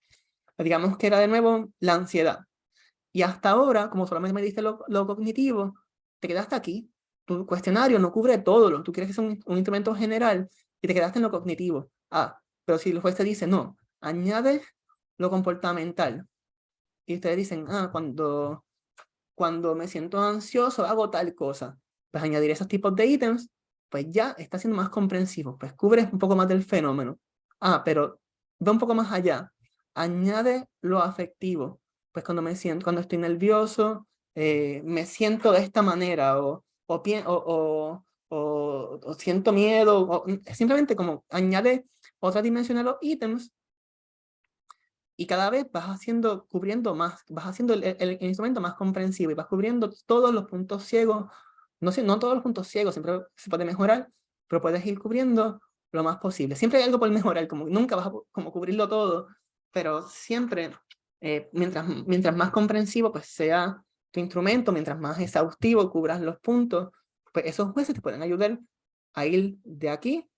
Digamos que era de nuevo la ansiedad. Y hasta ahora, como solamente me diste lo cognitivo, te quedaste aquí. Tu cuestionario no cubre todo. Tú quieres que sea un instrumento general y te quedaste en lo cognitivo. Pero si el juez te dice, no, añade lo comportamental. Y ustedes dicen, cuando me siento ansioso hago tal cosa. Pues añadir esos tipos de ítems, pues ya está siendo más comprensivo. Pues cubres un poco más del fenómeno. Pero ve un poco más allá. Añade lo afectivo. Pues cuando estoy nervioso, me siento de esta manera, o siento miedo, o simplemente como añade otra dimensión a los ítems, y cada vez cubriendo más, vas haciendo el instrumento más comprensivo y vas cubriendo todos los puntos ciegos. No todos los puntos ciegos, siempre se puede mejorar, pero puedes ir cubriendo lo más posible. Siempre hay algo por mejorar, como nunca vas a como cubrirlo todo, pero siempre, mientras más comprensivo pues sea tu instrumento, mientras más exhaustivo cubras los puntos, pues esos jueces te pueden ayudar a ir de aquí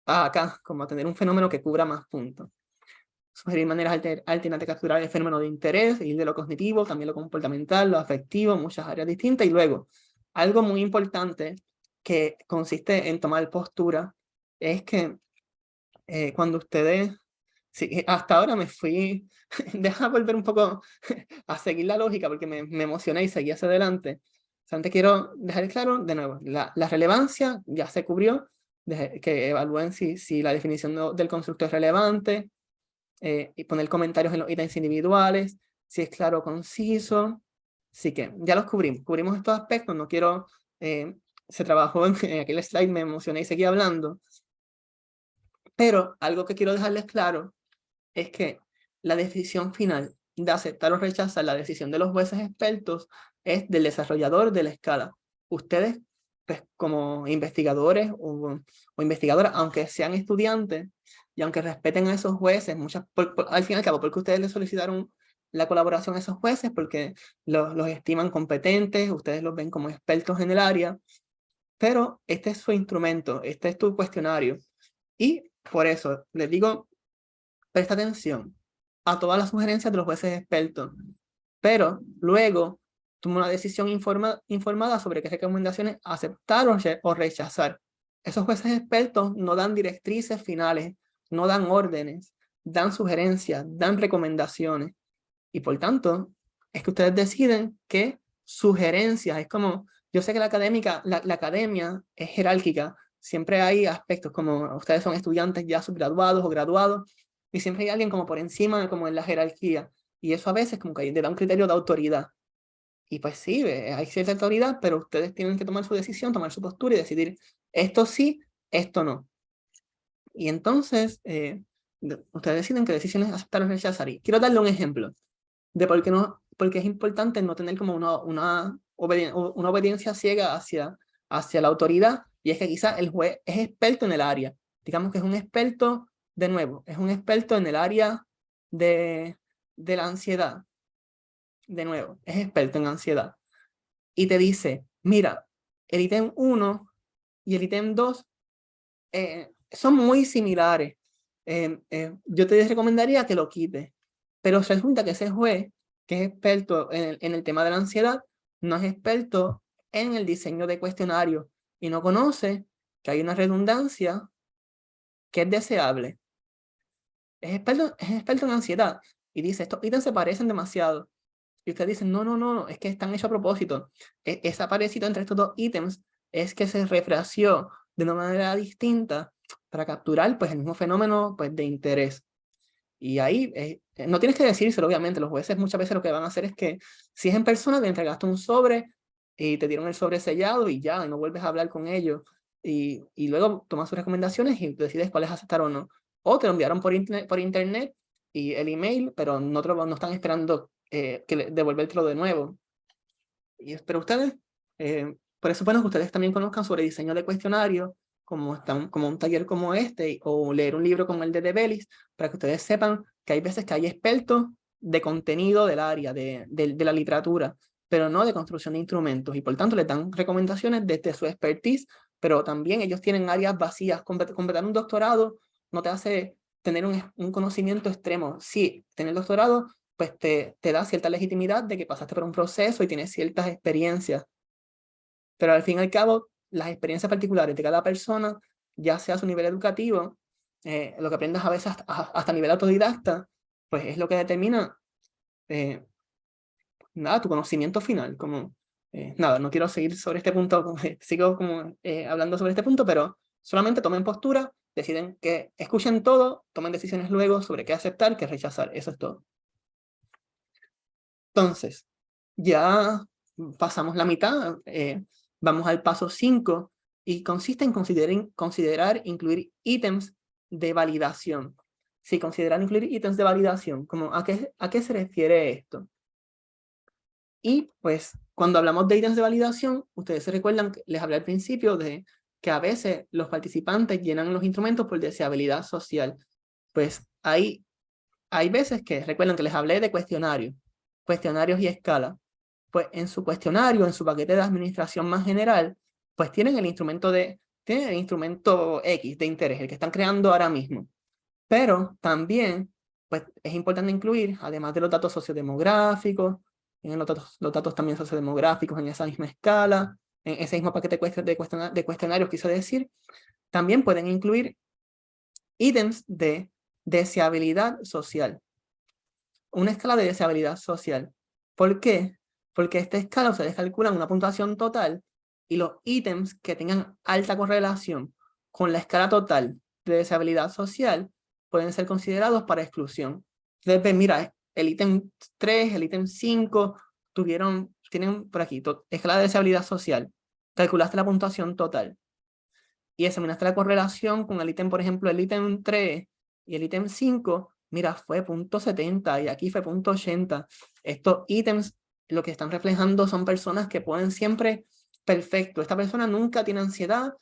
a acá, como a tener un fenómeno que cubra más puntos. Sugerir maneras alternativas de capturar el fenómeno de interés, ir de lo cognitivo, también lo comportamental, lo afectivo, muchas áreas distintas. Y luego, algo muy importante que consiste en tomar postura, es que cuando ustedes, hasta ahora me fui, deja volver un poco a seguir la lógica porque me emocioné y seguí hacia adelante. Antes quiero dejar claro, de nuevo, la relevancia ya se cubrió, que evalúen si la definición del constructo es relevante, y poner comentarios en los ítems individuales, si es claro o conciso. Así que ya los cubrimos estos aspectos. No quiero, se trabajó en aquel slide, me emocioné y seguí hablando. Pero algo que quiero dejarles claro es que la decisión final de aceptar o rechazar la decisión de los jueces expertos es del desarrollador de la escala. Ustedes, pues, como investigadores o investigadoras, aunque sean estudiantes y aunque respeten a esos jueces, al fin y al cabo, porque ustedes les solicitaron la colaboración a esos jueces, porque los estiman competentes, ustedes los ven como expertos en el área, pero este es su instrumento, este es tu cuestionario. Y por eso les digo, presta atención a todas las sugerencias de los jueces expertos, pero luego toma una decisión informada sobre qué recomendaciones aceptar o rechazar. Esos jueces expertos no dan directrices finales, no dan órdenes, dan sugerencias, dan recomendaciones, y por tanto es que ustedes deciden qué sugerencias, es como yo sé que la academia es jerárquica, siempre hay aspectos como ustedes son estudiantes ya subgraduados o graduados, y siempre hay alguien como por encima, como en la jerarquía, y eso a veces como que le da un criterio de autoridad. Y pues sí, hay cierta autoridad, pero ustedes tienen que tomar su decisión, tomar su postura y decidir esto sí, esto no. Y entonces, ustedes deciden qué decisiones aceptar o rechazar. Y quiero darle un ejemplo de por qué, no, porque es importante no tener como una obediencia ciega hacia la autoridad. Y es que quizás el juez es experto en el área. Digamos que es un experto, de nuevo, es un experto en el área de la ansiedad. De nuevo, es experto en ansiedad. Y te dice, mira, el ítem 1 y el ítem 2 son muy similares. Yo te recomendaría que lo quites. Pero resulta que ese juez, que es experto en el tema de la ansiedad, no es experto en el diseño de cuestionarios y no conoce que hay una redundancia que es deseable. Es experto en ansiedad y dice, estos ítems se parecen demasiado. Y usted dice, no, no, no, es que están hechos a propósito. Ese parecido entre estos dos ítems es que se refraseó de una manera distinta para capturar pues, el mismo fenómeno pues, de interés. Y ahí no tienes que decírselo, obviamente. Los jueces muchas veces lo que van a hacer es que si es en persona, te entregaste un sobre y te dieron el sobre sellado y ya, y no vuelves a hablar con ellos. Y luego tomas sus recomendaciones y decides cuáles aceptar o no. O te lo enviaron por internet y el email, pero no están esperando devolvértelo de nuevo. Pero ustedes, por eso es bueno que ustedes también conozcan sobre diseño de cuestionario, como un taller como este, o leer un libro como el de Bellis, para que ustedes sepan que hay veces que hay expertos de contenido del área, de la literatura, pero no de construcción de instrumentos, y por tanto les dan recomendaciones desde su expertise, pero también ellos tienen áreas vacías. Completar un doctorado no te hace tener un conocimiento extremo. Sí, tener doctorado pues te da cierta legitimidad de que pasaste por un proceso y tienes ciertas experiencias. Pero al fin y al cabo, las experiencias particulares de cada persona, ya sea a su nivel educativo, lo que aprendas a veces hasta a nivel autodidacta, pues es lo que determina nada, tu conocimiento final. Nada, no quiero seguir sobre este punto, sigo hablando sobre este punto, pero solamente tomen postura, deciden que escuchen todo, tomen decisiones luego sobre qué aceptar, qué rechazar. Eso es todo. Entonces, ya pasamos la mitad, vamos al paso 5 y consiste en considerar incluir ítems de validación. Si consideran incluir ítems de validación, ¿a qué se refiere esto? Y pues cuando hablamos de ítems de validación, ustedes se recuerdan que les hablé al principio de que a veces los participantes llenan los instrumentos por deseabilidad social. Pues hay veces que, recuerden que les hablé de cuestionarios y escala. Pues en su cuestionario, en su paquete de administración más general, pues tienen el instrumento X de interés, el que están creando ahora mismo. Pero también, pues es importante incluir, además de los datos sociodemográficos, en los datos también sociodemográficos en esa misma escala, en ese mismo paquete de cuestionarios, quiso decir, también pueden incluir ítems de deseabilidad social. Una escala de deseabilidad social. ¿Por qué? Porque esta escala ustedes calculan una puntuación total y los ítems que tengan alta correlación con la escala total de deseabilidad social pueden ser considerados para exclusión. Entonces, ven, mira, el ítem 3, el ítem 5, tienen por aquí, escala de deseabilidad social. Calculaste la puntuación total y examinaste la correlación con el ítem, por ejemplo, el ítem 3 y el ítem 5, mira, fue .70 y aquí fue .80. Estos ítems lo que están reflejando son personas que ponen siempre perfecto. Esta persona nunca tiene ansiedad.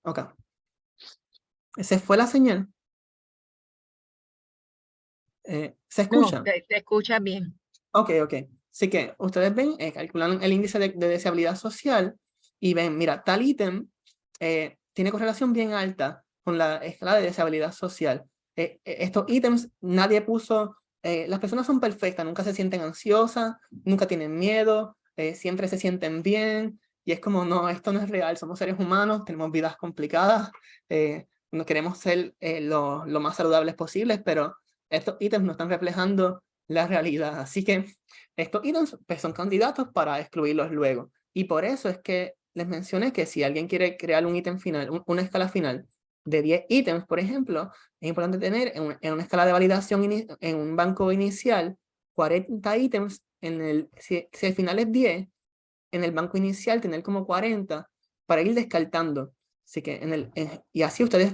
Ok. ¿Se fue la señal? ¿Se escucha? No, te escuchas bien. Ok. Así que ustedes ven, calculan el índice de deseabilidad social y ven, mira, tal ítem tiene correlación bien alta con la escala de deseabilidad social. Estos ítems nadie puso, las personas son perfectas, nunca se sienten ansiosas, nunca tienen miedo, siempre se sienten bien, y es como, no, esto no es real, somos seres humanos, tenemos vidas complicadas, no queremos ser lo más saludables posibles, pero estos ítems no están reflejando la realidad. Así que estos ítems pues, son candidatos para excluirlos luego. Y por eso es que les mencioné que si alguien quiere crear un ítem final, una escala final de 10 ítems, por ejemplo, es importante tener en una escala de validación, en un banco inicial, 40 ítems, si el final es 10, en el banco inicial tener como 40 para ir descartando. Así que y así ustedes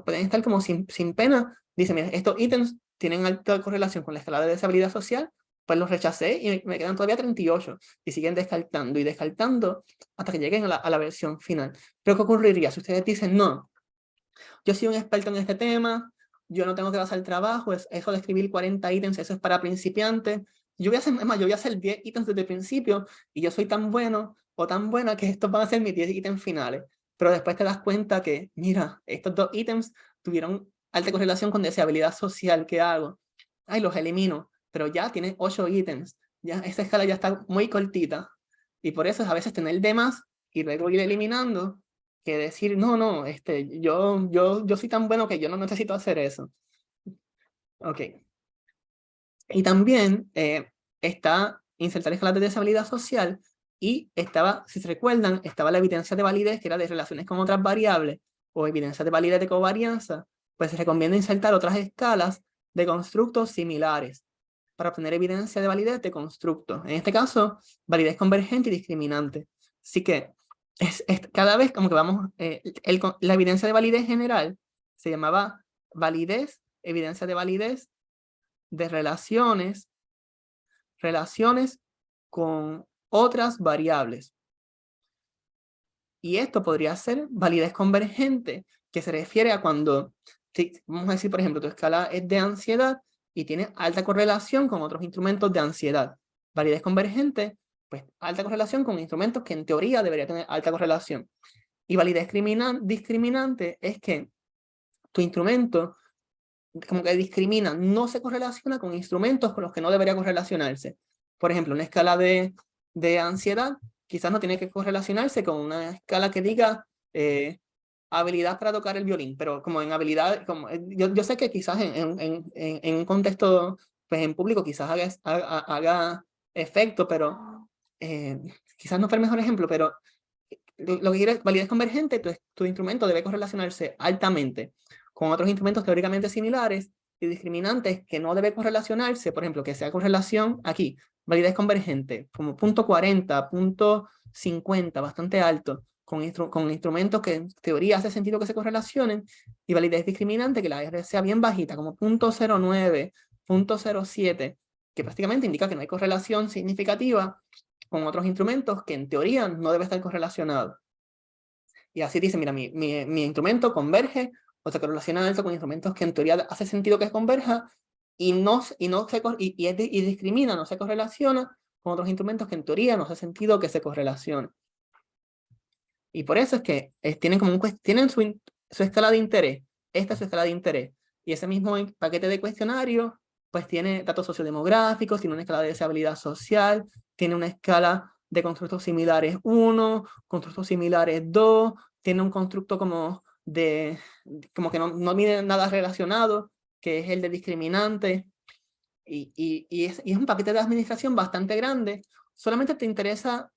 pueden estar como sin pena. Dicen, mira, estos ítems tienen alta correlación con la escala de deshabilidad social, pues los rechacé y me quedan todavía 38. Y siguen descartando y descartando hasta que lleguen a la versión final. Pero ¿qué ocurriría si ustedes dicen, no, yo soy un experto en este tema, yo no tengo que basar el trabajo, eso de escribir 40 ítems, eso es para principiantes. Yo voy a hacer 10 ítems desde el principio y yo soy tan bueno o tan buena que estos van a ser mis 10 ítems finales. Pero después te das cuenta que, mira, estos 2 ítems tuvieron alta correlación con deseabilidad social. ¿Qué hago? Ay, los elimino, pero ya tienes 8 ítems. Ya esa escala ya está muy cortita. Y por eso es a veces tener de más y luego ir eliminando que decir, no, yo soy tan bueno que yo no necesito hacer eso. Ok. Y también está insertar escalas de deshabilidad social y estaba, si se recuerdan, estaba la evidencia de validez, que era de relaciones con otras variables, o evidencia de validez de covarianza, pues se recomienda insertar otras escalas de constructos similares para obtener evidencia de validez de constructos. En este caso, validez convergente y discriminante. Así que cada vez como que vamos, la evidencia de validez general se llamaba validez, evidencia de validez de relaciones con otras variables. Y esto podría ser validez convergente, que se refiere a cuando, vamos a decir, por ejemplo, tu escala es de ansiedad y tiene alta correlación con otros instrumentos de ansiedad. Validez convergente, pues alta correlación con instrumentos que en teoría debería tener alta correlación. Y validez discriminante es que tu instrumento como que discrimina, no se correlaciona con instrumentos con los que no debería correlacionarse. Por ejemplo, una escala de ansiedad quizás no tiene que correlacionarse con una escala que diga habilidad para tocar el violín, pero como en habilidad, yo sé que quizás en un contexto, pues en público quizás haga efecto, pero quizás no fue el mejor ejemplo, pero lo que quiere es validez convergente, tu instrumento debe correlacionarse altamente con otros instrumentos teóricamente similares, y discriminantes que no debe correlacionarse, por ejemplo, que sea correlación aquí, validez convergente, como punto 40, punto 50, bastante alto, con instrumentos que en teoría hace sentido que se correlacionen, y validez discriminante, que la R sea bien bajita, como punto 09, punto 07, que prácticamente indica que no hay correlación significativa con otros instrumentos que en teoría no debe estar correlacionado. Y así dice, mira, mi instrumento converge o se correlaciona alto con instrumentos que en teoría hace sentido que converja y discrimina, no se correlaciona con otros instrumentos que en teoría no hace sentido que se correlacionen. Y por eso es que tienen su escala de interés. Esta es su escala de interés. Y ese mismo paquete de cuestionario pues tiene datos sociodemográficos, tiene una escala de deseabilidad social, tiene una escala de constructos similares 1, constructos similares 2, tiene un constructo como que no mide nada relacionado, que es el de discriminante, y es un paquete de administración bastante grande. Solamente te interesa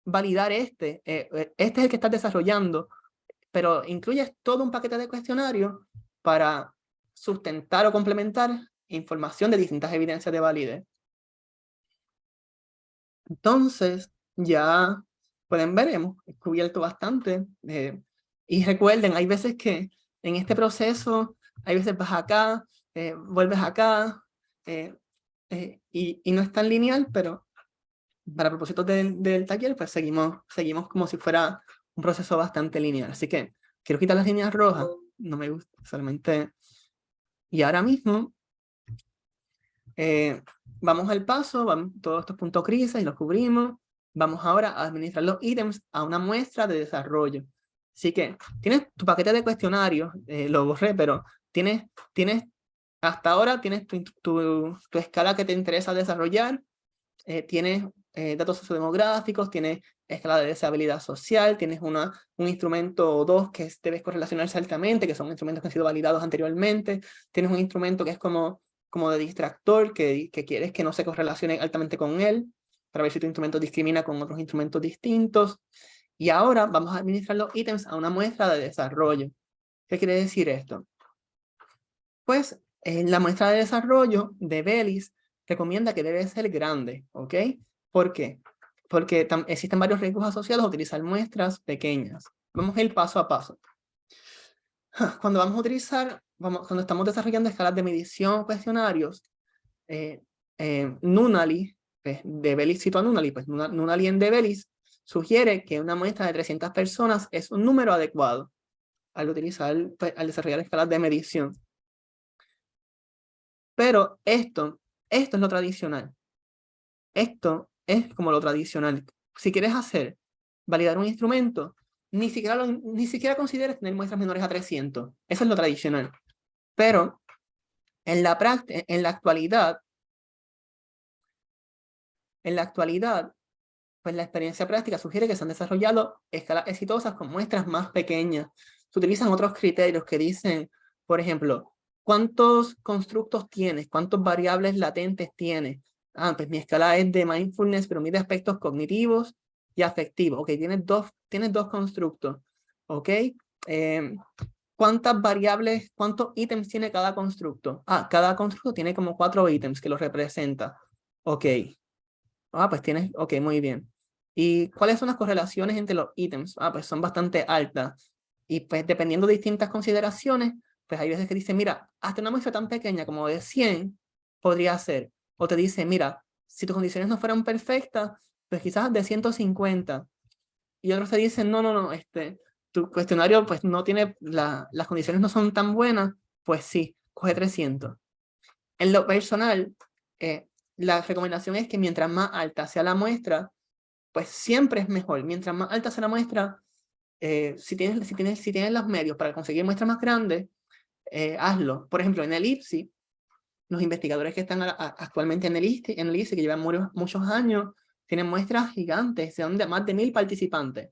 validar este es el que estás desarrollando, pero incluyes todo un paquete de cuestionarios para sustentar o complementar información de distintas evidencias de validez. Entonces, ya pueden ver, hemos descubierto bastante. Y recuerden, hay veces que en este proceso, hay veces vas acá, vuelves acá, y no es tan lineal, pero para propósitos del taller, pues seguimos como si fuera un proceso bastante lineal. Así que quiero quitar las líneas rojas, no me gusta, solamente. Y ahora mismo, vamos al paso, todos estos puntos grises y los cubrimos. Vamos ahora a administrar los ítems a una muestra de desarrollo. Así que tienes tu paquete de cuestionarios, lo borré, pero hasta ahora tienes tu escala que te interesa desarrollar, tienes datos sociodemográficos, tienes escala de deshabilidad social, tienes un instrumento o dos que debes correlacionarse altamente, que son instrumentos que han sido validados anteriormente, tienes un instrumento que es como de distractor, que quieres que no se correlacione altamente con él, para ver si tu instrumento discrimina con otros instrumentos distintos. Y ahora vamos a administrar los ítems a una muestra de desarrollo. ¿Qué quiere decir esto? Pues la muestra de desarrollo de Bellis recomienda que debe ser grande, ¿ok? ¿Por qué? Porque existen varios riesgos asociados a utilizar muestras pequeñas. Vamos a ir paso a paso. Cuando vamos a utilizar, cuando estamos desarrollando escalas de medición o cuestionarios, Nunnally, pues, de Bellis cito a Nunnally, pues Nunnally en de Bellis sugiere que una muestra de 300 personas es un número adecuado al utilizar, pues, al desarrollar escalas de medición. Pero esto es lo tradicional. Esto es como lo tradicional. Si quieres validar un instrumento, ni siquiera consideres tener muestras menores a 300. Eso es lo tradicional. Pero en la actualidad, pues la experiencia práctica sugiere que se han desarrollado escalas exitosas con muestras más pequeñas. Se utilizan otros criterios que dicen, por ejemplo, ¿cuántos constructos tienes? ¿Cuántos variables latentes tienes? Ah, pues mi escala es de mindfulness, pero mide aspectos cognitivos y afectivos. Ok, tienes dos constructos. Ok. ¿Cuántas variables, cuántos ítems tiene cada constructo? Ah, cada constructo tiene como 4 ítems que los representa. Ok. Ah, pues tienes, ok, muy bien. ¿Y cuáles son las correlaciones entre los ítems? Ah, pues son bastante altas. Y pues dependiendo de distintas consideraciones, pues hay veces que dice, mira, hasta una muestra tan pequeña como de 100 podría ser. O te dice, mira, si tus condiciones no fueran perfectas, pues quizás de 150. Y otros te dicen, no, tu cuestionario pues no tiene, las condiciones no son tan buenas, pues sí, coge 300. En lo personal, la recomendación es que mientras más alta sea la muestra, pues siempre es mejor. Mientras más alta sea la muestra, si tienes los medios para conseguir muestras más grandes, hazlo. Por ejemplo, en el IPSI, los investigadores que están actualmente en el IPSI, que llevan muchos años, tienen muestras gigantes, son de más de 1000 participantes.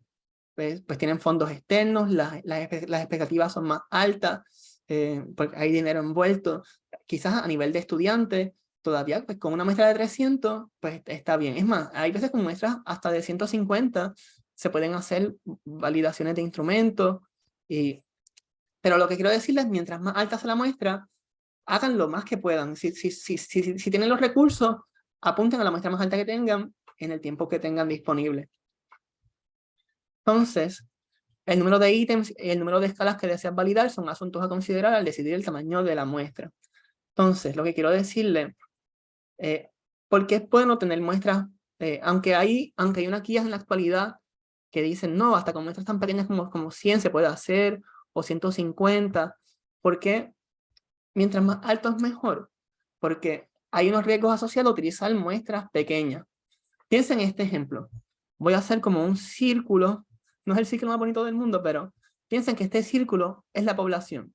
Pues tienen fondos externos, las expectativas son más altas, porque hay dinero envuelto. Quizás a nivel de estudiante, todavía pues con una muestra de 300, pues está bien. Es más, hay veces con muestras hasta de 150 se pueden hacer validaciones de instrumentos. Pero lo que quiero decirles, mientras más alta sea la muestra, hagan lo más que puedan. Si tienen los recursos, apunten a la muestra más alta que tengan en el tiempo que tengan disponible. Entonces, el número de ítems y el número de escalas que deseas validar son asuntos a considerar al decidir el tamaño de la muestra. Entonces, lo que quiero decirle, ¿por qué es bueno tener muestras? Aunque hay unas guías en la actualidad que dicen, no, hasta con muestras tan pequeñas como 100 se puede hacer, o 150. ¿Por qué? Mientras más alto es mejor. Porque hay unos riesgos asociados a utilizar muestras pequeñas. Piensen en este ejemplo. Voy a hacer como un círculo. No es el círculo más bonito del mundo, pero piensen que este círculo es la población.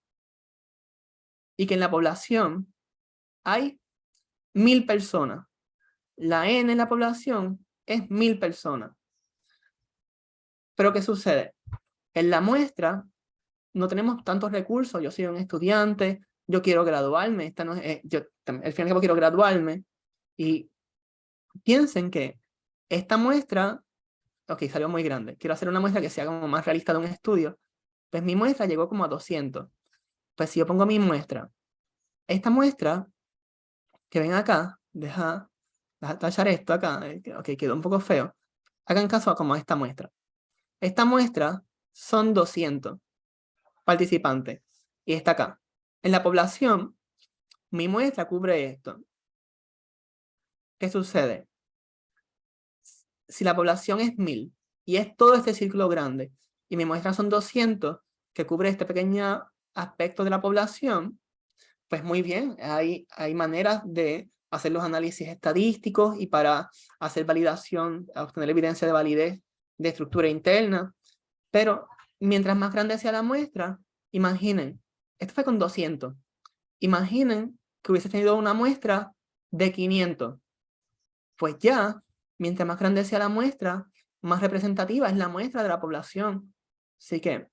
Y que en la población hay 1000 personas. La N en la población es 1000 personas. Pero ¿qué sucede? En la muestra no tenemos tantos recursos. Yo soy un estudiante, yo quiero graduarme. Yo al fin y al cabo quiero graduarme. Y piensen que esta muestra, ok, salió muy grande. Quiero hacer una muestra que sea como más realista de un estudio. Pues mi muestra llegó como a 200. Pues si yo pongo mi muestra, esta muestra que ven acá, deja tachar esto acá, ok, quedó un poco feo. Hagan caso a como esta muestra. Esta muestra son 200 participantes y está acá. En la población, mi muestra cubre esto. ¿Qué sucede? Si la población es 1000 y es todo este círculo grande y mi muestra son 200 que cubre este pequeño aspecto de la población, pues muy bien, hay maneras de hacer los análisis estadísticos y para hacer validación, obtener evidencia de validez de estructura interna. Pero mientras más grande sea la muestra, imaginen, esto fue con 200. Imaginen que hubiese tenido una muestra de 500. Pues ya, mientras más grande sea la muestra, más representativa es la muestra de la población. Así que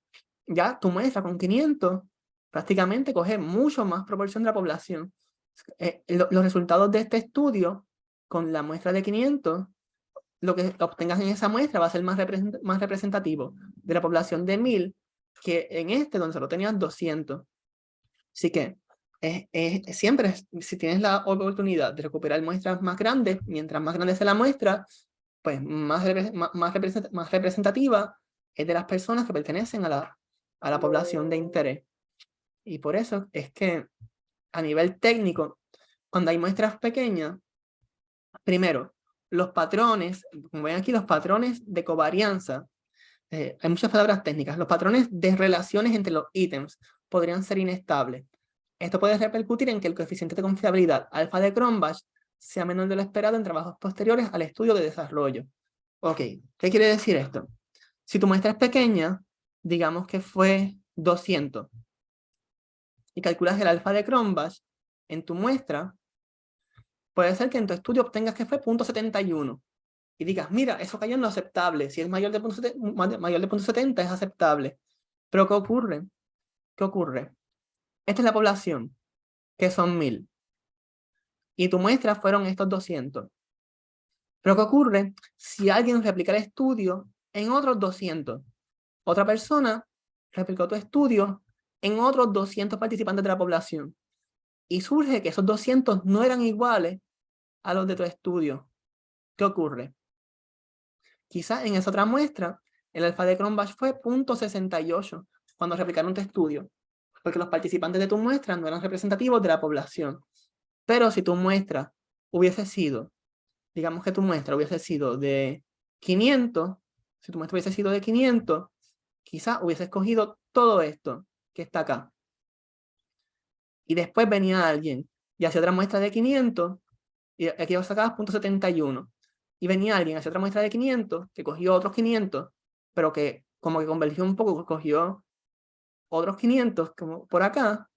ya tu muestra con 500 prácticamente coge mucho más proporción de la población. Los resultados de este estudio con la muestra de 500 lo que obtengas en esa muestra va a ser más representativo de la población de 1000 que en este, donde solo tenías 200. Así que siempre, si tienes la oportunidad de recuperar muestras más grandes, mientras más grande sea la muestra, pues más representativa es de las personas que pertenecen a la población de interés. Y por eso es que a nivel técnico, cuando hay muestras pequeñas, primero, los patrones, como ven aquí, los patrones de covarianza, hay muchas palabras técnicas, los patrones de relaciones entre los ítems podrían ser inestables. Esto puede repercutir en que el coeficiente de confiabilidad alfa de Cronbach sea menor de lo esperado en trabajos posteriores al estudio de desarrollo. Ok, ¿qué quiere decir esto? Si tu muestra es pequeña, digamos que fue 200, y calculas el alfa de Cronbach en tu muestra, puede ser que en tu estudio obtengas que fue 0.71 y digas, mira, eso cayó en lo aceptable, si es mayor de 0.70 es aceptable. Pero ¿qué ocurre? ¿Qué ocurre? Esta es la población, que son 1000, y tu muestra fueron estos 200. Pero ¿qué ocurre si alguien replica el estudio en otros 200? Otra persona replicó tu estudio en otros 200 participantes de la población. Y surge que esos 200 no eran iguales a los de tu estudio. ¿Qué ocurre? Quizás en esa otra muestra, el alfa de Cronbach fue 0.68 cuando replicaron tu estudio, porque los participantes de tu muestra no eran representativos de la población. Pero si tu muestra hubiese sido, digamos que tu muestra hubiese sido de 500, si tu muestra hubiese sido de 500, quizás hubiese escogido todo esto que está acá. Y después venía alguien y hacía otra muestra de 500, y aquí sacabas 0.71. Y venía alguien, hacía otra muestra de 500, que cogió otros 500, pero que como que convergió un poco, cogió otros 500 como por acá,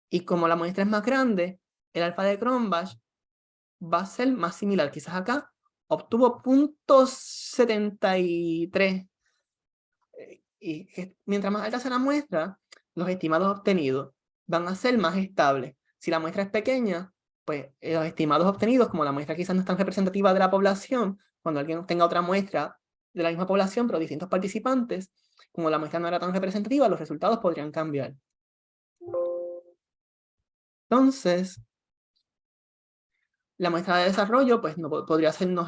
y como la muestra es más grande, el alfa de Cronbach va a ser más similar. Quizás acá obtuvo 0.73. Y mientras más alta sea la muestra, los estimados obtenidos van a ser más estables. Si la muestra es pequeña, pues los estimados obtenidos, como la muestra quizás no es tan representativa de la población, cuando alguien tenga otra muestra de la misma población, pero distintos participantes, como la muestra no era tan representativa, los resultados podrían cambiar. Entonces, la muestra de desarrollo pues podría no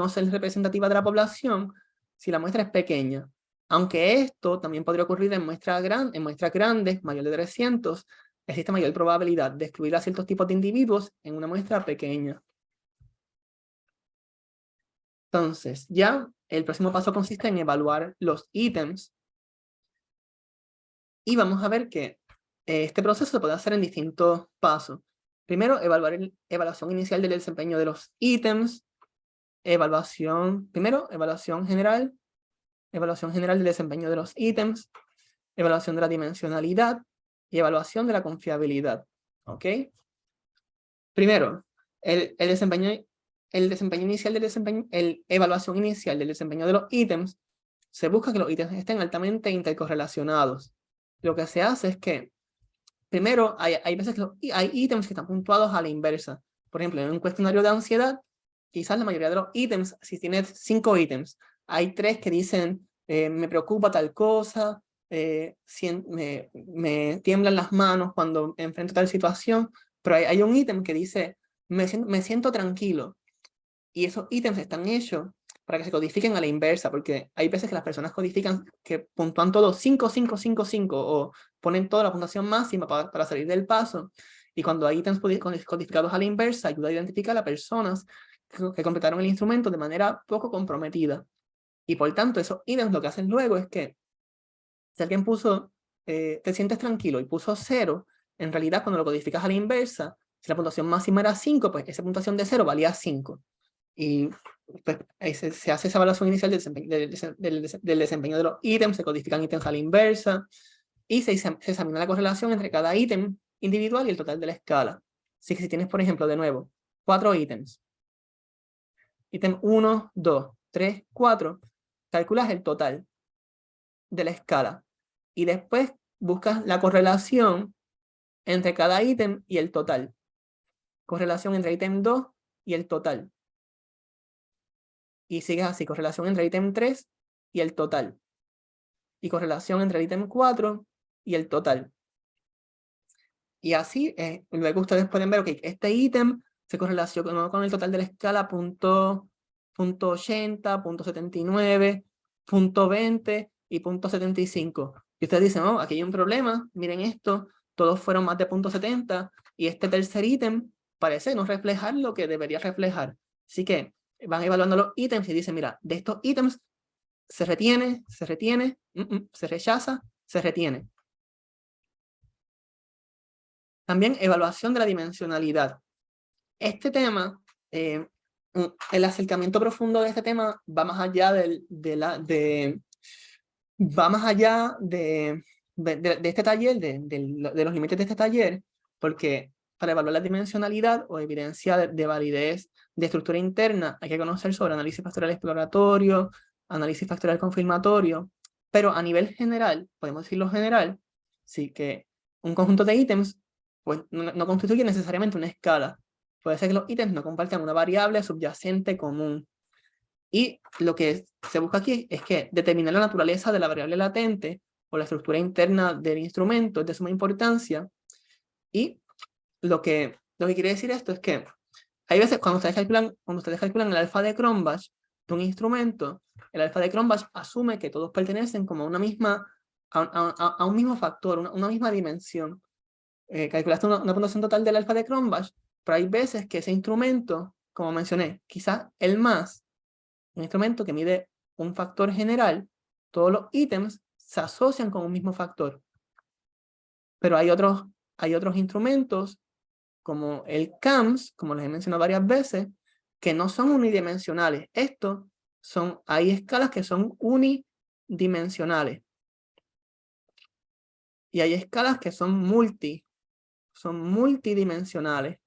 ser representativa de la población si la muestra es pequeña. Aunque esto también podría ocurrir en muestras grandes, mayor de 300, existe mayor probabilidad de excluir a ciertos tipos de individuos en una muestra pequeña. Entonces, ya el próximo paso consiste en evaluar los ítems. Y vamos a ver que este proceso se puede hacer en distintos pasos. Primero, evaluación inicial del desempeño de los ítems. Primero, evaluación general del desempeño de los ítems, evaluación de la dimensionalidad y evaluación de la confiabilidad. ¿Ok? Primero, evaluación inicial del desempeño de los ítems, se busca que los ítems estén altamente intercorrelacionados. Lo que se hace es que, primero, hay veces que hay ítems que están puntuados a la inversa. Por ejemplo, en un cuestionario de ansiedad, quizás la mayoría de los ítems, si tienes 5 ítems, hay 3 que dicen, me preocupa tal cosa, me tiemblan las manos cuando enfrento tal situación, pero hay un ítem que dice, me siento tranquilo. Y esos ítems están hechos para que se codifiquen a la inversa, porque hay veces que las personas codifican que puntúan todo 5, 5, 5, 5, o ponen toda la puntuación máxima para salir del paso. Y cuando hay ítems codificados a la inversa, ayuda a identificar a personas que completaron el instrumento de manera poco comprometida. Y por tanto, esos ítems lo que hacen luego es que si alguien puso, te sientes tranquilo y puso 0, en realidad cuando lo codificas a la inversa, si la puntuación máxima era 5, pues esa puntuación de 0 valía 5. Y pues, se hace esa evaluación inicial del desempeño de los ítems, se codifican ítems a la inversa, y se examina la correlación entre cada ítem individual y el total de la escala. Así que si tienes, por ejemplo, de nuevo, 4 ítems, ítem 1, 2, 3, 4, calculas el total de la escala y después buscas la correlación entre cada ítem y el total. Correlación entre ítem 2 y el total. y sigues así, correlación entre el ítem 3 y el total. Y correlación entre el ítem 4 y el total. Y así, luego ustedes pueden ver, ok, este ítem se correlaciona con el total de la escala .80, .79, .20 y .75. Y ustedes dicen, oh, aquí hay un problema, miren esto, todos fueron más de .70 y este tercer ítem parece no reflejar lo que debería reflejar. Así que van evaluando los ítems y dicen, mira, de estos ítems se retiene, se rechaza, se retiene. También evaluación de la dimensionalidad. Este tema, el acercamiento profundo de este tema va más allá de este taller, de los límites de este taller, porque para evaluar la dimensionalidad o evidencia de validez de estructura interna hay que conocer sobre análisis factorial exploratorio, análisis factorial confirmatorio, pero a nivel general, podemos decirlo general, sí que un conjunto de ítems pues, no constituye necesariamente una escala. Puede ser que los ítems no compartan una variable subyacente común. Y lo que se busca aquí es que determinar la naturaleza de la variable latente o la estructura interna del instrumento es de suma importancia. Y lo que quiere decir esto es que hay veces cuando ustedes calculan el alfa de Cronbach de un instrumento, el alfa de Cronbach asume que todos pertenecen como a una misma, a un mismo factor, una misma dimensión. Calculaste una puntuación total del alfa de Cronbach, pero hay veces que ese instrumento, como mencioné, quizás el más, un instrumento que mide un factor general, todos los ítems se asocian con un mismo factor. Pero hay otros instrumentos, como el CAMS, como les he mencionado varias veces, que no son unidimensionales. Hay escalas que son unidimensionales. Y hay escalas que son multidimensionales.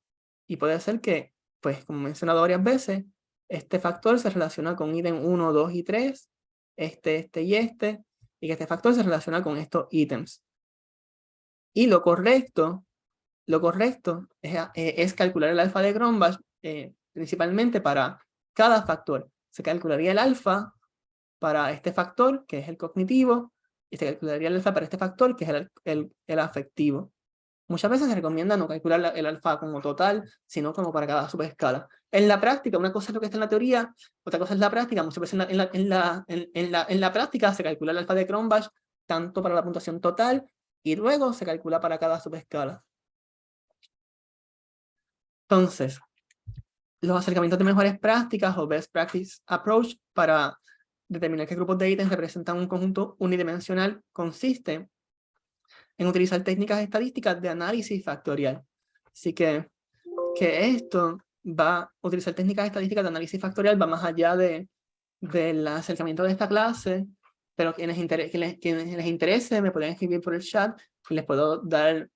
Y puede ser que, pues, como he mencionado varias veces, este factor se relaciona con ítem 1, 2 y 3, y que este factor se relaciona con estos ítems. Y lo correcto es calcular el alfa de Cronbach principalmente para cada factor. Se calcularía el alfa para este factor, que es el cognitivo, y se calcularía el alfa para este factor, que es el afectivo. Muchas veces se recomienda no calcular el alfa como total, sino como para cada subescala. En la práctica, una cosa es lo que está en la teoría, otra cosa es la práctica. Muchas veces en la práctica se calcula el alfa de Cronbach tanto para la puntuación total y luego se calcula para cada subescala. Entonces, los acercamientos de mejores prácticas o best practice approach para determinar qué grupos de ítems representan un conjunto unidimensional consiste en utilizar técnicas estadísticas de análisis factorial. Así que esto va a utilizar técnicas estadísticas de análisis factorial, va más allá del acercamiento de esta clase, pero quienes les interese me pueden escribir por el chat y les puedo dar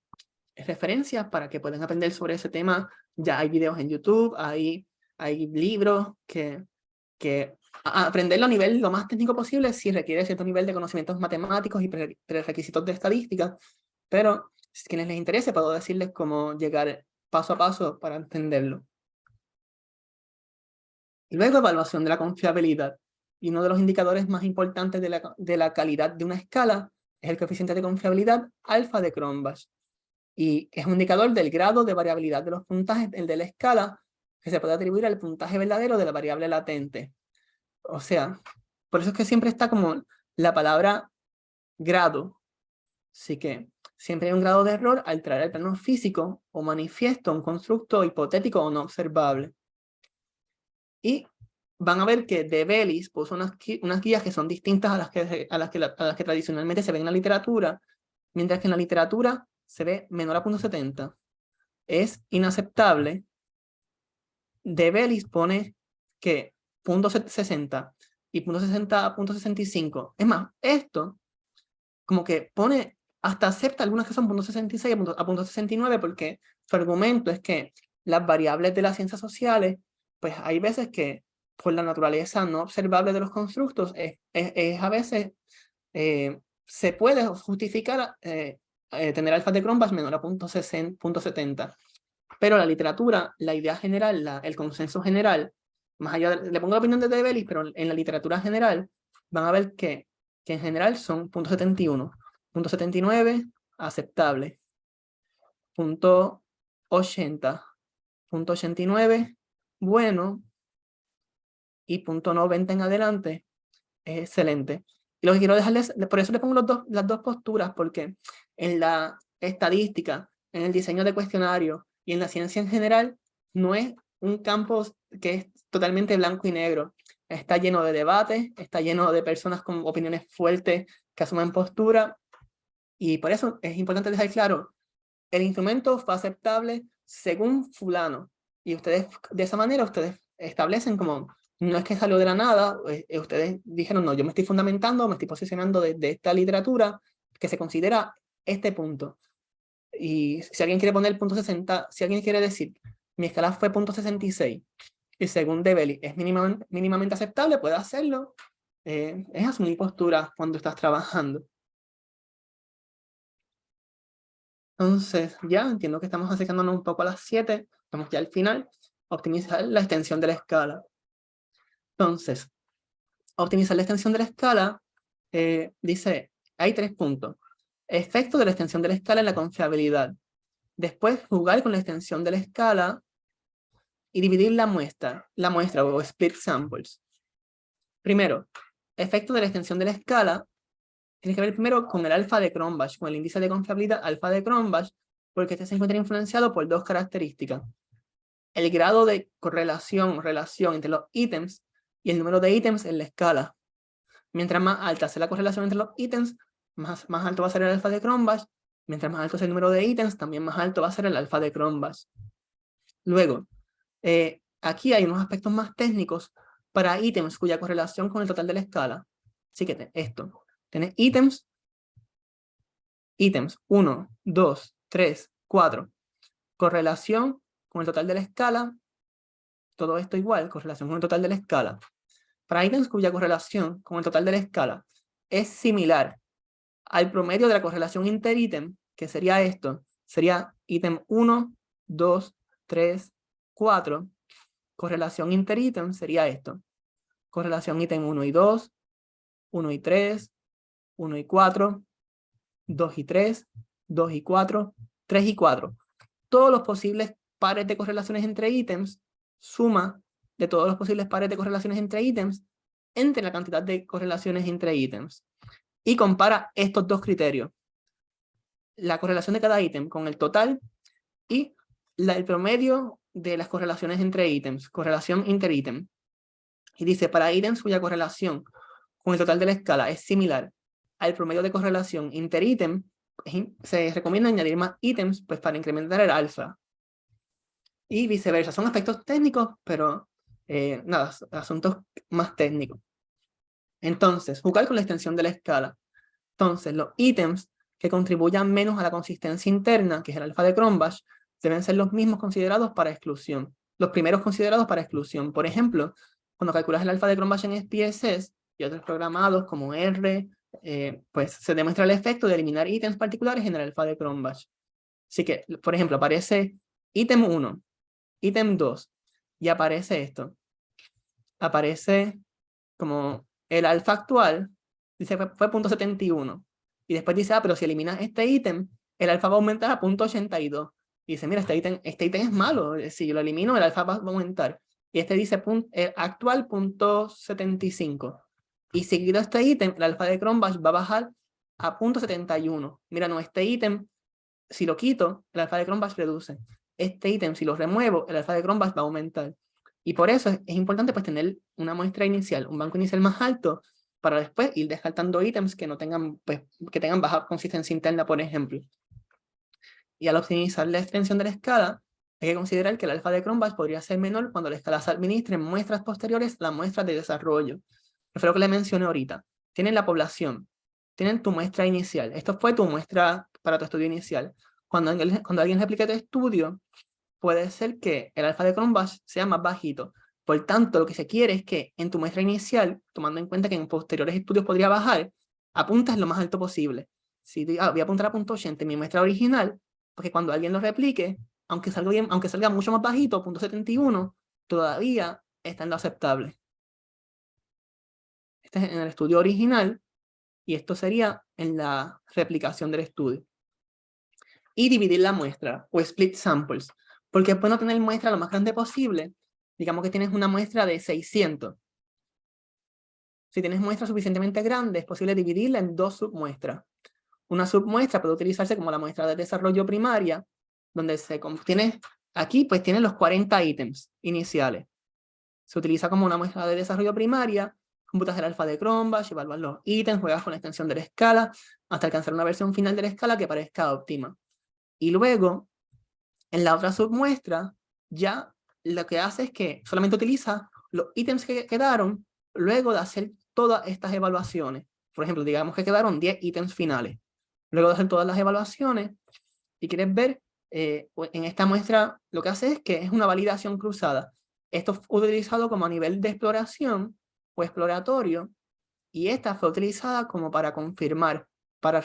referencias para que puedan aprender sobre ese tema. Ya hay videos en YouTube, hay libros que aprenderlo a nivel lo más técnico posible sí requiere cierto nivel de conocimientos matemáticos y prerequisitos de estadística, pero si a quienes les interese puedo decirles cómo llegar paso a paso para entenderlo. Y luego evaluación de la confiabilidad. Y uno de los indicadores más importantes de la calidad de una escala es el coeficiente de confiabilidad alfa de Cronbach. Y es un indicador del grado de variabilidad de los puntajes, el de la escala, que se puede atribuir al puntaje verdadero de la variable latente. O sea, por eso es que siempre está como la palabra grado. Así que siempre hay un grado de error al traer al plano físico o manifiesto un constructo hipotético o no observable. Y van a ver que De Bellis puso unas guías que son distintas a las que tradicionalmente se ven en la literatura, mientras que en la literatura se ve menor a 0.70. Es inaceptable. De Bellis pone que 0.60 y 0.60 a 0.65. Es más, esto como que pone, hasta acepta algunas que son 0.66 a 0.69 porque su argumento es que las variables de las ciencias sociales, pues hay veces que por la naturaleza no observable de los constructos, a veces se puede justificar tener alfa de Cronbach menor a 0.70. Pero la literatura, la idea general, el consenso general, más allá, le pongo la opinión de Debelis, pero en la literatura general, van a ver que en general son .71, .79, aceptable, .80, .89, bueno, y .90 en adelante, es excelente. Y lo que quiero dejarles, por eso le pongo las dos posturas, porque en la estadística, en el diseño de cuestionarios y en la ciencia en general, no es un campo que es totalmente blanco y negro. Está lleno de debates, está lleno de personas con opiniones fuertes que asumen postura, y por eso es importante dejar claro, el instrumento fue aceptable según fulano, y ustedes, de esa manera, ustedes establecen como, no es que salió de la nada, ustedes dijeron, no, yo me estoy fundamentando, me estoy posicionando de esta literatura que se considera este punto. Y si alguien quiere poner el punto 60, si alguien quiere decir, mi escala fue .66, y según Debelis es mínimamente aceptable, puede hacerlo. Es asumir postura cuando estás trabajando. Entonces, ya entiendo que estamos acercándonos un poco a las 7, estamos ya al final. Optimizar la extensión de la escala. Entonces, optimizar la extensión de la escala, dice, hay 3 puntos. Efecto de la extensión de la escala en la confiabilidad. Después, jugar con la extensión de la escala y dividir la muestra o split samples. Primero, efecto de la extensión de la escala, tiene que ver primero con el alfa de Cronbach, con el índice de confiabilidad alfa de Cronbach, porque este se encuentra influenciado por 2 características. El grado de correlación, relación entre los ítems y el número de ítems en la escala. Mientras más alta sea la correlación entre los ítems, más alto va a ser el alfa de Cronbach. Mientras más alto sea el número de ítems, también más alto va a ser el alfa de Cronbach. Luego, aquí hay unos aspectos más técnicos para ítems cuya correlación con el total de la escala. Así que esto, tienes ítems 1, 2, 3, 4, correlación con el total de la escala, todo esto igual, correlación con el total de la escala. Para ítems cuya correlación con el total de la escala es similar al promedio de la correlación interítem, que sería esto, sería ítem 1, 2, 3, 4, correlación interítem sería esto, correlación ítem 1 y 2, 1 y 3, 1 y 4, 2 y 3, 2 y 4, 3 y 4. Todos los posibles pares de correlaciones entre ítems, suma de todos los posibles pares de correlaciones entre ítems, entre la cantidad de correlaciones entre ítems. Y compara estos dos criterios. La correlación de cada ítem con el total y el promedio de las correlaciones entre ítems, correlación interítem. Y dice, para ítems cuya correlación con el total de la escala es similar al promedio de correlación interítem, se recomienda añadir más ítems pues, para incrementar el alfa. Y viceversa. Son aspectos técnicos, pero nada, asuntos más técnicos. Entonces, jugar con la extensión de la escala. Entonces, los ítems que contribuyan menos a la consistencia interna, que es el alfa de Cronbach, deben ser los mismos considerados para exclusión. Los primeros considerados para exclusión. Por ejemplo, cuando calculas el alfa de Cronbach en SPSS y otros programados como R, pues se demuestra el efecto de eliminar ítems particulares en el alfa de Cronbach. Así que, por ejemplo, aparece ítem 1, ítem 2, y aparece esto. Aparece como el alfa actual, dice fue .71. Y después dice, pero si eliminas este ítem, el alfa va a aumentar a .82. Y dice, mira, este ítem es malo. Si yo lo elimino, el alfa va a aumentar. Y este dice actual .75. Y seguido este ítem, el alfa de Cronbach va a bajar a .71. Mira, no, este ítem, si lo quito, el alfa de Cronbach reduce. Este ítem, si lo remuevo, el alfa de Cronbach va a aumentar. Y por eso es importante pues, tener una muestra inicial, un banco inicial más alto, para después ir descartando ítems que no tengan, pues, que tengan baja consistencia interna, por ejemplo. Y al optimizar la extensión de la escala, hay que considerar que el alfa de Cronbach podría ser menor cuando la escala se administre en muestras posteriores a las muestras de desarrollo. Eso fue lo que le mencioné ahorita. Tienen la población, tienen tu muestra inicial. Esto fue tu muestra para tu estudio inicial. Cuando alguien replique tu estudio, puede ser que el alfa de Cronbach sea más bajito. Por tanto, lo que se quiere es que en tu muestra inicial, tomando en cuenta que en posteriores estudios podría bajar, apuntas lo más alto posible. Si voy a apuntar a .80 en mi muestra original, porque cuando alguien lo replique, aunque salga mucho más bajito, .71, todavía está en lo aceptable. Este es en el estudio original, y esto sería en la replicación del estudio. Y dividir la muestra, o split samples, porque es bueno tener muestra lo más grande posible. Digamos que tienes una muestra de 600. Si tienes muestra suficientemente grande, es posible dividirla en 2 submuestras. Una submuestra puede utilizarse como la muestra de desarrollo primaria, donde aquí pues tiene los 40 ítems iniciales. Se utiliza como una muestra de desarrollo primaria, computas el alfa de Cronbach, evaluas los ítems, juegas con la extensión de la escala, hasta alcanzar una versión final de la escala que parezca óptima. Y luego, en la otra submuestra, ya lo que hace es que solamente utiliza los ítems que quedaron luego de hacer todas estas evaluaciones. Por ejemplo, digamos que quedaron 10 ítems finales. Luego de hacer todas las evaluaciones, si quieres ver, en esta muestra lo que hace es que es una validación cruzada. Esto fue utilizado como a nivel de exploración o exploratorio, y esta fue utilizada como para confirmar, para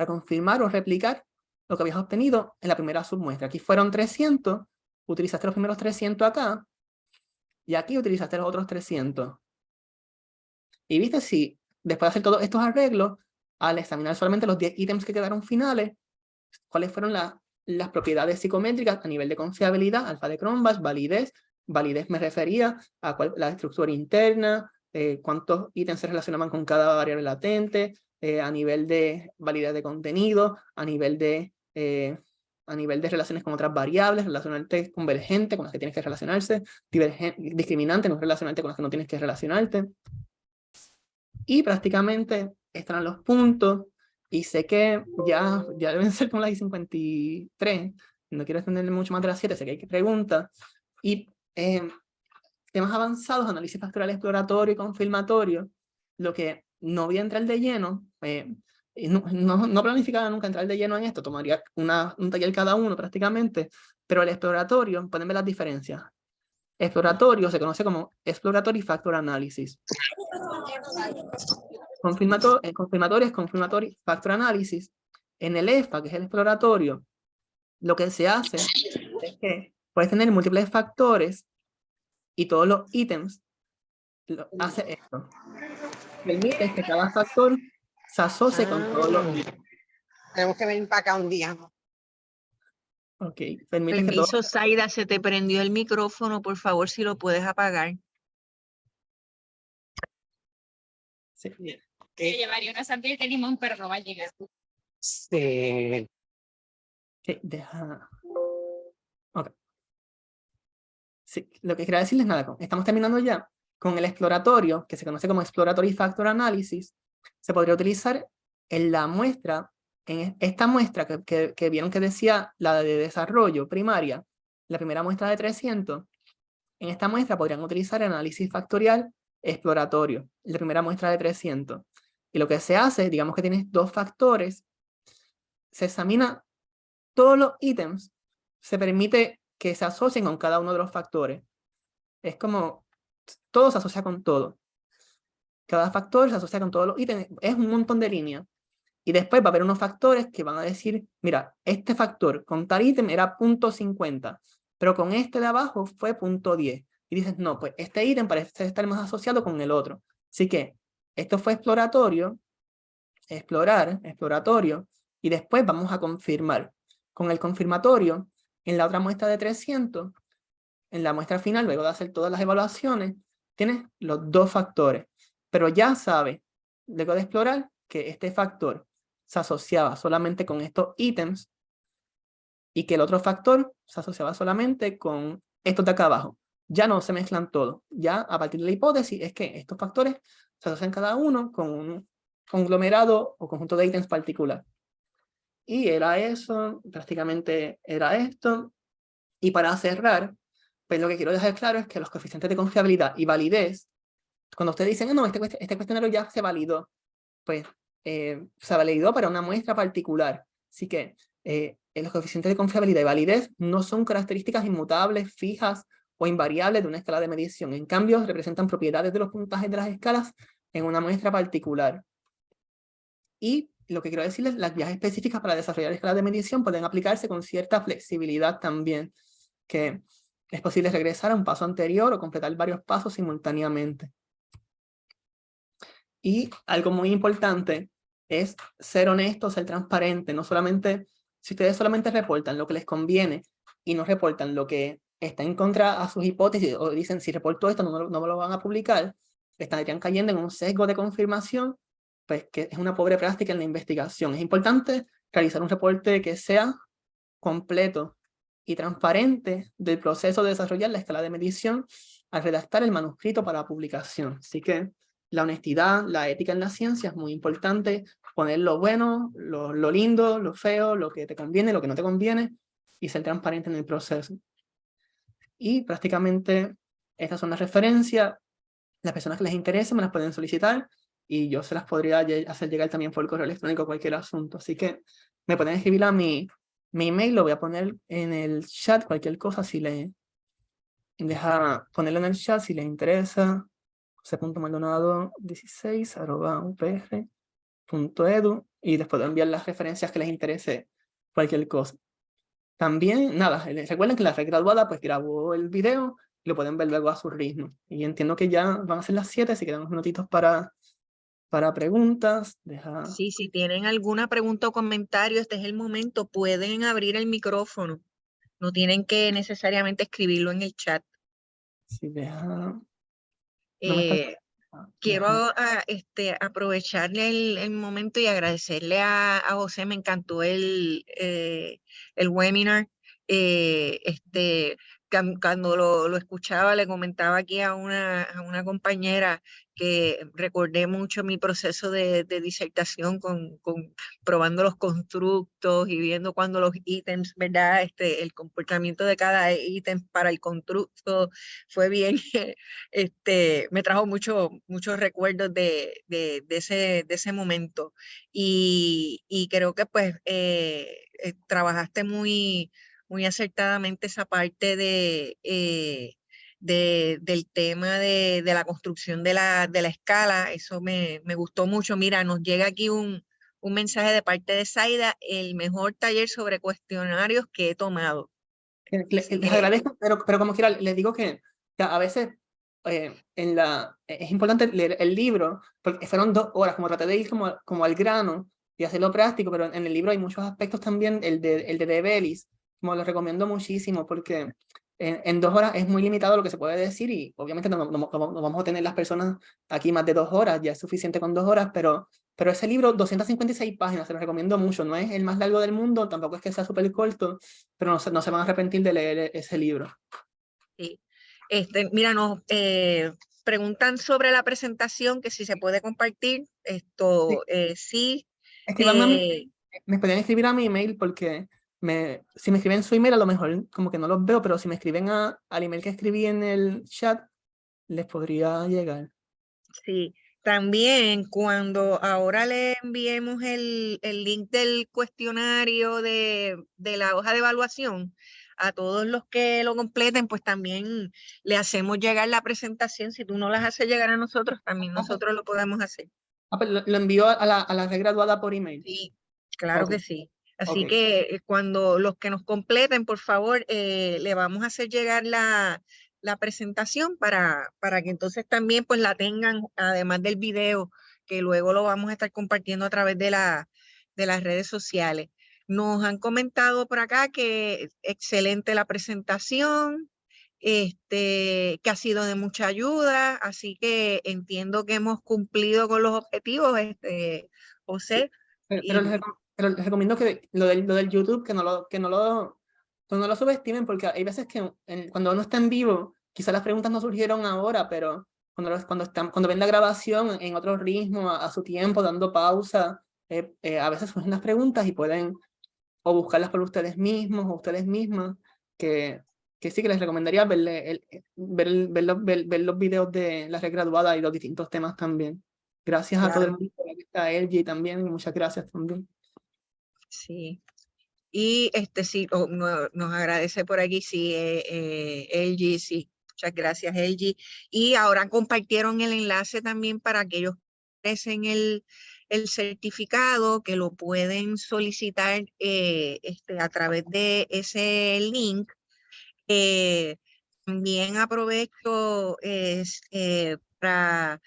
confirmar o replicar lo que habías obtenido en la primera submuestra. Aquí fueron 300, utilizaste los primeros 300 acá, y aquí utilizaste los otros 300. Y viste, si después de hacer todos estos arreglos, al examinar solamente los 10 ítems que quedaron finales, cuáles fueron las propiedades psicométricas a nivel de confiabilidad, alfa de Cronbach, validez. Validez me refería a la estructura interna, cuántos ítems se relacionaban con cada variable latente, a nivel de validez de contenido, a nivel de relaciones con otras variables, relacionarte convergente con las que tienes que relacionarse, discriminante, no relacionarte con las que no tienes que relacionarte. Y prácticamente están los puntos, y sé que ya deben ser como las 53, no quiero extenderme mucho más de las 7, sé que hay preguntas, y temas avanzados, análisis factorial exploratorio y confirmatorio, lo que no voy a entrar de lleno, no planificaba nunca entrar de lleno en esto, tomaría un taller cada uno prácticamente, pero el exploratorio, pueden ver las diferencias. Exploratorio se conoce como Exploratory Factor Analysis. Confirmatorio es Confirmatory Factor Analysis. En el EFA, que es el exploratorio, lo que se hace es que puedes tener múltiples factores y todos los ítems hace esto. Permite que cada factor se asocie con todos los ítems. Tenemos que venir para acá un día. Ok, permite que Permiso, Zaida, se te prendió el micrófono, por favor, si lo puedes apagar. Sí. Que llevaría una sandía y de limón, pero no va a llegar. Sí. Okay, deja. Ok. Sí, lo que quería decirles nada, estamos terminando ya con el exploratorio, que se conoce como Exploratory Factor Analysis. Se podría utilizar en la muestra, en esta muestra que vieron que decía la de desarrollo primaria, la primera muestra de 300. En esta muestra podrían utilizar el análisis factorial exploratorio, la primera muestra de 300. Y lo que se hace, digamos que tienes 2 factores, se examina todos los ítems, se permite que se asocien con cada uno de los factores. Es como, todo se asocia con todo. Cada factor se asocia con todos los ítems, es un montón de líneas. Y después va a haber unos factores que van a decir, mira, este factor con tal ítem era 0.50, pero con este de abajo fue 0.10. Y dices, no, pues este ítem parece estar más asociado con el otro. Así que esto fue exploratorio, exploratorio, y después vamos a confirmar. Con el confirmatorio, en la otra muestra de 300, en la muestra final, luego de hacer todas las evaluaciones, tienes los 2 factores. Pero ya sabes, luego de explorar, que este factor se asociaba solamente con estos ítems y que el otro factor se asociaba solamente con estos de acá abajo. Ya no se mezclan todos. Ya a partir de la hipótesis es que estos factores se asocian cada uno con un conglomerado o conjunto de ítems particular. Y era eso, prácticamente era esto. Y para cerrar, pues lo que quiero dejar claro es que los coeficientes de confiabilidad y validez, cuando ustedes dicen, no, este cuestionario ya se validó, pues se validó para una muestra particular. Así que los coeficientes de confiabilidad y validez no son características inmutables, fijas o invariables de una escala de medición. En cambio, representan propiedades de los puntajes de las escalas en una muestra particular. Y lo que quiero decirles, las guías específicas para desarrollar escalas de medición pueden aplicarse con cierta flexibilidad también, que es posible regresar a un paso anterior o completar varios pasos simultáneamente. Y algo muy importante es ser honesto, ser transparente. No solamente, si ustedes solamente reportan lo que les conviene y no reportan lo que está en contra a sus hipótesis, o dicen, si reporto esto no me lo van a publicar, estarían cayendo en un sesgo de confirmación, pues que es una pobre práctica en la investigación. Es importante realizar un reporte que sea completo y transparente del proceso de desarrollar la escala de medición al redactar el manuscrito para publicación. Así que la honestidad, la ética en la ciencia es muy importante, poner lo bueno, lo lindo, lo feo, lo que te conviene, lo que no te conviene, y ser transparente en el proceso. Y prácticamente estas son las referencias. Las personas que les interese me las pueden solicitar y yo se las podría hacer llegar también por correo electrónico cualquier asunto. Así que me pueden escribir a mi email, lo voy a poner en el chat, cualquier cosa si le deja ponerlo en el chat si les interesa. jose.maldonado16@upr.edu y les puedo enviar las referencias que les interese cualquier cosa. También, nada, recuerden que la red graduada pues grabó el video y lo pueden ver luego a su ritmo. Y entiendo que ya van a ser las 7, así que quedan unos minutitos para preguntas. Sí, si tienen alguna pregunta o comentario, este es el momento, pueden abrir el micrófono. No tienen que necesariamente escribirlo en el chat. Sí, no me está... Quiero aprovecharle el momento y agradecerle a José, me encantó el webinar. Cuando lo escuchaba, le comentaba aquí a una compañera que recordé mucho mi proceso de disertación con probando los constructos y viendo cuando los ítems, ¿verdad? El comportamiento de cada ítem para el constructo fue bien, me trajo muchos recuerdos de ese momento. Y creo que pues trabajaste muy acertadamente esa parte del tema de la construcción de la escala. Eso me gustó mucho. Mira, nos llega aquí un mensaje de parte de Zaida, el mejor taller sobre cuestionarios que he tomado. Les agradezco, pero como quiera, les digo que a veces es importante leer el libro, porque fueron 2 horas, como traté de ir como al grano y hacerlo práctico, pero en el libro hay muchos aspectos también, el de Bellis, como lo recomiendo muchísimo, porque en 2 horas es muy limitado lo que se puede decir y obviamente no vamos a tener las personas aquí más de 2 horas, ya es suficiente con 2 horas, pero ese libro, 256 páginas, se lo recomiendo mucho, no es el más largo del mundo, tampoco es que sea súper corto, pero no se van a arrepentir de leer ese libro. Sí. Mira, nos preguntan sobre la presentación, que si se puede compartir. Sí. Escríbanme me pueden escribir a mi email porque si me escriben su email a lo mejor como que no los veo, pero si me escriben al email que escribí en el chat, les podría llegar. Sí. También cuando ahora le enviemos el link del cuestionario de la hoja de evaluación, a todos los que lo completen, pues también le hacemos llegar la presentación. Si tú no las haces llegar a nosotros, también nosotros lo podemos hacer. Pues lo envío a la red graduada por email. Sí, claro Ok. que sí. Así Ok. que cuando los que nos completen, por favor, le vamos a hacer llegar la presentación para que entonces también pues la tengan, además del video, que luego lo vamos a estar compartiendo a través de las redes sociales. Nos han comentado por acá que excelente la presentación, que ha sido de mucha ayuda, así que entiendo que hemos cumplido con los objetivos, José. Pero les recomiendo que lo del YouTube, que no lo subestimen, porque hay veces que cuando uno está en vivo, quizás las preguntas no surgieron ahora, pero cuando ven la grabación en otro ritmo, a su tiempo, dando pausa, a veces surgen las preguntas y pueden o buscarlas por ustedes mismos o ustedes mismas, que sí que les recomendaría ver los videos de la red graduada y los distintos temas también. Gracias a todo el Claro. mundo, aquí está LG también, muchas gracias también. Sí. Y sí, nos agradece por aquí, sí, LG, sí. Muchas gracias, LG. Y ahora compartieron el enlace también para aquellos que ofrecen el certificado, que lo pueden solicitar a través de ese link. También aprovecho para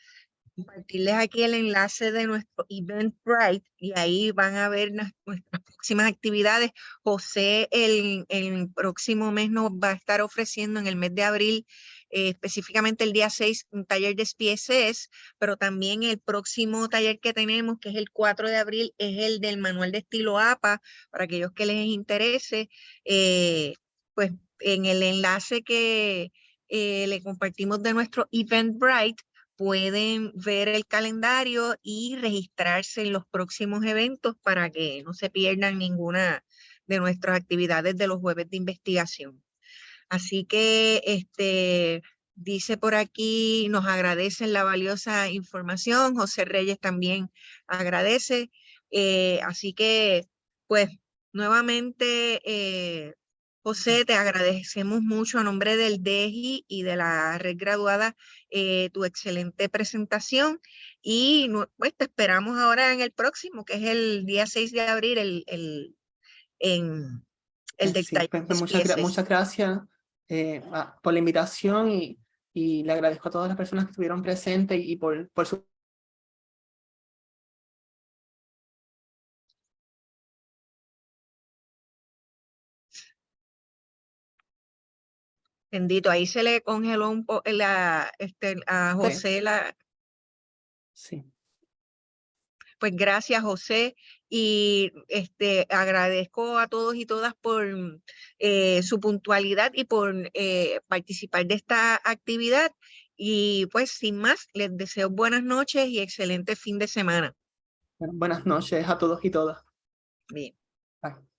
compartirles aquí el enlace de nuestro Eventbrite y ahí van a ver nuestras próximas actividades. José el próximo mes nos va a estar ofreciendo en el mes de abril, específicamente el día 6, un taller de SPSS, pero también el próximo taller que tenemos, que es el 4 de abril, es el del manual de estilo APA, para aquellos que les interese. Pues en el enlace que le compartimos de nuestro Eventbrite, pueden ver el calendario y registrarse en los próximos eventos para que no se pierdan ninguna de nuestras actividades de los jueves de investigación. Así que dice por aquí, nos agradecen la valiosa información. José Reyes también agradece. Así que, pues, nuevamente, José, te agradecemos mucho a nombre del DEGI y de la red graduada tu excelente presentación y pues te esperamos ahora en el próximo, que es el día 6 de abril, el del Sí, taller pues, de muchas SPSS. gracias por la invitación y le agradezco a todas las personas que estuvieron presentes y por su... Bendito, ahí se le congeló un poco a José Sí. pues gracias José y agradezco a todos y todas por su puntualidad y por participar de esta actividad y pues sin más les deseo buenas noches y excelente fin de semana. Buenas noches a todos y todas. Bien. Bye.